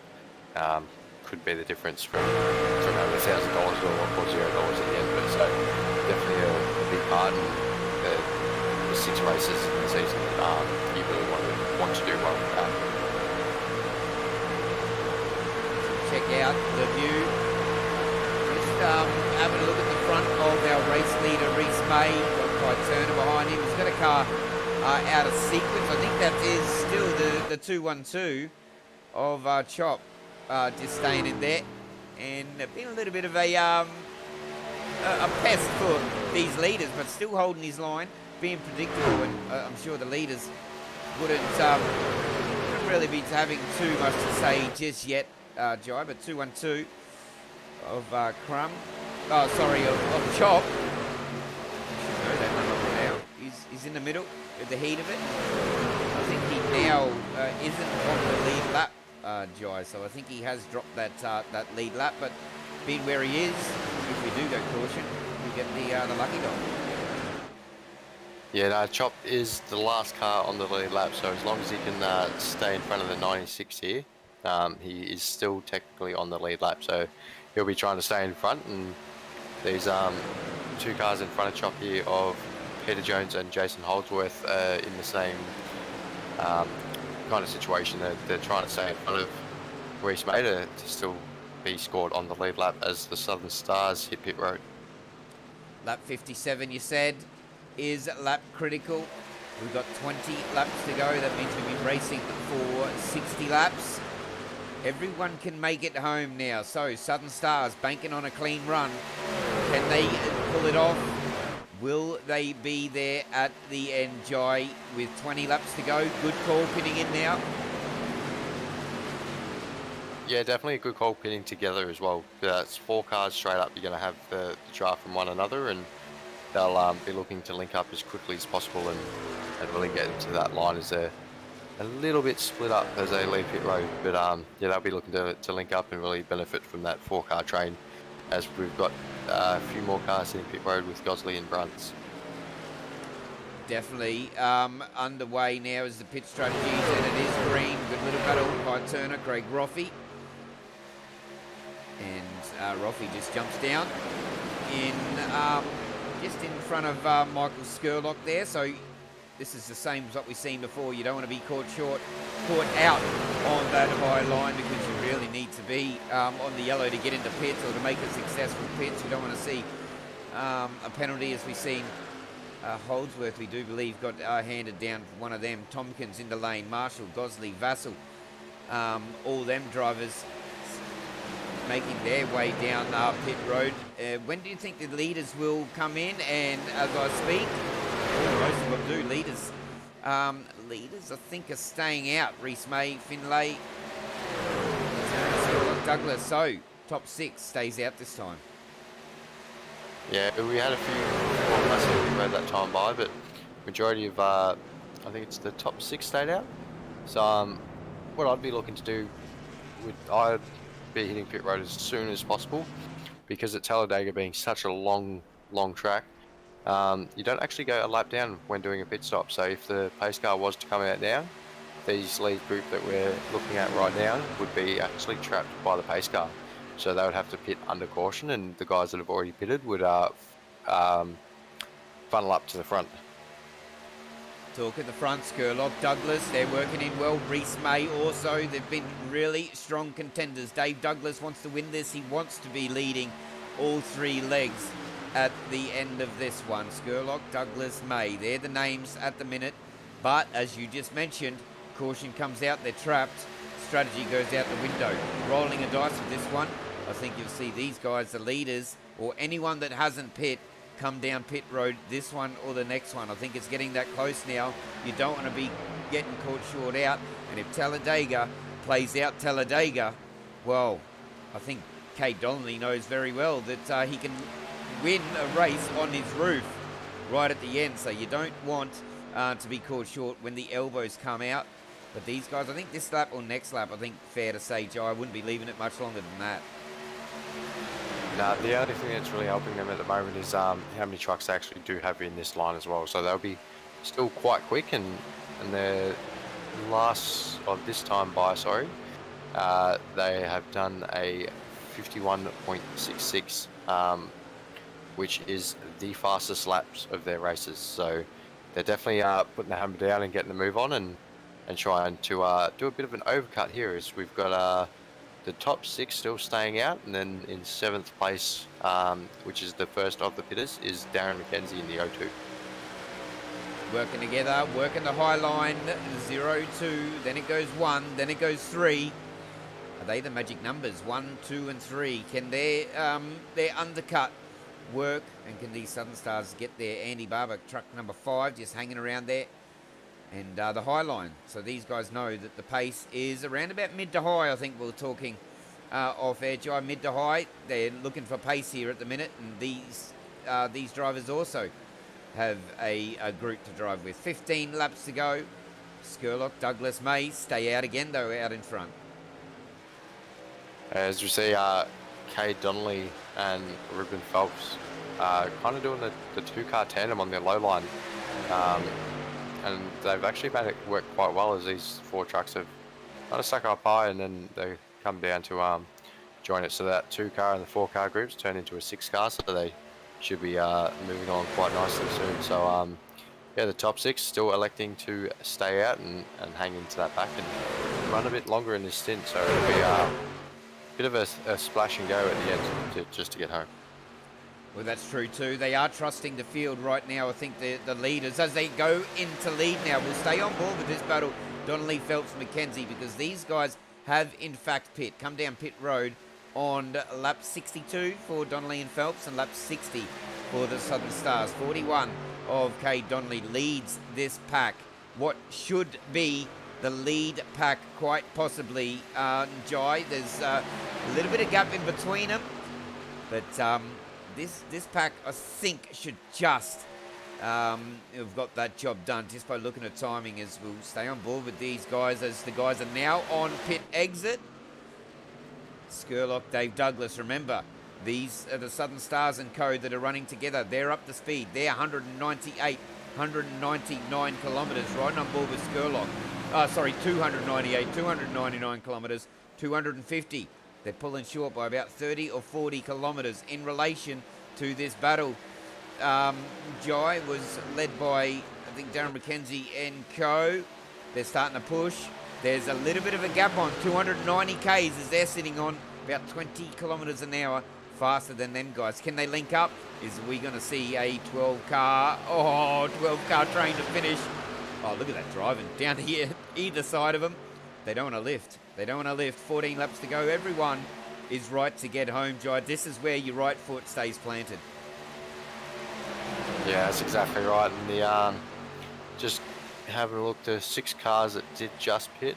could be the difference from over $1,000 or $0 at the end. But so definitely a big part in the 6 races in the season. You really want to do well with that. Check out the view. Just having a look at the front of our race leader, Reese May. Got Ty Turner behind him. He's got a car out of sequence. I think that is still the 212 of Chop, just staying in there, and been a little bit of a pest for these leaders, but still holding his line, being predictable, and I'm sure the leaders wouldn't really be having too much to say just yet, Jai. But 212 of Crumb, of Chop. I should know that number now. He's in the middle with the heat of it. I think he now isn't on the lead lap Jai. So I think he has dropped that lead lap, but being where he is, if we do go caution, we get the lucky dog. Yeah, no, Chop is the last car on the lead lap, so as long as he can stay in front of the 96 here, he is still technically on the lead lap, so he'll be trying to stay in front. And these two cars in front of Chop here of Peter Jones and Jason Holdsworth in the same kind of situation. They're trying to stay in front of Reese May to still be scored on the lead lap as the Southern Stars hit pit road. Lap 57, you said, is lap critical. We've got 20 laps to go. That means we'll be racing for 60 laps. Everyone can make it home now. So Southern Stars banking on a clean run. Can they pull it off? Will they be there at the end, Jai, with 20 laps to go? Good call pitting in now. Yeah, definitely a good call pitting together as well. It's 4 cars straight up. You're going to have the draft from one another, and they'll be looking to link up as quickly as possible and really get into that line as they're a little bit split up as they leave pit road. But yeah, they'll be looking to link up and really benefit from that 4-car train, as we've got a few more cars in pit road with Gosley and Brunts. Definitely underway now as the pit strategies, and it is green. Good little battle by Turner, Craig Roffey. And Roffey just jumps down in just in front of Michael Skurlock there. So this is the same as what we've seen before. You don't want to be caught out on that high line, because you really need to be on the yellow to get into pits or to make a successful pits. You don't want to see a penalty, as we've seen Holdsworth, we do believe, got handed down for one of them. Tompkins into lane, Marshall, Gosley, Vassell, all them drivers making their way down pit road. When do you think the leaders will come in? And as I speak, most of them do. Leaders, I think, are staying out. Reese May, Finlay, Douglas. So top 6 stays out this time. Yeah, we had a few we read that time by, but majority of I think it's the top 6 stayed out. So what I'd be looking to do, I'd be hitting pit road as soon as possible, because at Talladega being such a long track, you don't actually go a lap down when doing a pit stop. So if the pace car was to come out now, these lead group that we're looking at right now would be actually trapped by the pace car. So they would have to pit under caution, and the guys that have already pitted would funnel up to the front. Talk at the front, Skurlock, Douglas, they're working in well. Reese May also, they've been really strong contenders. Dave Douglas wants to win this. He wants to be leading all 3 legs at the end of this one. Skurlock, Douglas, May, they're the names at the minute. But as you just mentioned, caution comes out, they're trapped. Strategy goes out the window. Rolling a dice with this one. I think you'll see these guys, the leaders, or anyone that hasn't pit, come down pit road, this one or the next one. I think it's getting that close now. You don't want to be getting caught short out. And if Talladega plays out Talladega, well, I think Kate Donnelly knows very well that he can win a race on his roof right at the end. So you don't want to be caught short when the elbows come out. But these guys, I think this lap or next lap, I think fair to say, Joe, I wouldn't be leaving it much longer than that. No, the only thing that's really helping them at the moment is how many trucks they actually do have in this line as well. So they'll be still quite quick, and their last of this time by, they have done a 51.66, which is the fastest laps of their races. So they're definitely putting the hammer down and getting the move on, and trying to do a bit of an overcut here, as we've got the top 6 still staying out, and then in 7th place, which is the first of the pitters, is Darren McKenzie in the O2. Working together, working the high line, 0, 2, then it goes 1, then it goes 3. Are they the magic numbers? 1, 2, and 3. Can their undercut work, and can these Southern Stars get their Andy Barber truck number 5 just hanging around there? And the high line. So these guys know that the pace is around about mid to high. I think we're talking off air, Jai, mid to high. They're looking for pace here at the minute, and these drivers also have a group to drive with. 15 laps to go. Skurlock, Douglas, May stay out again, though, out in front. As we see, Cade Donnelly and Ruben Phelps kind of doing the two-car tandem on their low line. And they've actually made it work quite well, as these 4 trucks have kind of stuck up high, and then they come down to join it. So that 2-car and the 4-car groups turn into a 6-car, so they should be moving on quite nicely soon. So yeah, the top 6 still electing to stay out and hang into that back and run a bit longer in this stint. So it'll be a bit of a splash and go at the end just to get home. Well, that's true too. They are trusting the field right now. I think the leaders, as they go into lead now, will stay on board with this battle. Donnelly, Phelps, McKenzie, because these guys have in fact come down pit road on lap 62 for Donnelly and Phelps, and lap 60 for the Southern Stars. 41 of Cade Donnelly leads this pack. What should be the lead pack, quite possibly, Jai. There's a little bit of gap in between them, but this pack, I think, should just have got that job done just by looking at timing, as we'll stay on board with these guys as the guys are now on pit exit. Skurlock, Dave Douglas, remember, these are the Southern Stars and Co. that are running together. They're up to speed. They're 199 kilometres, riding on board with Skurlock. 299 kilometres, 250. They're pulling short by about 30 or 40 kilometres in relation to this battle. Jai was led by, I think, Darren McKenzie and Co. They're starting to push. There's a little bit of a gap on 290 Ks as they're sitting on about 20 kilometres an hour faster than them guys. Can they link up? Is we going to see a 12-car train to finish? Oh, look at that driving down here, either side of them. They don't want to lift. 14 laps to go. Everyone is right to get home, Jai. This is where your right foot stays planted. Yeah, that's exactly right. And the just having a look, the 6 cars that did just pit,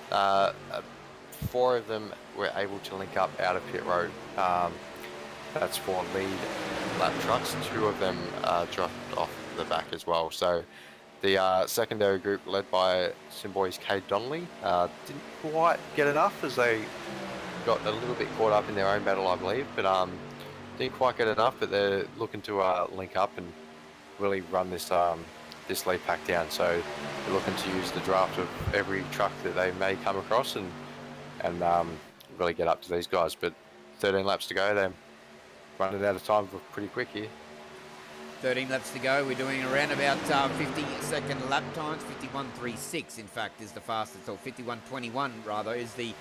4 of them were able to link up out of pit road. That's 4 lead lap trucks. 2 of them dropped off the back as well. So the secondary group, led by Simboy's Cade Donnelly, didn't quite get enough, as they got a little bit caught up in their own battle, I believe, but didn't quite get enough. But they're looking to link up and really run this this lead pack down. So they're looking to use the draft of every truck that they may come across and really get up to these guys. But 13 laps to go. They're running out of time pretty quick here. 13 laps to go. We're doing around about 50-second lap times. 51.36, in fact, is the fastest, or 51.21 rather, is the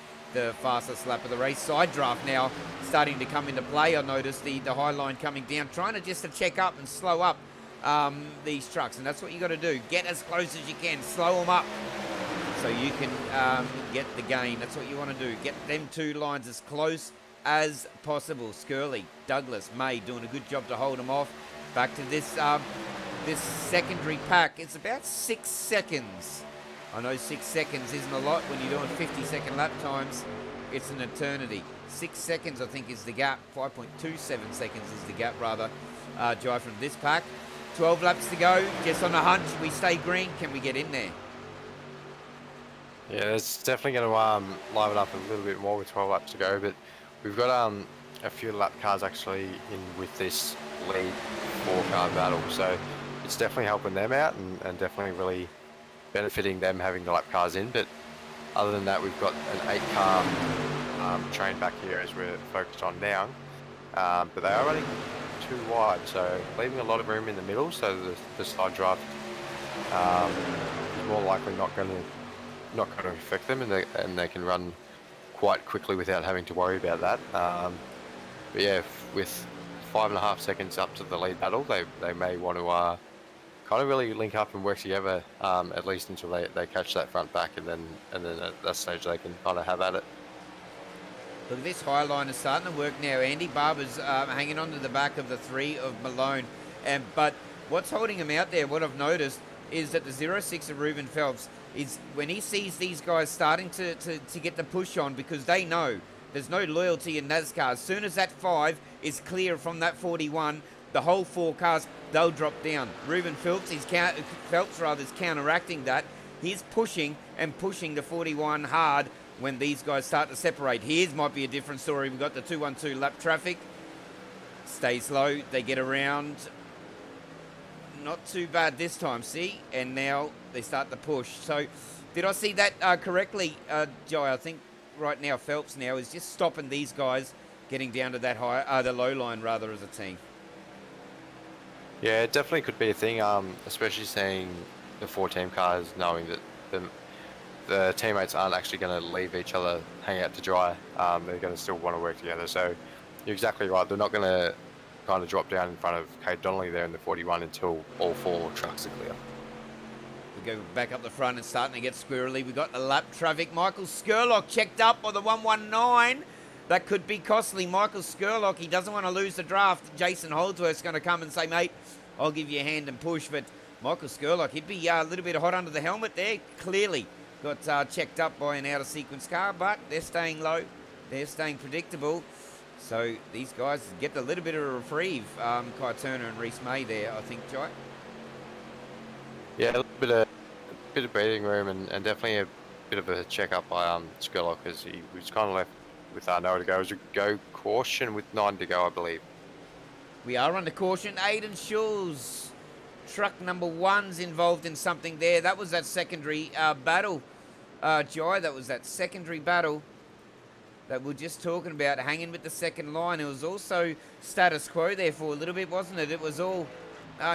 fastest lap of the race. Side draft now starting to come into play. I noticed the high line coming down, trying to just to check up and slow up these trucks, and that's what you got to do. Get as close as you can, slow them up, so you can get the gain. That's what you want to do. Get them 2 lines as close as possible. Skirley, Douglas, May doing a good job to hold them off. Back to this this secondary pack. It's about 6 seconds. I know 6 seconds isn't a lot when you're doing 50-second lap times. It's an eternity. 6 seconds, I think, is the gap. 5.27 seconds is the gap, rather, Jai, from this pack. 12 laps to go. Just on a hunch, we stay green. Can we get in there? Yeah, it's definitely going to liven up a little bit more with 12 laps to go, but we've got a few lap cars actually in with this lead 4-car battle, so it's definitely helping them out and definitely really benefiting them having the lap cars in. But other than that, we've got an 8-car train back here as we're focused on now, but they are running too wide, so leaving a lot of room in the middle, so the side draft is more likely not going to affect them, and they can run quite quickly without having to worry about that. But yeah, with 5.5 seconds up to the lead battle, they may want to kind of really link up and work together, at least until they catch that front back, and then at that stage they can kind of have at it. Look, this high line is starting to work now. Andy Barber's hanging on to the back of the 3 of Malone. But what's holding him out there, what I've noticed, is that the 06 of Ruben Phelps is when he sees these guys starting to get the push on, because they know there's no loyalty in NASCAR. As soon as that 5 is clear from that 41, the whole 4 cars, they'll drop down. Ruben Phelps, is counteracting that. He's pushing the 41 hard when these guys start to separate. Here's might be a different story. We've got the 212 lap traffic. Stays low. They get around. Not too bad this time, see? And now they start to push. So did I see that correctly, Joe? I think right now Phelps now is just stopping these guys getting down to that high, the low line rather as a team. Yeah, it definitely could be a thing, especially seeing the 4-team cars, knowing that the teammates aren't actually going to leave each other hang out to dry. They're going to still want to work together. So you're exactly right. They're not going to kind of drop down in front of Kate Donnelly there in the 41 until all 4 trucks are clear. We go back up the front and starting to get squirrely. We've got the lap traffic. Michael Skurlock checked up by the 119. That could be costly. Michael Skurlock, he doesn't want to lose the draft. Jason Holdsworth's going to come and say, mate, I'll give you a hand and push. But Michael Skurlock, he'd be a little bit hot under the helmet there. Clearly got checked up by an out-of-sequence car, but they're staying low. They're staying predictable. So these guys get a little bit of a reprieve. Kai Turner and Reese May there, I think, Jai. Yeah, a bit of breathing room and definitely a bit of a check-up by Skurlock, as he was kind of left with nowhere to go. It was a go caution with 9 to go, I believe. We are under caution. Aiden Schulz, truck number 1's involved in something there. That was that secondary battle, Jai. That was that secondary battle that we were just talking about, hanging with the second line. It was also status quo there for a little bit, wasn't it? It was all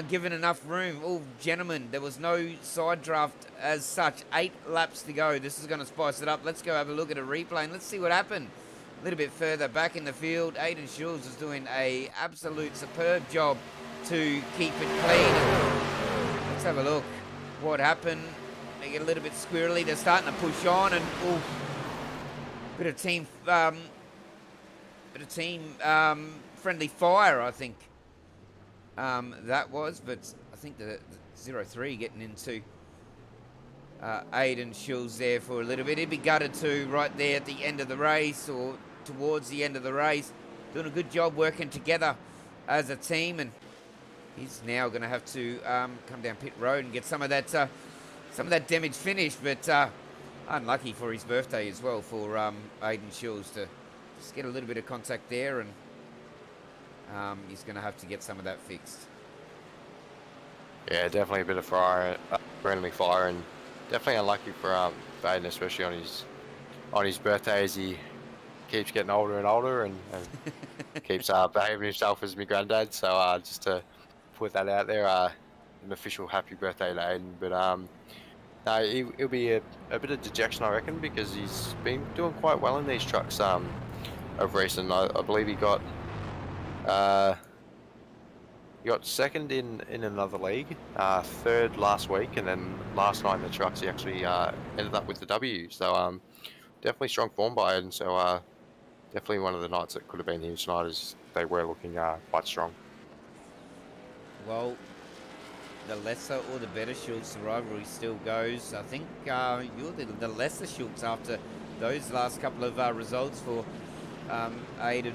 given enough room. Oh, gentlemen, there was no side draft as such. 8 laps to go. This is going to spice it up. Let's go have a look at a replay and let's see what happened. A little bit further back in the field, Aiden Schulz is doing a absolute superb job to keep it clean. Let's have a look what happened. They get a little bit squirrely. They're starting to push on, and bit of team friendly fire, I think that was. But I think the 0-3 getting into Aiden Schulz there for a little bit. He'd be gutted too right there at the end of the race, or towards the end of the race. Doing a good job working together as a team, and he's now going to have to come down pit road and get some of that damage finished. But unlucky for his birthday as well for Aiden Schulz to just get a little bit of contact there, and he's going to have to get some of that fixed. Yeah, definitely a bit of fire, friendly fire, and definitely unlucky for Aiden, especially on his birthday, as he keeps getting older and older, and keeps behaving himself as my granddad. So just to put that out there, an official happy birthday to Aiden. But no, it'll be a bit of dejection, I reckon, because he's been doing quite well in these trucks of recent. I believe he got second in another league, 3rd last week, and then last night in the trucks he actually ended up with the W. So definitely strong form by Aiden. So definitely one of the nights that could have been here tonight, as they were looking quite strong. Well, the lesser or the better Schultz, the rivalry still goes. I think you're the lesser Schultz after those last couple of results for Aiden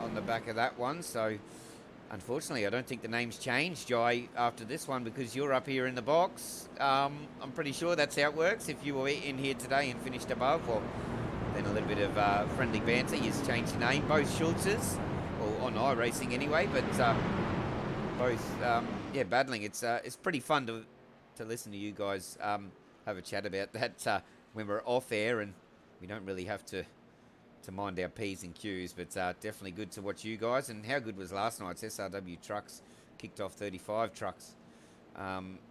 on the back of that one. So unfortunately, I don't think the name's changed, Jai, after this one, because you're up here in the box. I'm pretty sure that's how it works. If you were in here today and finished above, well, then a little bit of friendly banter. You've changed your name, both Schultzes, or on iRacing anyway, but both, battling. It's pretty fun to listen to you guys have a chat about that when we're off air, and we don't really have to mind our P's and Q's, but definitely good to watch you guys. And how good was last night's SRW trucks? Kicked off 35 trucks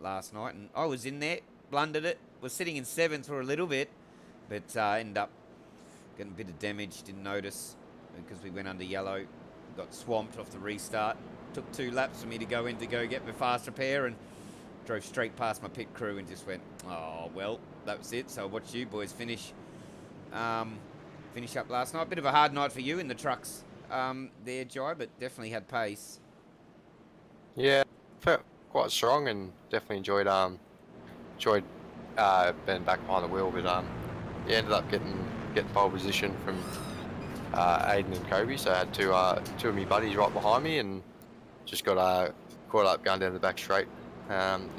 last night, and I was in there, blundered it, was sitting in 7th for a little bit, but ended up getting a bit of damage, didn't notice because we went under yellow, got swamped off the restart. Took 2 laps for me to go get my fast repair, and drove straight past my pit crew and just went, oh, well, that was it. So I watched you boys finish up last night. Bit of a hard night for you in the trucks there, Jai, but definitely had pace. Yeah, felt quite strong, and definitely enjoyed being back behind the wheel, but ended up getting pole position from Aiden and Kobe, so I had two of my buddies right behind me, and just got caught up going down the back straight in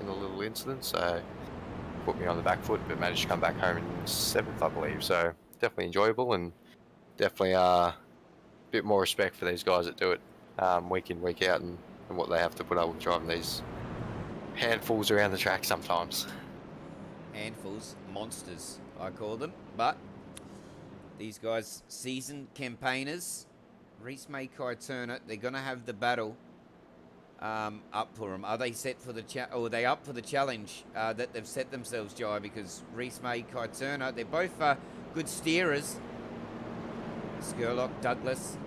a little incident, so put me on the back foot, but managed to come back home in 7th, I believe. So definitely enjoyable, and definitely a bit more respect for these guys that do it week in, week out, and what they have to put up with driving these handfuls around the track sometimes. Handfuls, monsters, I call them. But these guys, seasoned campaigners, Reese May, Kai Turner, they're going to have the battle up for them. Are they set for the or are they up for the challenge that they've set themselves, Jai? Because Reese May, Kai Turner, they're both good steerers. Skurlock, Douglas,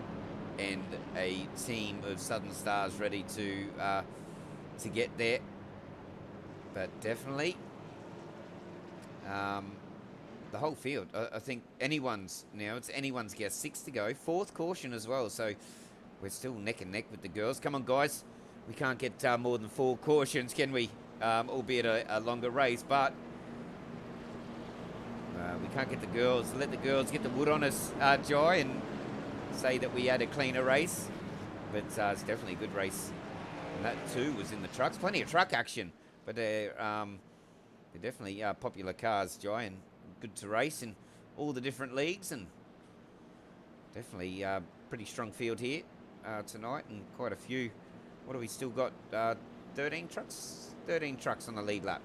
and a team of Southern Stars ready to get there. But definitely, the whole field. I think it's anyone's guess. 6 to go, 4th caution as well. So we're still neck and neck with the girls. Come on, guys. We can't get more than 4 cautions, can we? Albeit a longer race, but we can't get the girls. Let the girls get the wood on us, Jai, and say that we had a cleaner race. But it's definitely a good race. And that too was in the trucks. Plenty of truck action, but they're definitely popular cars, Jai, and good to race in all the different leagues, and definitely pretty strong field here tonight, and quite a few. What have we still got? 13 trucks? 13 trucks on the lead lap.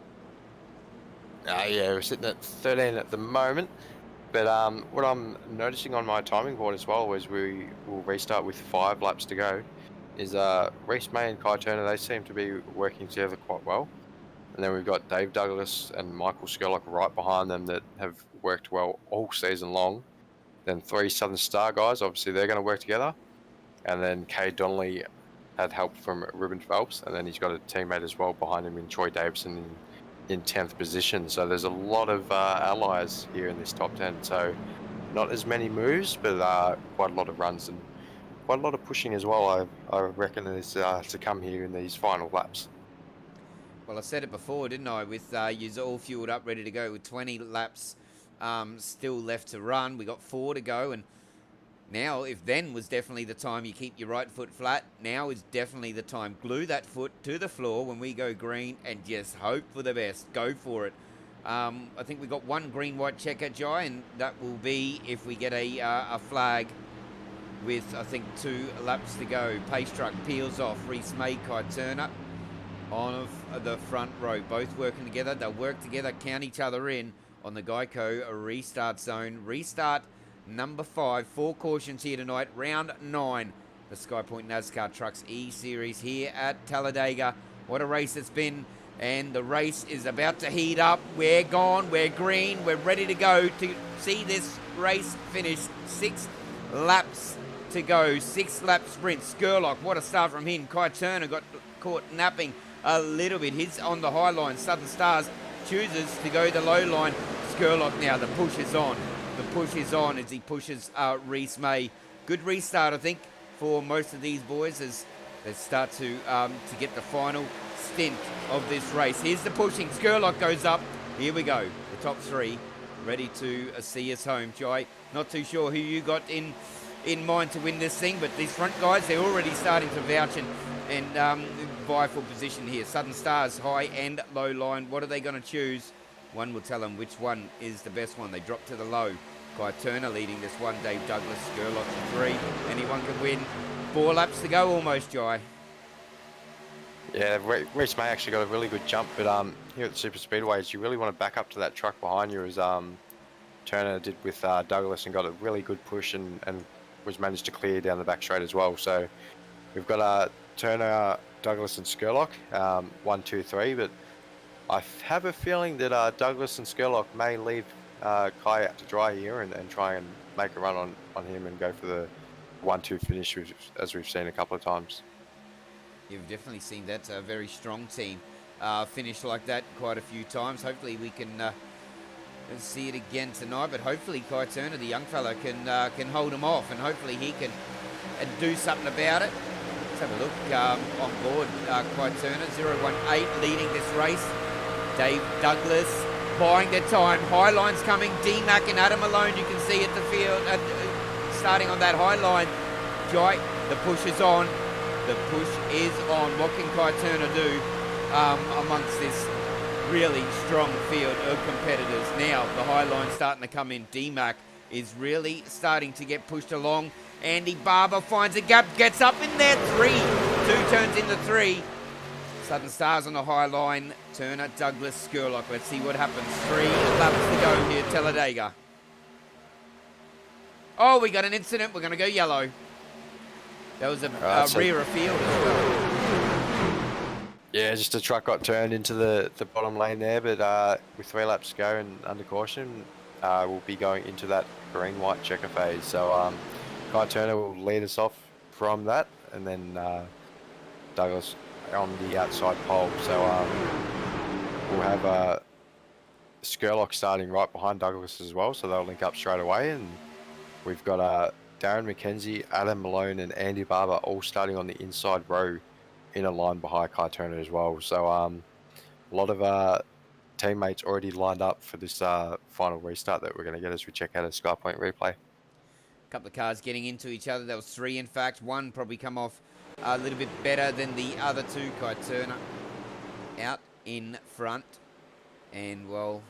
Yeah, we're sitting at 13 at the moment. But what I'm noticing on my timing board as well is we will restart with 5 laps to go. Is Reese May and Kai Turner, they seem to be working together quite well. And then we've got Dave Douglas and Michael Skurlock right behind them that have worked well all season long. Then 3 Southern Star guys, obviously they're going to work together. And then Kay Donnelly had help from Ruben Phelps, and then he's got a teammate as well behind him in Troy Davison in 10th position. So there's a lot of allies here in this top 10. So not as many moves, but quite a lot of runs and quite a lot of pushing as well. I reckon is to come here in these final laps. Well, I said it before, didn't I? With you're all fueled up, ready to go with 20 laps still left to run. We got 4 to go, and now, if then was definitely the time you keep your right foot flat, now is definitely the time. Glue that foot to the floor when we go green and just hope for the best. Go for it. I think we got 1 green-white checker, Jai, and that will be if we get a flag with, I think, 2 laps to go. Pace truck peels off. Reese May, Kai Turner on the front row. Both working together. They'll work together, count each other in on the Geico restart zone. Restart number 5, 4 cautions here tonight, round 9. The Skypoynt NASCAR Trucks E-Series here at Talladega. What a race it's been, and the race is about to heat up. We're gone, we're green, we're ready to go to see this race finish. 6 laps to go, 6 lap sprint. Skurlock, what a start from him. Kai Turner got caught napping a little bit. He's on the high line. Southern Stars chooses to go the low line. Skurlock now, the push is on. The push is on as he pushes Reese May. Good restart, I think, for most of these boys as they start to get the final stint of this race. Here's the pushing. Skurlock goes up. Here we go. The top 3 ready to see us home. Jai, not too sure who you got in mind to win this thing, but these front guys, they're already starting to vouch and vie for position here. Southern Stars, high and low line. What are they going to choose? One will tell them which one is the best one. They drop to the low. Kai Turner leading this one. Dave Douglas, Skurlock to 3. Anyone can win. 4 laps to go almost, Jai. Yeah, Reese May actually got a really good jump, but here at the Superspeedways, you really want to back up to that truck behind you as Turner did with Douglas, and got a really good push and was managed to clear down the back straight as well. So we've got Turner, Douglas and Skurlock, 1, 2, 3, but I have a feeling that Douglas and Skurlock may leave Kai out to dry here and try and make a run on him and go for the 1-2 finish, as we've seen a couple of times. You've definitely seen that very strong team finish like that quite a few times. Hopefully we can see it again tonight, but hopefully Kai Turner, the young fella, can hold him off, and hopefully he can do something about it. Let's have a look on board. Kai Turner, 018, leading this race. Dave Douglas buying their time. High line's coming. D-Mac and Adam Malone, you can see at the field, starting on that high line. Jai, the push is on. The push is on. What can Kai Turner do amongst this really strong field of competitors? Now, the high line's starting to come in. D-Mac is really starting to get pushed along. Andy Barber finds a gap, gets up in there, 3. 2 turns into 3. Southern Stars on the high line. Turner, Douglas, Skurlock. Let's see what happens. 3 laps to go here at Talladega. Oh, we got an incident. We're going to go yellow. That was a rear of field as well. Yeah, just a truck got turned into the bottom lane there, but with 3 laps to go and under caution, we'll be going into that green-white checker phase. So Kai Turner will lead us off from that, and then Douglas on the outside pole. So we'll have Skurlock starting right behind Douglas as well, so they'll link up straight away. And we've got Darren McKenzie, Adam Malone, and Andy Barber all starting on the inside row in a line behind Kai Turner as well. So a lot of teammates already lined up for this final restart that we're going to get as we check out a Skypoynt replay. A couple of cars getting into each other. There was 3, in fact. One probably come off a little bit better than the other 2. Kai Turner out in front. And, well,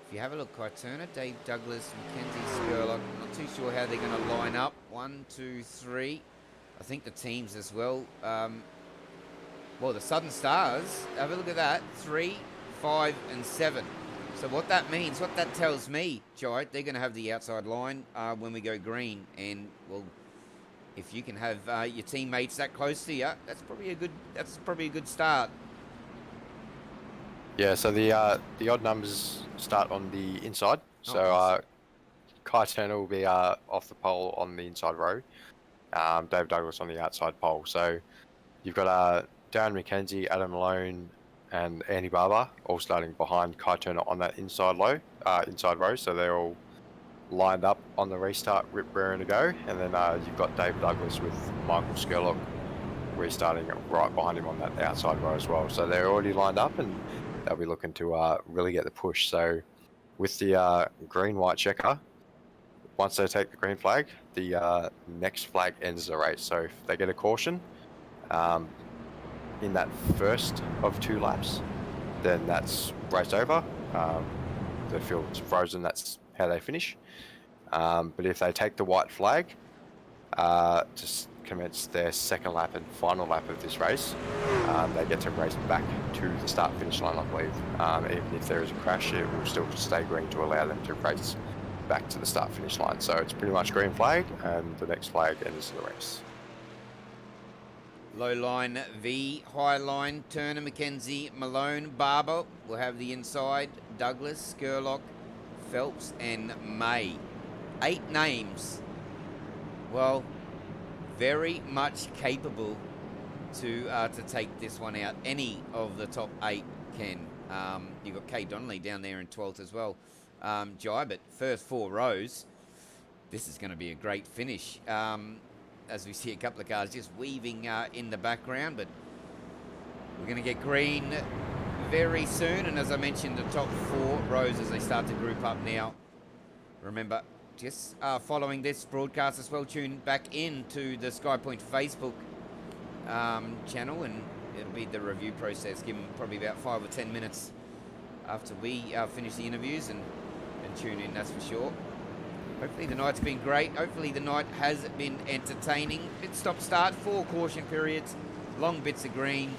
if you have a look, Kai Turner, Dave Douglas, Mackenzie, Skurlock. I'm not too sure how they're going to line up. 1, 2, 3. I think the teams as well. Well, the Southern Stars, have a look at that. 3, 5, and 7. So what that means, what that tells me, Jai, they're going to have the outside line when we go green. And, well, if you can have your teammates that close to you, that's probably a good start. Yeah, so the odd numbers start on the inside. So Kai Turner will be off the pole on the inside row. Dave Douglas on the outside pole. So you've got Darren McKenzie, Adam Malone, and Andy Barber all starting behind Kai Turner on that inside row. So they're all lined up on the restart, raring to go. And then you've got Dave Douglas with Michael Skurlock restarting right behind him on that outside row as well. So they're already lined up, and they'll be looking to really get the push. So with the green-white checker, once they take the green flag, the next flag ends the race. So if they get a caution in that first of 2 laps, then that's race over. The field's frozen, that's how they finish. But if they take the white flag to commence their second lap and final lap of this race, they get to race back to the start-finish line, I believe. Even if there is a crash, it will still stay green to allow them to race back to the start-finish line. So it's pretty much green flag, and the next flag ends the race. Low line V, high line, Turner, McKenzie, Malone, Barber will have the inside, Douglas, Skurlock, Phelps, and May. 8 names. Well, very much capable to take this one out. Any of the top 8 can. You've got Kay Donnelly down there in 12th as well. Jai, but first 4 rows, this is going to be a great finish. As we see a couple of cars just weaving in the background, but we're going to get green very soon. And as I mentioned, the top 4 rows as they start to group up now. Remember, just following this broadcast as well, tune back into the Skypoynt Facebook channel, and it'll be the review process. Give them probably about 5 or 10 minutes after we finish the interviews, and tune in, that's for sure. Hopefully the night's been great. Hopefully the night has been entertaining. Pit stop start, 4 caution periods, long bits of green,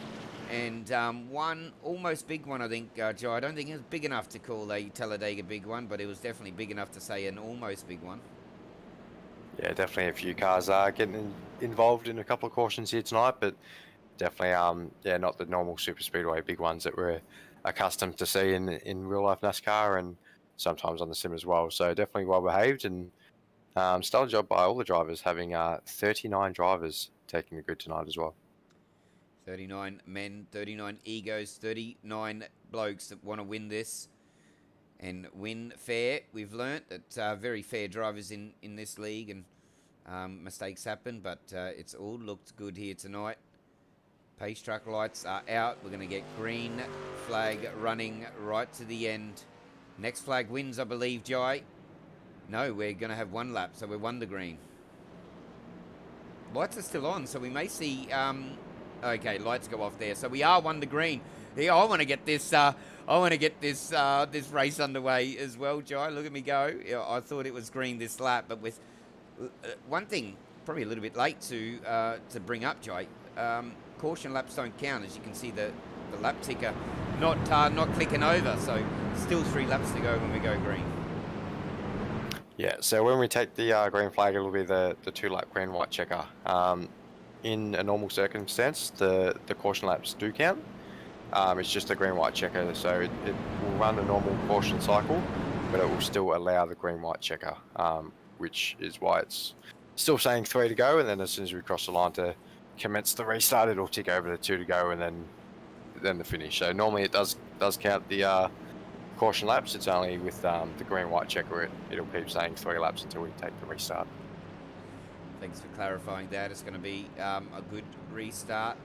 and one almost big one, I think, Joe. I don't think it was big enough to call a Talladega big one, but it was definitely big enough to say an almost big one. Yeah, definitely a few cars are getting involved in a couple of cautions here tonight, but definitely, yeah, not the normal Superspeedway big ones that we're accustomed to see in real life NASCAR and sometimes on the sim as well. So definitely well behaved, and stellar job by all the drivers, having 39 drivers taking the grid tonight as well. 39 men, 39 egos, 39 blokes that want to win this and win fair. We've learnt that very fair drivers in this league, and mistakes happen, but it's all looked good here tonight. Pace truck lights are out. We're going to get green flag running right to the end. Next flag wins, I believe, Jai. No, we're going to have 1 lap, so we won the green. Lights are still on, so we may see... okay, lights go off there. So we are 1 to green. Yeah, I want to get this... I I want to get this this race underway as well, Jai. Look at me go. Yeah, I thought it was green this lap, but with one thing, probably a little bit late to bring up, Jai. Caution laps don't count, as you can see the lap ticker not clicking over. So still 3 laps to go when we go green. Yeah, so when we take the green flag, it'll be the 2-lap green white checker. In a normal circumstance, the caution laps do count. It's just a green white checker, so it will run a normal caution cycle, but it will still allow the green white checker, which is why it's still saying 3 to go, and then as soon as we cross the line to commence the restart, it'll tick over to 2 to go, and then the finish. So normally it does count the caution laps. It's only with the green white checker it'll keep saying 3 laps until we take the restart. Thanks for clarifying that. It's going to be a good restart.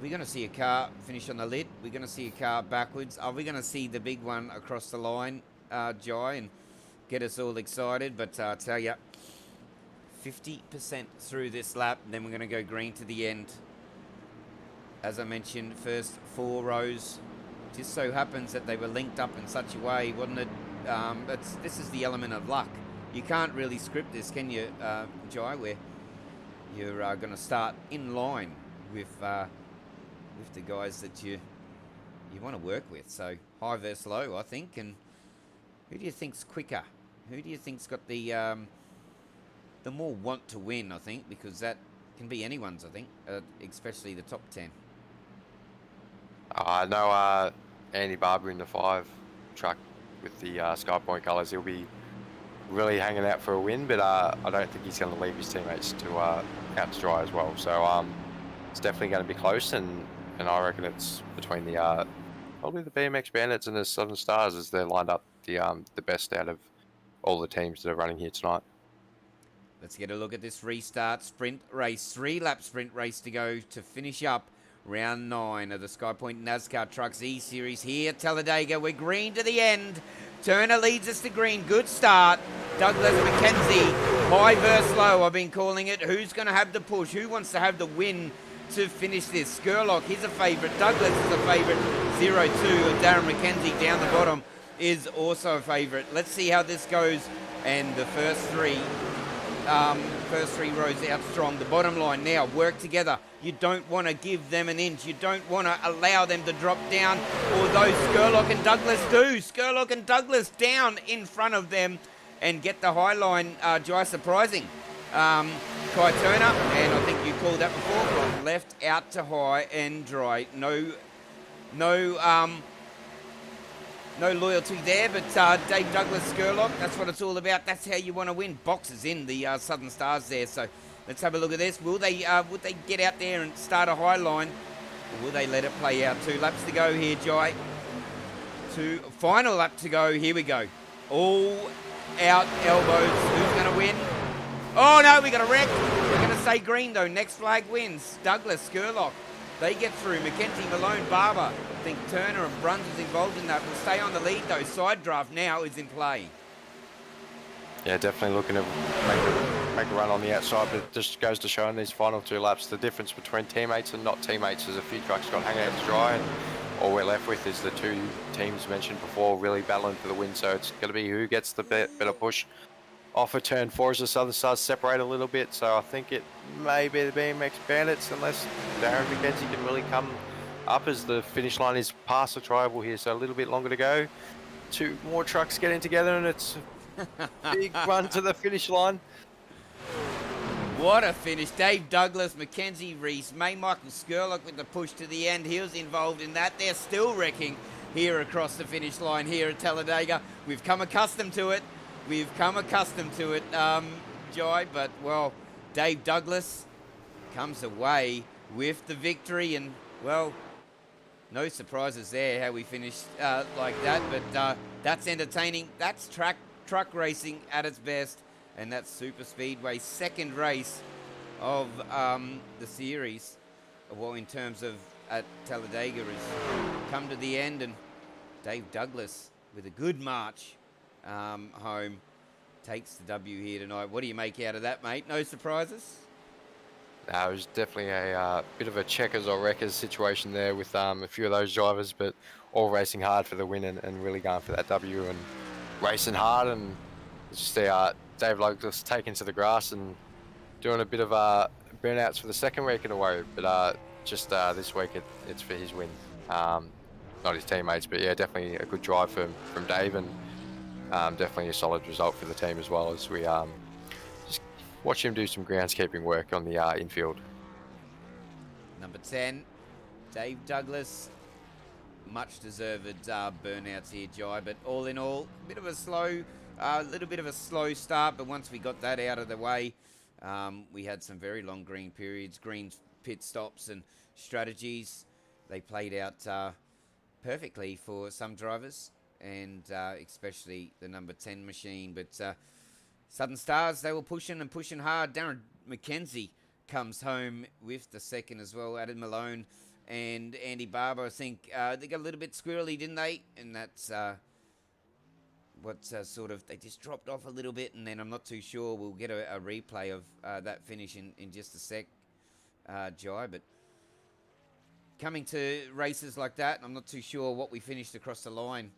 We're going to see a car finish on the lid. We're going to see a car backwards. Are we going to see the big one across the line, Jai, and get us all excited? But I tell you, 50% through this lap, then we're going to go green to the end. As I mentioned, first 4 rows. Just so happens that they were linked up in such a way, wasn't it? This is the element of luck. You can't really script this, can you, Jai, where you're going to start in line with the guys that you want to work with. So high versus low, I think. And who do you think's quicker? Who do you think's got the more want to win? I think, because that can be anyone's. I think, especially the top 10. I know Andy Barber in the 5 truck with the Skypoynt colours. He'll be really hanging out for a win, but I don't think he's going to leave his teammates to out to dry as well. So it's definitely going to be close, and I reckon it's between the probably the BMX Bandits and the Southern Stars, as they're lined up the best out of all the teams that are running here tonight. Let's get a look at this restart sprint race. 3-lap sprint race to go to finish up round 9 of the Skypoynt NASCAR Trucks E-Series here at Talladega. We're green to the end. Turner leads us to green. Good start. Douglas McKenzie, high versus low, I've been calling it. Who's going to have the push? Who wants to have the win to finish this? Skurlock, he's a favourite. Douglas is a favourite. 0-2. And Darren McKenzie down the bottom is also a favourite. Let's see how this goes. And the first three rows out strong. The bottom line now, work together. You don't want to give them an inch. You don't want to allow them to drop down, although Skurlock and Douglas do. Skurlock and Douglas down in front of them and get the high line. Jai, surprising. Kai Turner, and I think you called that before, from left out to high and dry. No loyalty there, but Dave Douglas, Skurlock, that's what it's all about. That's how you want to win. Boxes in the Southern Stars there. So let's have a look at this. Would they get out there and start a high line, or will they let it play out? 2 laps to go here, Jai. Final lap to go. Here we go. All out elbows. Who's going to win? Oh no, we got a wreck. We're going to say green though. Next flag wins. Douglas, Skurlock. They get through. McKenzie, Malone, Barber. I think Turner and Bruns is involved in that. Will stay on the lead though. Side draft now is in play. Yeah, definitely looking to make a run on the outside, but it just goes to show in these final 2 laps the difference between teammates and not teamates. There's a few trucks got hang out to dry, and all we're left with is the 2 teams mentioned before really battling for the win. So it's going to be who gets the better push. Off of turn 4 as the Southern Stars separate a little bit, so I think it may be the BMX Bandits, unless Darren McKenzie can really come up, as the finish line is past the tribal here, so a little bit longer to go. 2 more trucks getting together, and it's a big run to the finish line. What a finish. Dave Douglas, Mackenzie Reese, May Michael Skurlock with the push to the end. He was involved in that. They're still wrecking here across the finish line here at Talladega. We've come accustomed to it. Jai, but, well, Dave Douglas comes away with the victory, and, well, no surprises there how we finished like that, but that's entertaining. That's truck racing at its best, and that's Superspeedway's 2nd race of the series. Well, in terms of at Talladega, has come to the end, and Dave Douglas with a good march home takes the W here tonight. What do you make out of that, mate? No surprises? It was definitely a bit of a checkers or wreckers situation there with a few of those drivers, but all racing hard for the win and really going for that W and racing hard. And it's just Dave Douglas taking to the grass and doing a bit of burnouts for the second week in a row. But just this week it's for his win, not his teammates. But yeah, definitely a good drive from Dave, and definitely a solid result for the team as well, as we just watch him do some groundskeeping work on the infield. Number 10, Dave Douglas. Much deserved burnouts here, Jai, but all in all, a bit of a slow, little bit of a slow start, but once we got that out of the way, we had some very long green periods, green pit stops and strategies. They played out perfectly for some drivers, and especially the number 10 machine, but Southern Stars, they were pushing and pushing hard. Darren McKenzie comes home with the second as well. Adam Malone and Andy Barber, I think they got a little bit squirrely, didn't they? And that's what's sort of, they just dropped off a little bit, and then I'm not too sure. We'll get a replay of that finish in just a sec, Jai. But coming to races like that, I'm not too sure what we finished across the line.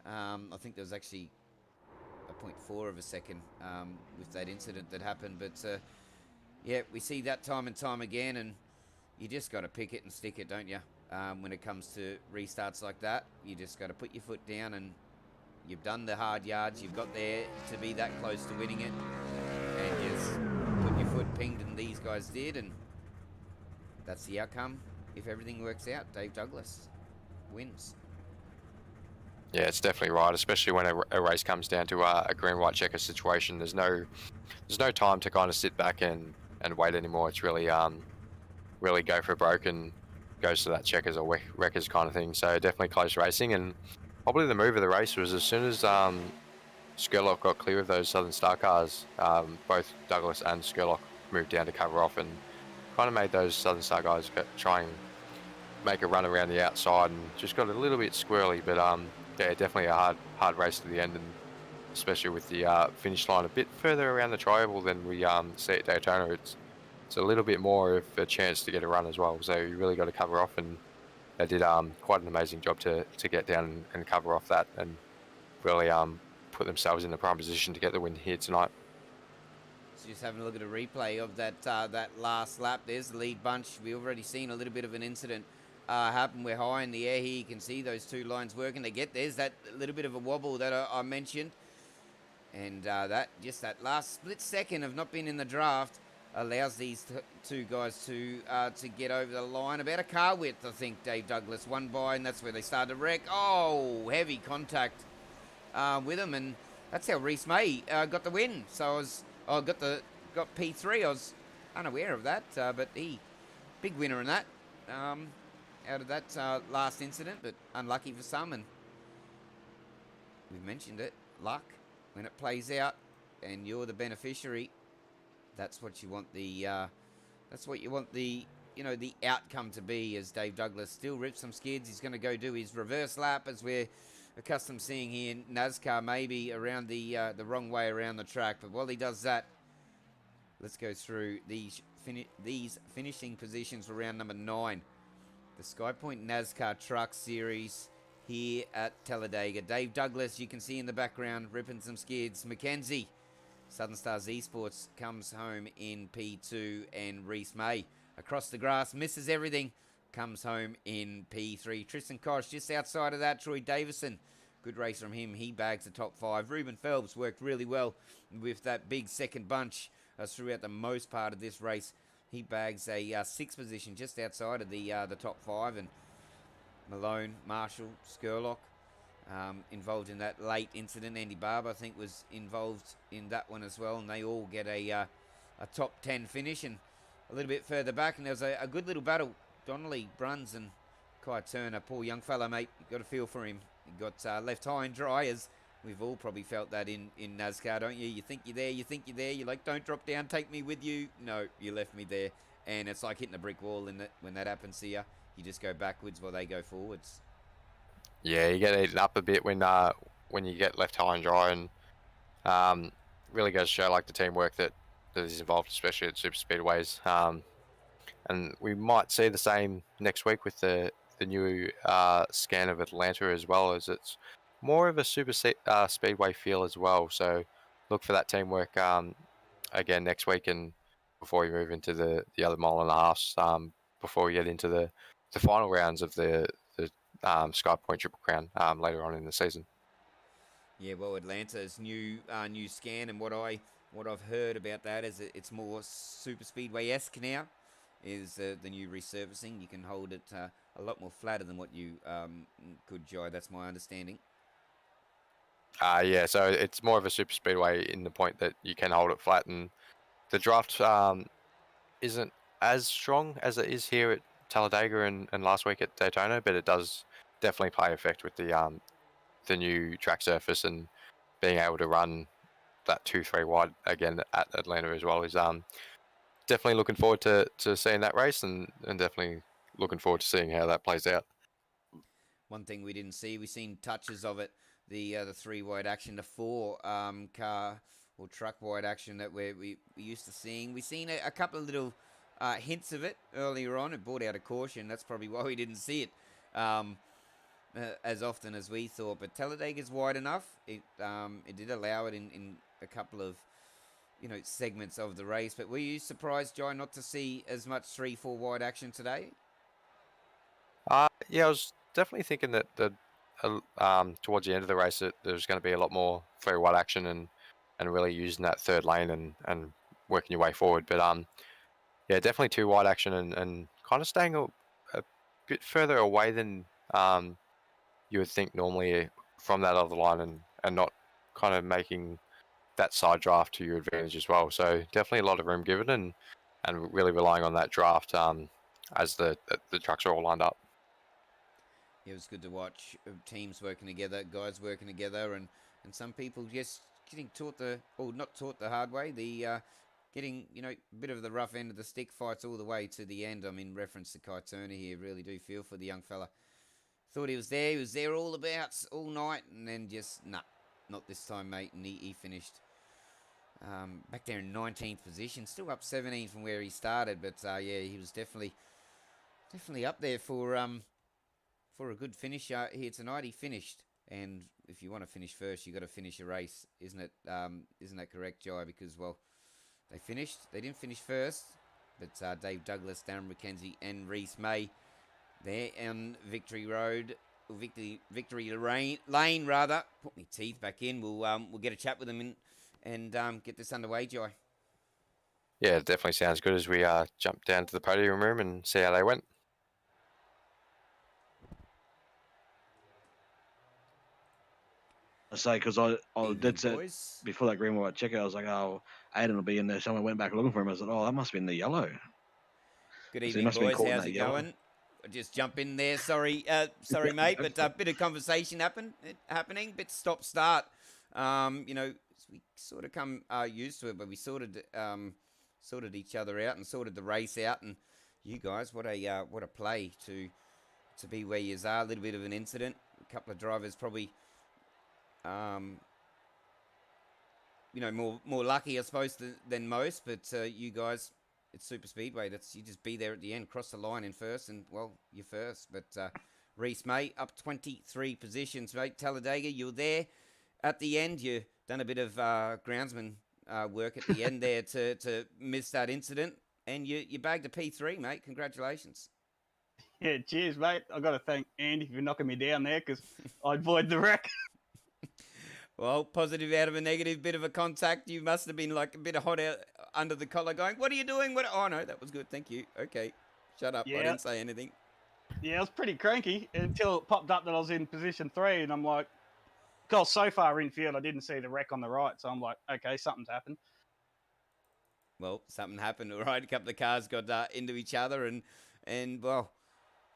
I think there was actually a 0.4 of a second with that incident that happened. But yeah, we see that time and time again, and you just got to pick it and stick it, don't you? When it comes to restarts like that, you just got to put your foot down, and you've done the hard yards. You've got there to be that close to winning it, and just put your foot pinged, and these guys did, and that's the outcome. If everything works out, Dave Douglas wins. Yeah, it's definitely right, especially when a race comes down to a green-white checker situation. There's no time to kind of sit back and wait anymore. It's really really go for broke and goes to that checkers or wreckers kind of thing. So definitely close racing, and probably the move of the race was as soon as Skurlock got clear of those Southern Star cars, both Douglas and Skurlock moved down to cover off and kind of made those Southern Star guys try and make a run around the outside, and just got a little bit squirrely. But yeah, definitely a hard race to the end, and especially with the finish line a bit further around the tri-oval than we see at Daytona. It's a little bit more of a chance to get a run as well. So you really got to cover off, and they did quite an amazing job to get down and cover off that, and really put themselves in the prime position to get the win here tonight. So just having a look at a replay of that last lap. There's the lead bunch. We've already seen a little bit of an incident happen. We're high in the air here. You can see those two lines working. There's that little bit of a wobble that I mentioned, and that last split second of not being in the draft allows these two guys to get over the line. About a car width, I think, Dave Douglas won by, and that's where they started to wreck. Oh, heavy contact with him, and that's how Reese May got the win. So got P3. I was unaware of that, but big winner in that. Out of that last incident, but unlucky for some, and we've mentioned it. Luck, when it plays out, and you're the beneficiary. That's what you want the the outcome to be. As Dave Douglas still rips some skids, he's going to go do his reverse lap, as we're accustomed seeing here in NASCAR, maybe around the wrong way around the track. But while he does that, let's go through these finishing positions for round number 9. The Skypoynt NASCAR Truck Series here at Talladega. Dave Douglas, you can see in the background, ripping some skids. McKenzie, Southern Stars Esports, comes home in P2, and Reese May, across the grass, misses everything, comes home in P3. Tristan Kosh just outside of that. Troy Davison, good race from him. He bags the top 5. Ruben Phelps worked really well with that big second bunch throughout the most part of this race. He bags a 6th position just outside of the top 5, and Malone, Marshall, Skurlock involved in that late incident. Andy Barber, I think, was involved in that one as well, and they all get a top 10 finish. And a little bit further back, and there was a good little battle. Donnelly, Bruns, and Kai Turner. Poor young fella, mate. You got a feel for him. He got left high and dry, as we've all probably felt that in NASCAR, don't you? You think you're there, you're like, don't drop down, take me with you. No, you left me there. And it's like hitting a brick wall when that happens to you. You just go backwards while they go forwards. Yeah, you get eaten up a bit when you get left high and dry, and really goes to show like the teamwork that is involved, especially at super speedways. and we might see the same next week with the new scan of Atlanta, as well as it's more of a speedway feel as well. So look for that teamwork again next week, and before you move into the other mile and a half, before we get into the final rounds of the Skypoynt Triple Crown later on in the season. Yeah, well, Atlanta's new scan, and what I've heard about that is it's more super speedway-esque now. Is the new resurfacing? You can hold it a lot more flatter than what you could, Jai. That's my understanding. Yeah, so it's more of a super speedway in the point that you can hold it flat, and the draft isn't as strong as it is here at Talladega and last week at Daytona, but it does definitely play effect with the new track surface, and being able to run that 2-3 wide again at Atlanta as well is definitely looking forward to seeing that race, and definitely looking forward to seeing how that plays out. One thing we didn't see, we've seen touches of it, the 3 wide action, the 4 car or truck wide action that we used to seeing. We've seen a couple of little hints of it earlier on. It brought out a caution. That's probably why we didn't see it as often as we thought. But Talladega's wide enough. It did allow it in a couple of segments of the race. But were you surprised, Jai, not to see as much 3-4 wide action today? Yeah, I was definitely thinking that towards the end of the race there's going to be a lot more 3 wide action and really using that third lane and working your way forward. But yeah, definitely 2 wide action and kind of staying a bit further away than you would think normally from that other line, and not kind of making that side draft to your advantage as well. So definitely a lot of room given, and really relying on that draft as the trucks are all lined up. It was good to watch teams working together, guys working together, and some people just getting not taught the hard way, getting a bit of the rough end of the stick fights all the way to the end. I'm in reference to Kai Turner here. Really do feel for the young fella. Thought he was there all all night, and then just not this time, mate. And he finished back there in 19th position, still up 17 from where he started, but yeah, he was definitely up there for a good finish here tonight. He finished, and if you want to finish first, you got to finish a race, isn't it? Isn't that correct, Jai? Because they finished. They didn't finish first, but Dave Douglas, Darren McKenzie, and Reese May, there on Victory Road, Victory Lane rather. Put my teeth back in. We'll get a chat with them and get this underway, Jai. Yeah, it definitely sounds good as we jump down to the podium room and see how they went. I say, because I did say before that green white checker, I was like, oh, Aiden will be in there. Someone went back looking for him. I said, oh, that must be in the yellow. Good evening, boys. How's it going? I'll just jump in there. Sorry, mate, but a bit of conversation happening. Bit stop start. We sort of come used to it, but we sorted each other out and sorted the race out. And you guys, what a play to be where you are. A little bit of an incident. A couple of drivers probably. More lucky, I suppose, than most. But you guys, it's Super Speedway. You just be there at the end, cross the line in first, and well, you're first. But Reese May up 23 positions, mate. Talladega, you're there at the end. You done a bit of groundsman work at the end there to miss that incident, and you bagged a P3, mate. Congratulations. Yeah, cheers, mate. I got to thank Andy for knocking me down there because I'd avoid the wreck. Well, positive out of a negative, bit of a contact. You must have been like a bit of hot out under the collar going, what are you doing? Oh, no, that was good. Thank you. Okay. Shut up. Yeah. I didn't say anything. Yeah, I was pretty cranky until it popped up that I was in position 3, and I'm like, because so far infield, I didn't see the wreck on the right, so I'm like, okay, something's happened. Well, something happened, all right. A couple of cars got into each other, and well,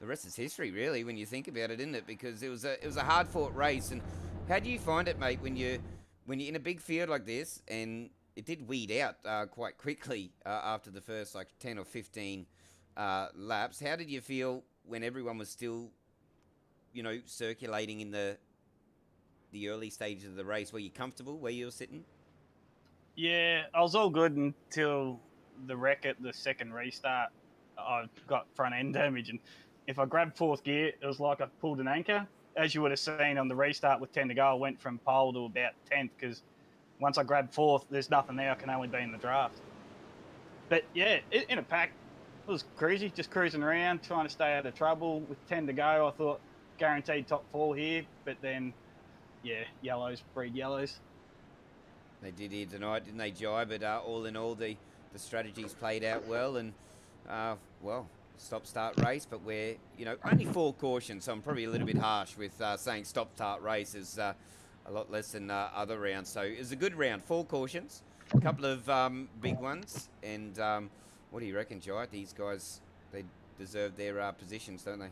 the rest is history, really, when you think about it, isn't it? Because it was a hard-fought race. And how do you find it, mate, when you're in a big field like this? And it did weed out quite quickly after the first 10 or 15 laps. How did you feel when everyone was still, circulating in the early stages of the race? Were you comfortable where you were sitting? Yeah, I was all good until the wreck at the second restart. I got front end damage, and if I grabbed fourth gear, it was like I pulled an anchor. As you would have seen on the restart with 10 to go, I went from pole to about 10th because once I grabbed fourth, there's nothing there. I can only be in the draft. But yeah, in a pack, it was crazy, just cruising around, trying to stay out of trouble. With 10 to go, I thought guaranteed top 4 here, but then, yeah, yellows breed yellows. They did here tonight, didn't they, Jai? But all in all, the strategies played out well, and well, stop-start race. But we're only 4 cautions, so I'm probably a little bit harsh with saying stop-start race is a lot less than other rounds. So it was a good round, 4 cautions, a couple of big ones, and what do you reckon, Jai? These guys, they deserve their positions, don't they?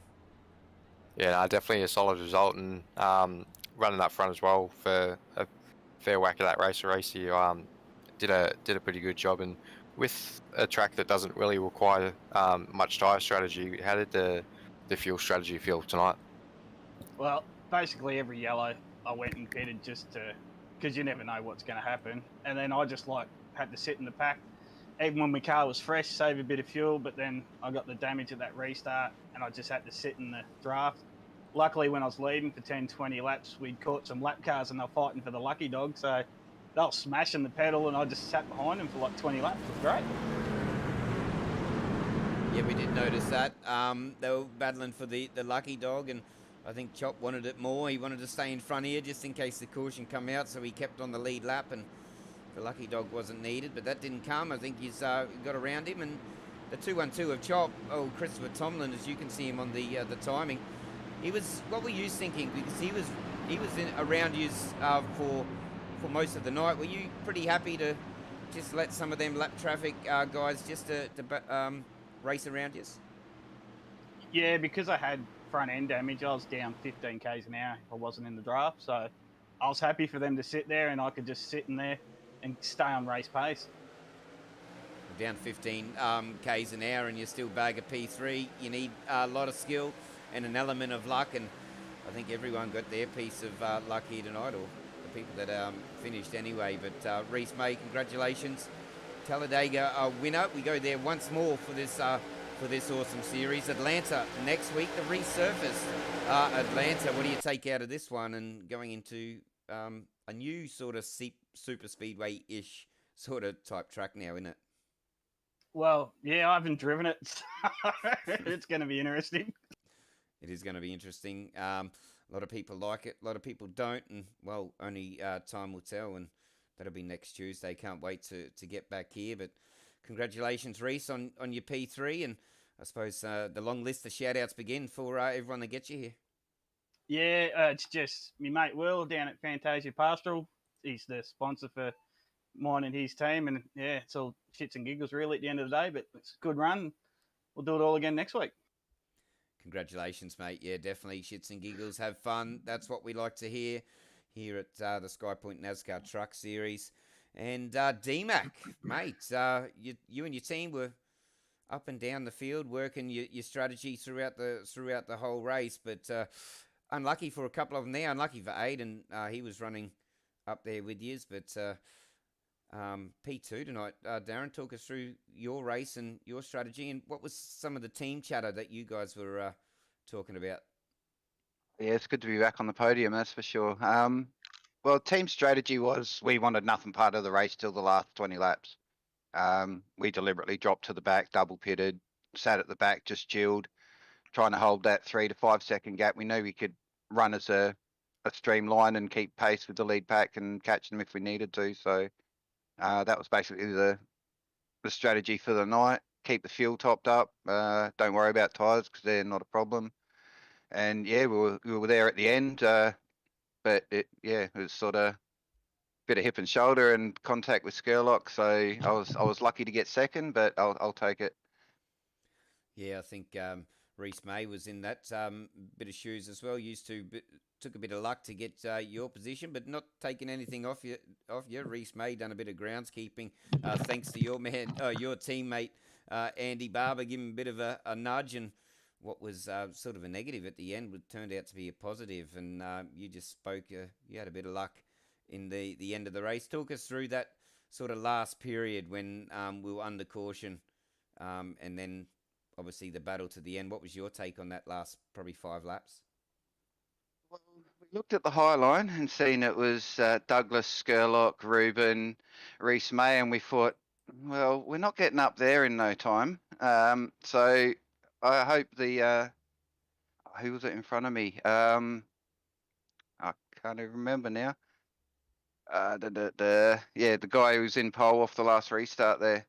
Yeah, definitely a solid result, and running up front as well for a fair whack of that race. You did a pretty good job, and with a track that doesn't really require much tyre strategy, how did the fuel strategy feel tonight? Well, basically every yellow I went and pitted just to, because you never know what's going to happen, and then I just had to sit in the pack. Even when my car was fresh, save a bit of fuel, but then I got the damage at that restart, and I just had to sit in the draft. Luckily, when I was leading for 10, 20 laps, we'd caught some lap cars and they were fighting for the lucky dog. So they were smashing the pedal and I just sat behind them for like 20 laps. It was great. Yeah, we did notice that. They were battling for the lucky dog, and I think Chop wanted it more. He wanted to stay in front here just in case the caution come out, so he kept on the lead lap, and the lucky dog wasn't needed, but that didn't come. I think he's got around him, and the 212 of Chop, Christopher Tomlin, as you can see him on the timing. He was. What were you thinking? Because he was around you for most of the night. Were you pretty happy to just let some of them lap traffic guys just to race around you? Yeah, because I had front end damage, I was down 15 k's an hour if I wasn't in the draft. So I was happy for them to sit there, and I could just sit in there and stay on race pace. Down 15 k's an hour, and you still bag a P3. You need a lot of skill and an element of luck, and I think everyone got their piece of luck here tonight, or the people that finished anyway. But Reese May, congratulations, Talladega winner. We go there once more for this awesome series. Atlanta next week, the resurfaced Atlanta. What do you take out of this one, and going into a new sort of super speedway-ish sort of type track now, isn't it? Well, yeah, I haven't driven it, so it's going to be interesting. It is going to be interesting. A lot of people like it, a lot of people don't, and well, only time will tell, and that'll be next Tuesday. Can't wait to get back here. But congratulations, Reese, on your P3, and I suppose the long list of shout-outs begin for everyone that gets you here. Yeah, it's just my mate Will down at Fantasia Pastoral. He's the sponsor for mine and his team, and yeah, it's all shits and giggles really at the end of the day, but it's a good run. We'll do it all again next week. Congratulations, mate. Yeah, definitely shits and giggles. Have fun. That's what we like to hear here at the Skypoynt NASCAR Truck Series. And DMAC, mate, you and your team were up and down the field working your strategy throughout the whole race, but unlucky for a couple of them there. Unlucky for Aiden. He was running up there with you, but P2 tonight. Darren, talk us through your race and your strategy, and what was some of the team chatter that you guys were talking about? Yeah, it's good to be back on the podium, that's for sure. Well, team strategy was we wanted nothing part of the race till the last 20 laps. We deliberately dropped to the back, double pitted, sat at the back, just chilled, trying to hold that 3 to 5 second gap. We knew we could run as a streamline and keep pace with the lead pack and catch them if we needed to. So that was basically the strategy for the night. Keep the fuel topped up. Don't worry about tyres because they're not a problem. And yeah, we were there at the end. But it was sort of a bit of hip and shoulder and contact with Skurlock. So I was lucky to get second, but I'll take it. Yeah, I think Reese May was in that bit of shoes as well. Took a bit of luck to get your position, but not taking anything off you. Reese May done a bit of groundskeeping, thanks to your teammate Andy Barber, giving him a bit of a nudge, and what was sort of a negative at the end turned out to be a positive. And you just spoke. You had a bit of luck in the end of the race. Talk us through that sort of last period when we were under caution, and then obviously the battle to the end. What was your take on that last probably 5 laps? Well, we looked at the high line and seen it was Douglas, Skurlock, Ruben, Reese May, and we thought, well, we're not getting up there in no time. So I hope the who was it in front of me? I can't even remember now. Yeah, the guy who was in pole off the last restart there.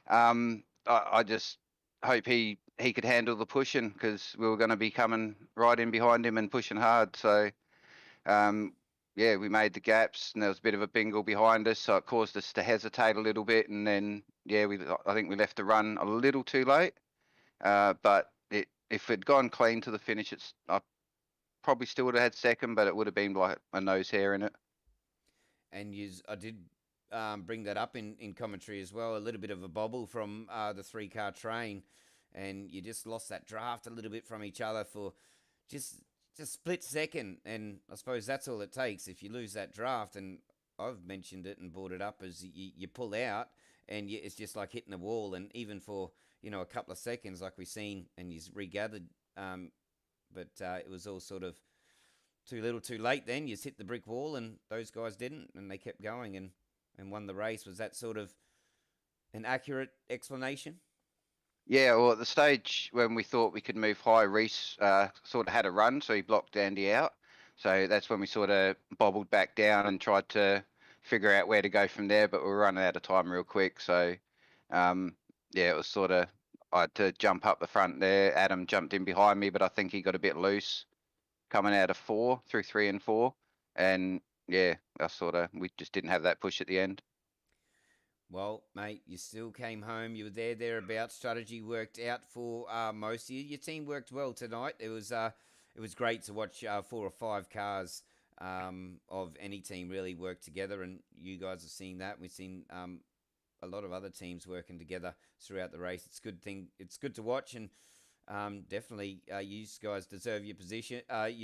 I just hope he could handle the pushing, because we were going to be coming right in behind him and pushing hard. So, yeah, we made the gaps, and there was a bit of a bingle behind us, so it caused us to hesitate a little bit. And then, yeah, I think we left the run a little too late. But if it'd gone clean to the finish, I probably still would have had second, but it would have been like a nose hair in it. And I did bring that up in commentary as well. A little bit of a bobble from the 3-car train, and you just lost that draft a little bit from each other for just split second. And I suppose that's all it takes. If you lose that draft, and I've mentioned it and brought it up, as you pull out, and it's just like hitting the wall. And even for a couple of seconds, like we've seen, and you've regathered, but it was all sort of too little too late. Then you hit the brick wall, and those guys didn't, and they kept going and won the race. Was that sort of an accurate explanation? Yeah, well, at the stage when we thought we could move high, Reese sort of had a run, so he blocked Andy out. So that's when we sort of bobbled back down and tried to figure out where to go from there, but we were running out of time real quick. So, yeah, it was sort of, I had to jump up the front there. Adam jumped in behind me, but I think he got a bit loose coming out of 4 through 3 and 4. And yeah, we just didn't have that push at the end. Well, mate, you still came home. You were thereabouts. Strategy worked out for most of you. Your team worked well tonight. It was great to watch 4 or 5 cars of any team really work together, and you guys have seen that. We've seen a lot of other teams working together throughout the race. It's good to watch, and definitely you guys deserve your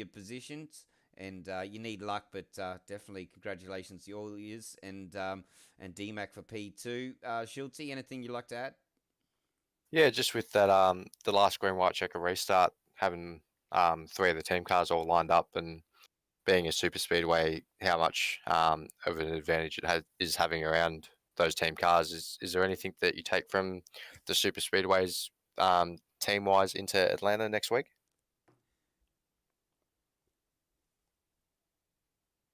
positions. And you need luck, but definitely congratulations to all yous, and DMAC for P2. Schultz, anything you'd like to add? Yeah, just with that, the last green white checker restart, having 3 of the team cars all lined up, and being a super speedway, how much of an advantage it is having around those team cars. Is there anything that you take from the super speedways team wise into Atlanta next week?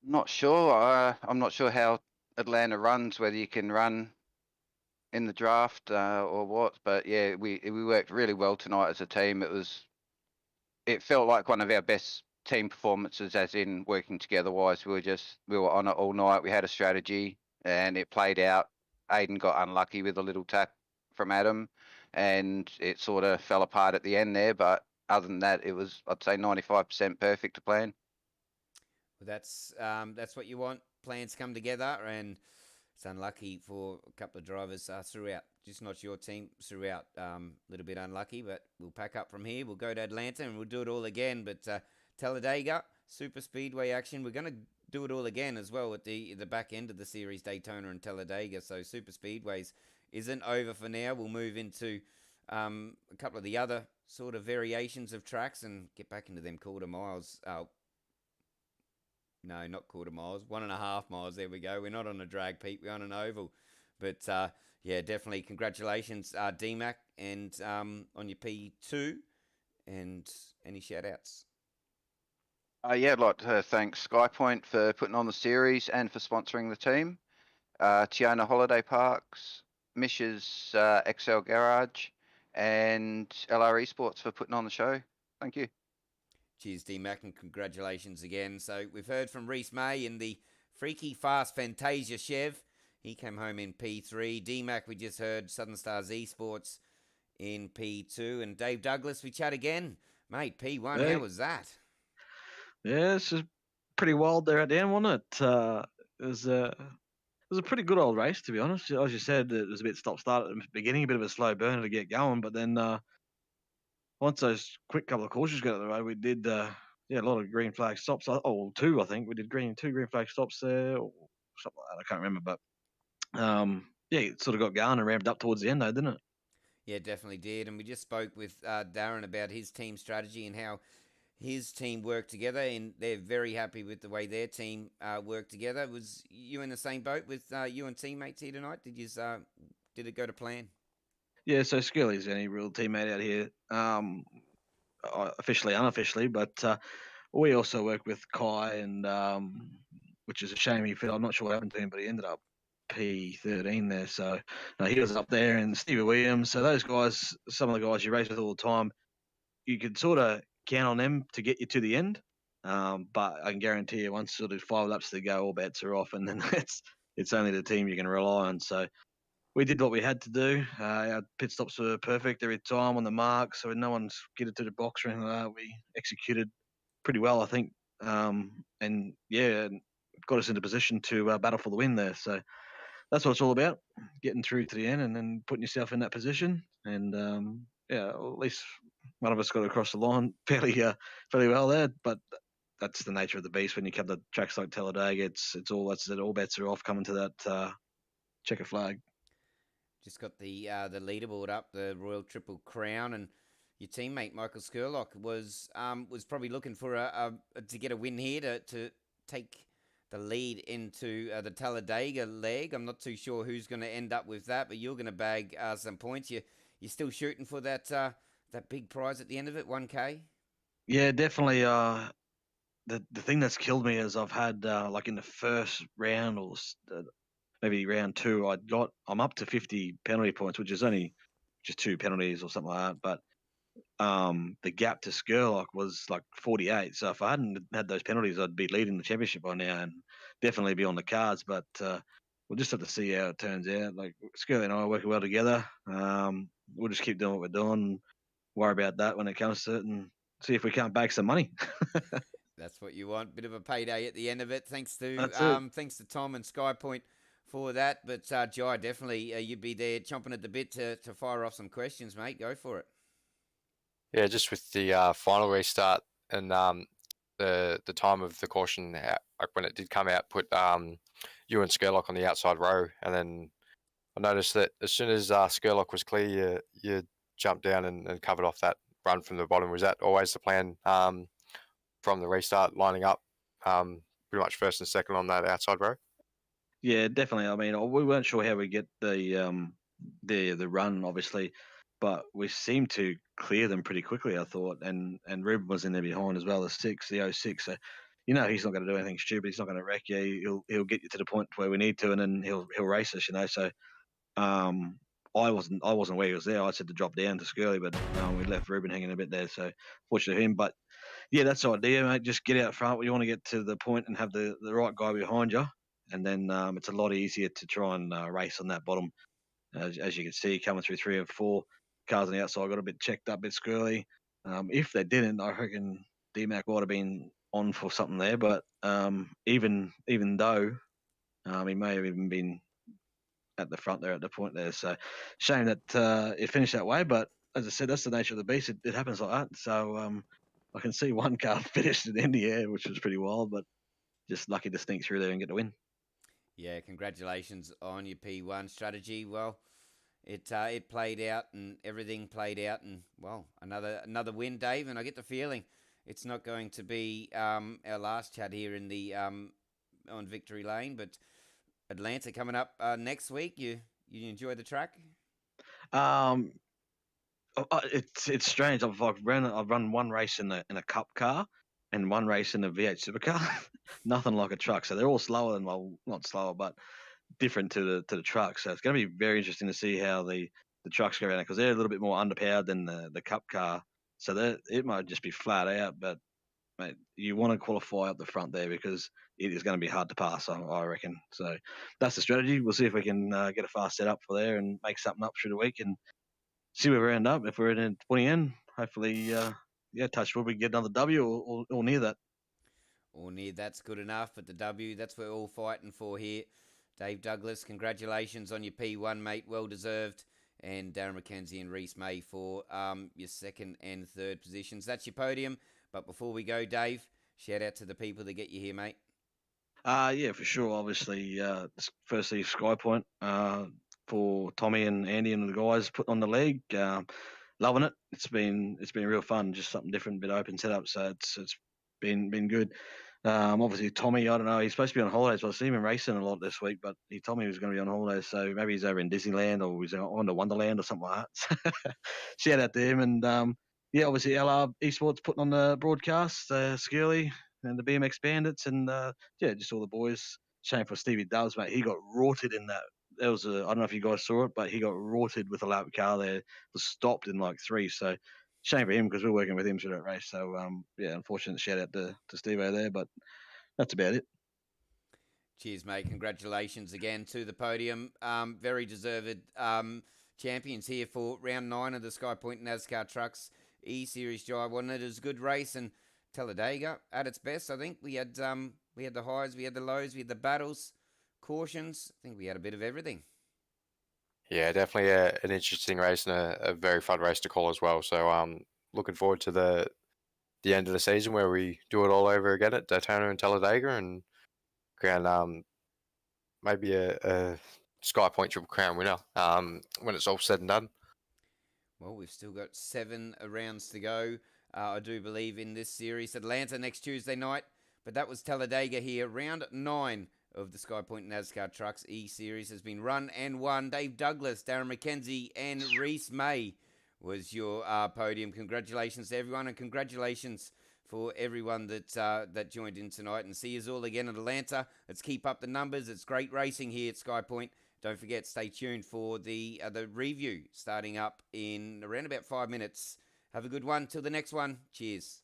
Not sure. I'm not sure how Atlanta runs, whether you can run in the draft or what. But yeah, we worked really well tonight as a team. It felt like one of our best team performances, as in working together wise. We were on it all night. We had a strategy, and it played out. Aiden got unlucky with a little tap from Adam, and it sort of fell apart at the end there. But other than that, it was, I'd say, 95% perfect to plan. That's what you want. Plans come together, and it's unlucky for a couple of drivers throughout. Just not your team throughout. A little bit unlucky, but we'll pack up from here. We'll go to Atlanta, and we'll do it all again. But Talladega, Super Speedway action. We're going to do it all again as well at the back end of the series, Daytona and Talladega. So Super Speedways isn't over for now. We'll move into a couple of the other sort of variations of tracks and get back into them quarter miles. No, not quarter miles. 1.5 miles. There we go. We're not on a drag, Pete. We're on an oval. But yeah, definitely congratulations, DMAC, and on your P2. And any shout outs? Yeah, I'd like to thank Skypoynt for putting on the series and for sponsoring the team. Tiona Holiday Parks, Mish's XL Garage, and LR Esports for putting on the show. Thank you. Cheers, D-Mac, and congratulations again. So we've heard from Reese May in the Freaky Fast Fantasia Chev. He came home in P3. D-Mac, we just heard Southern Stars Esports in P2. And Dave Douglas, we chat again. Mate, P1, Hey. How was that? Yeah, it's just pretty wild there at the end, wasn't it? It was a pretty good old race, to be honest. As you said, it was a bit stop-start at the beginning, a bit of a slow burner to get going, but then once those quick couple of cautions got out of the road, we did a lot of green flag stops. 2, I think. We did two green flag stops there, or something like that. I can't remember, but yeah, it sort of got going and ramped up towards the end, though, didn't it? Yeah, definitely did. And we just spoke with Darren about his team strategy and how his team worked together, and they're very happy with the way their team worked together. Was you in the same boat with you and teammates here tonight? Did it go to plan? Yeah, so Skirley's the only real teammate out here, officially, unofficially, but we also work with Kai, and which is a shame. I'm not sure what happened to him, but he ended up P13 there. So he was up there, and Stevie Williams. So those guys, some of the guys you race with all the time, you could sort of count on them to get you to the end. But I can guarantee you, once sort of 5 laps to go, all bets are off, and then it's only the team you can rely on. So we did what we had to do. Our pit stops were perfect every time on the mark, so no one's get it to the box or anything like that. We executed pretty well, I think, and yeah, got us into position to battle for the win there. So that's what it's all about: getting through to the end and then putting yourself in that position. And yeah, well, at least one of us got across the line fairly well there. But that's the nature of the beast when you come to tracks like Talladega. It's all that's it. All bets are off coming to that checker flag. Just got the leaderboard up, the Royal Triple Crown, and your teammate Michael Skurlock was probably looking for to get a win here to take the lead into the Talladega leg. I'm not too sure who's going to end up with that, but you're going to bag some points. You're still shooting for that big prize at the end of it, 1K. Yeah, definitely. The thing that's killed me is I've had like in the first round or maybe round 2, I'm up to 50 penalty points, which is only just 2 penalties or something like that. But the gap to Skurlock was like 48. So if I hadn't had those penalties, I'd be leading the championship by now and definitely be on the cards. But we'll just have to see how it turns out. Like Skurlock and I are working well together. We'll just keep doing what we're doing. Worry about that when it comes to it, and see if we can't bag some money. That's what you want. Bit of a payday at the end of it. Thanks to That's it. thanks to Tom and Skypoint for that. But Jai, definitely you'd be there chomping at the bit to fire off some questions, mate. Go for it. Yeah, just with the final restart and the time of the caution, like when it did come out, put you and Skurlock on the outside row, and then I noticed that as soon as Skurlock was clear, you jumped down and covered off that run from the bottom. Was that always the plan from the restart, lining up pretty much first and second on that outside row? Yeah, definitely. I mean, we weren't sure how we get the run, obviously, but we seemed to clear them pretty quickly, I thought. And Ruben was in there behind as well, the 06. So, he's not going to do anything stupid. He's not going to wreck you. He'll get you to the point where we need to, and then he'll race us. So, I wasn't where he was there. I said to drop down to Skirley, but we left Ruben hanging a bit there. So, fortunate for him. But yeah, that's the idea, mate. Just get out front. You want to get to the point and have the right guy behind you, and then it's a lot easier to try and race on that bottom. As you can see, coming through 3 or 4 cars on the outside, got a bit checked up, a bit squirrely. If they didn't, I reckon D-Mac might have been on for something there. But even though he may have even been at the front there at the point there. So shame that it finished that way. But as I said, that's the nature of the beast. It happens like that. So I can see one car finished in the air, which was pretty wild, but just lucky to sneak through there and get the win. Yeah, congratulations on your P1 strategy. Well, it played out and everything played out, and well, another win, Dave. And I get the feeling it's not going to be our last chat here in the on Victory Lane, but Atlanta coming up next week. You enjoy the track? It's strange. I've run one race in a cup car and one race in a V8 supercar. Nothing like a truck. So they're all slower than, well, not slower, but different to the truck. So it's going to be very interesting to see how the trucks go around, because they're a little bit more underpowered than the cup car. So it might just be flat out, but mate, you want to qualify up the front there because it is going to be hard to pass, I reckon. So that's the strategy. We'll see if we can get a fast setup for there and make something up through the week and see where we end up. If we're in a 20N, hopefully, touch wood, we can get another W or near that. Or near that's good enough, but the W, that's what we're all fighting for here. Dave Douglas, congratulations on your P1, mate. Well deserved. And Darren McKenzie and Reese May for your 2nd and 3rd positions. That's your podium. But before we go, Dave, shout out to the people that get you here, mate. Yeah, for sure. Obviously, firstly, Skypoint. for Tommy and Andy and the guys putting on the leg. Loving it. It's been real fun. Just something different, bit open setup. So it's been good. Obviously Tommy, I don't know. He's supposed to be on holidays. So I see him racing a lot this week, but he told me he was going to be on holidays. So maybe he's over in Disneyland or he's on to Wonderland or something like that. Shout out to him. And yeah, obviously LR Esports putting on the broadcast. Skirly and the BMX Bandits and yeah, just all the boys. Shame for Stevie Dubs, mate. He got rorted in that. There was I don't know if you guys saw it, but he got rorted with a lap car there. Was stopped in like 3. So shame for him because we're working with him through that race. So yeah, unfortunate shout out to Steve there, but that's about it. Cheers, mate. Congratulations again to the podium. Very deserved champions here for round 9 of the Skypoynt NASCAR Trucks E-Series Drive. Wasn't it? It was a good race, and Talladega at its best. I think we had the highs, we had the lows, we had the battles, cautions. I think we had a bit of everything. Yeah, definitely an interesting race and a very fun race to call as well. So looking forward to the end of the season where we do it all over again at Daytona and Talladega and crown maybe a Skypoynt Triple Crown winner when it's all said and done. Well, we've still got 7 rounds to go. I do believe in this series. Atlanta next Tuesday night, but that was Talladega here. Round 9 of the Skypoynt NASCAR Trucks E-Series has been run and won. Dave Douglas, Darren McKenzie, and Reese May was your podium. Congratulations to everyone, and congratulations for everyone that joined in tonight. And see you all again in Atlanta. Let's keep up the numbers. It's great racing here at Skypoynt. Don't forget, stay tuned for the review starting up in around about 5 minutes. Have a good one. Till the next one. Cheers.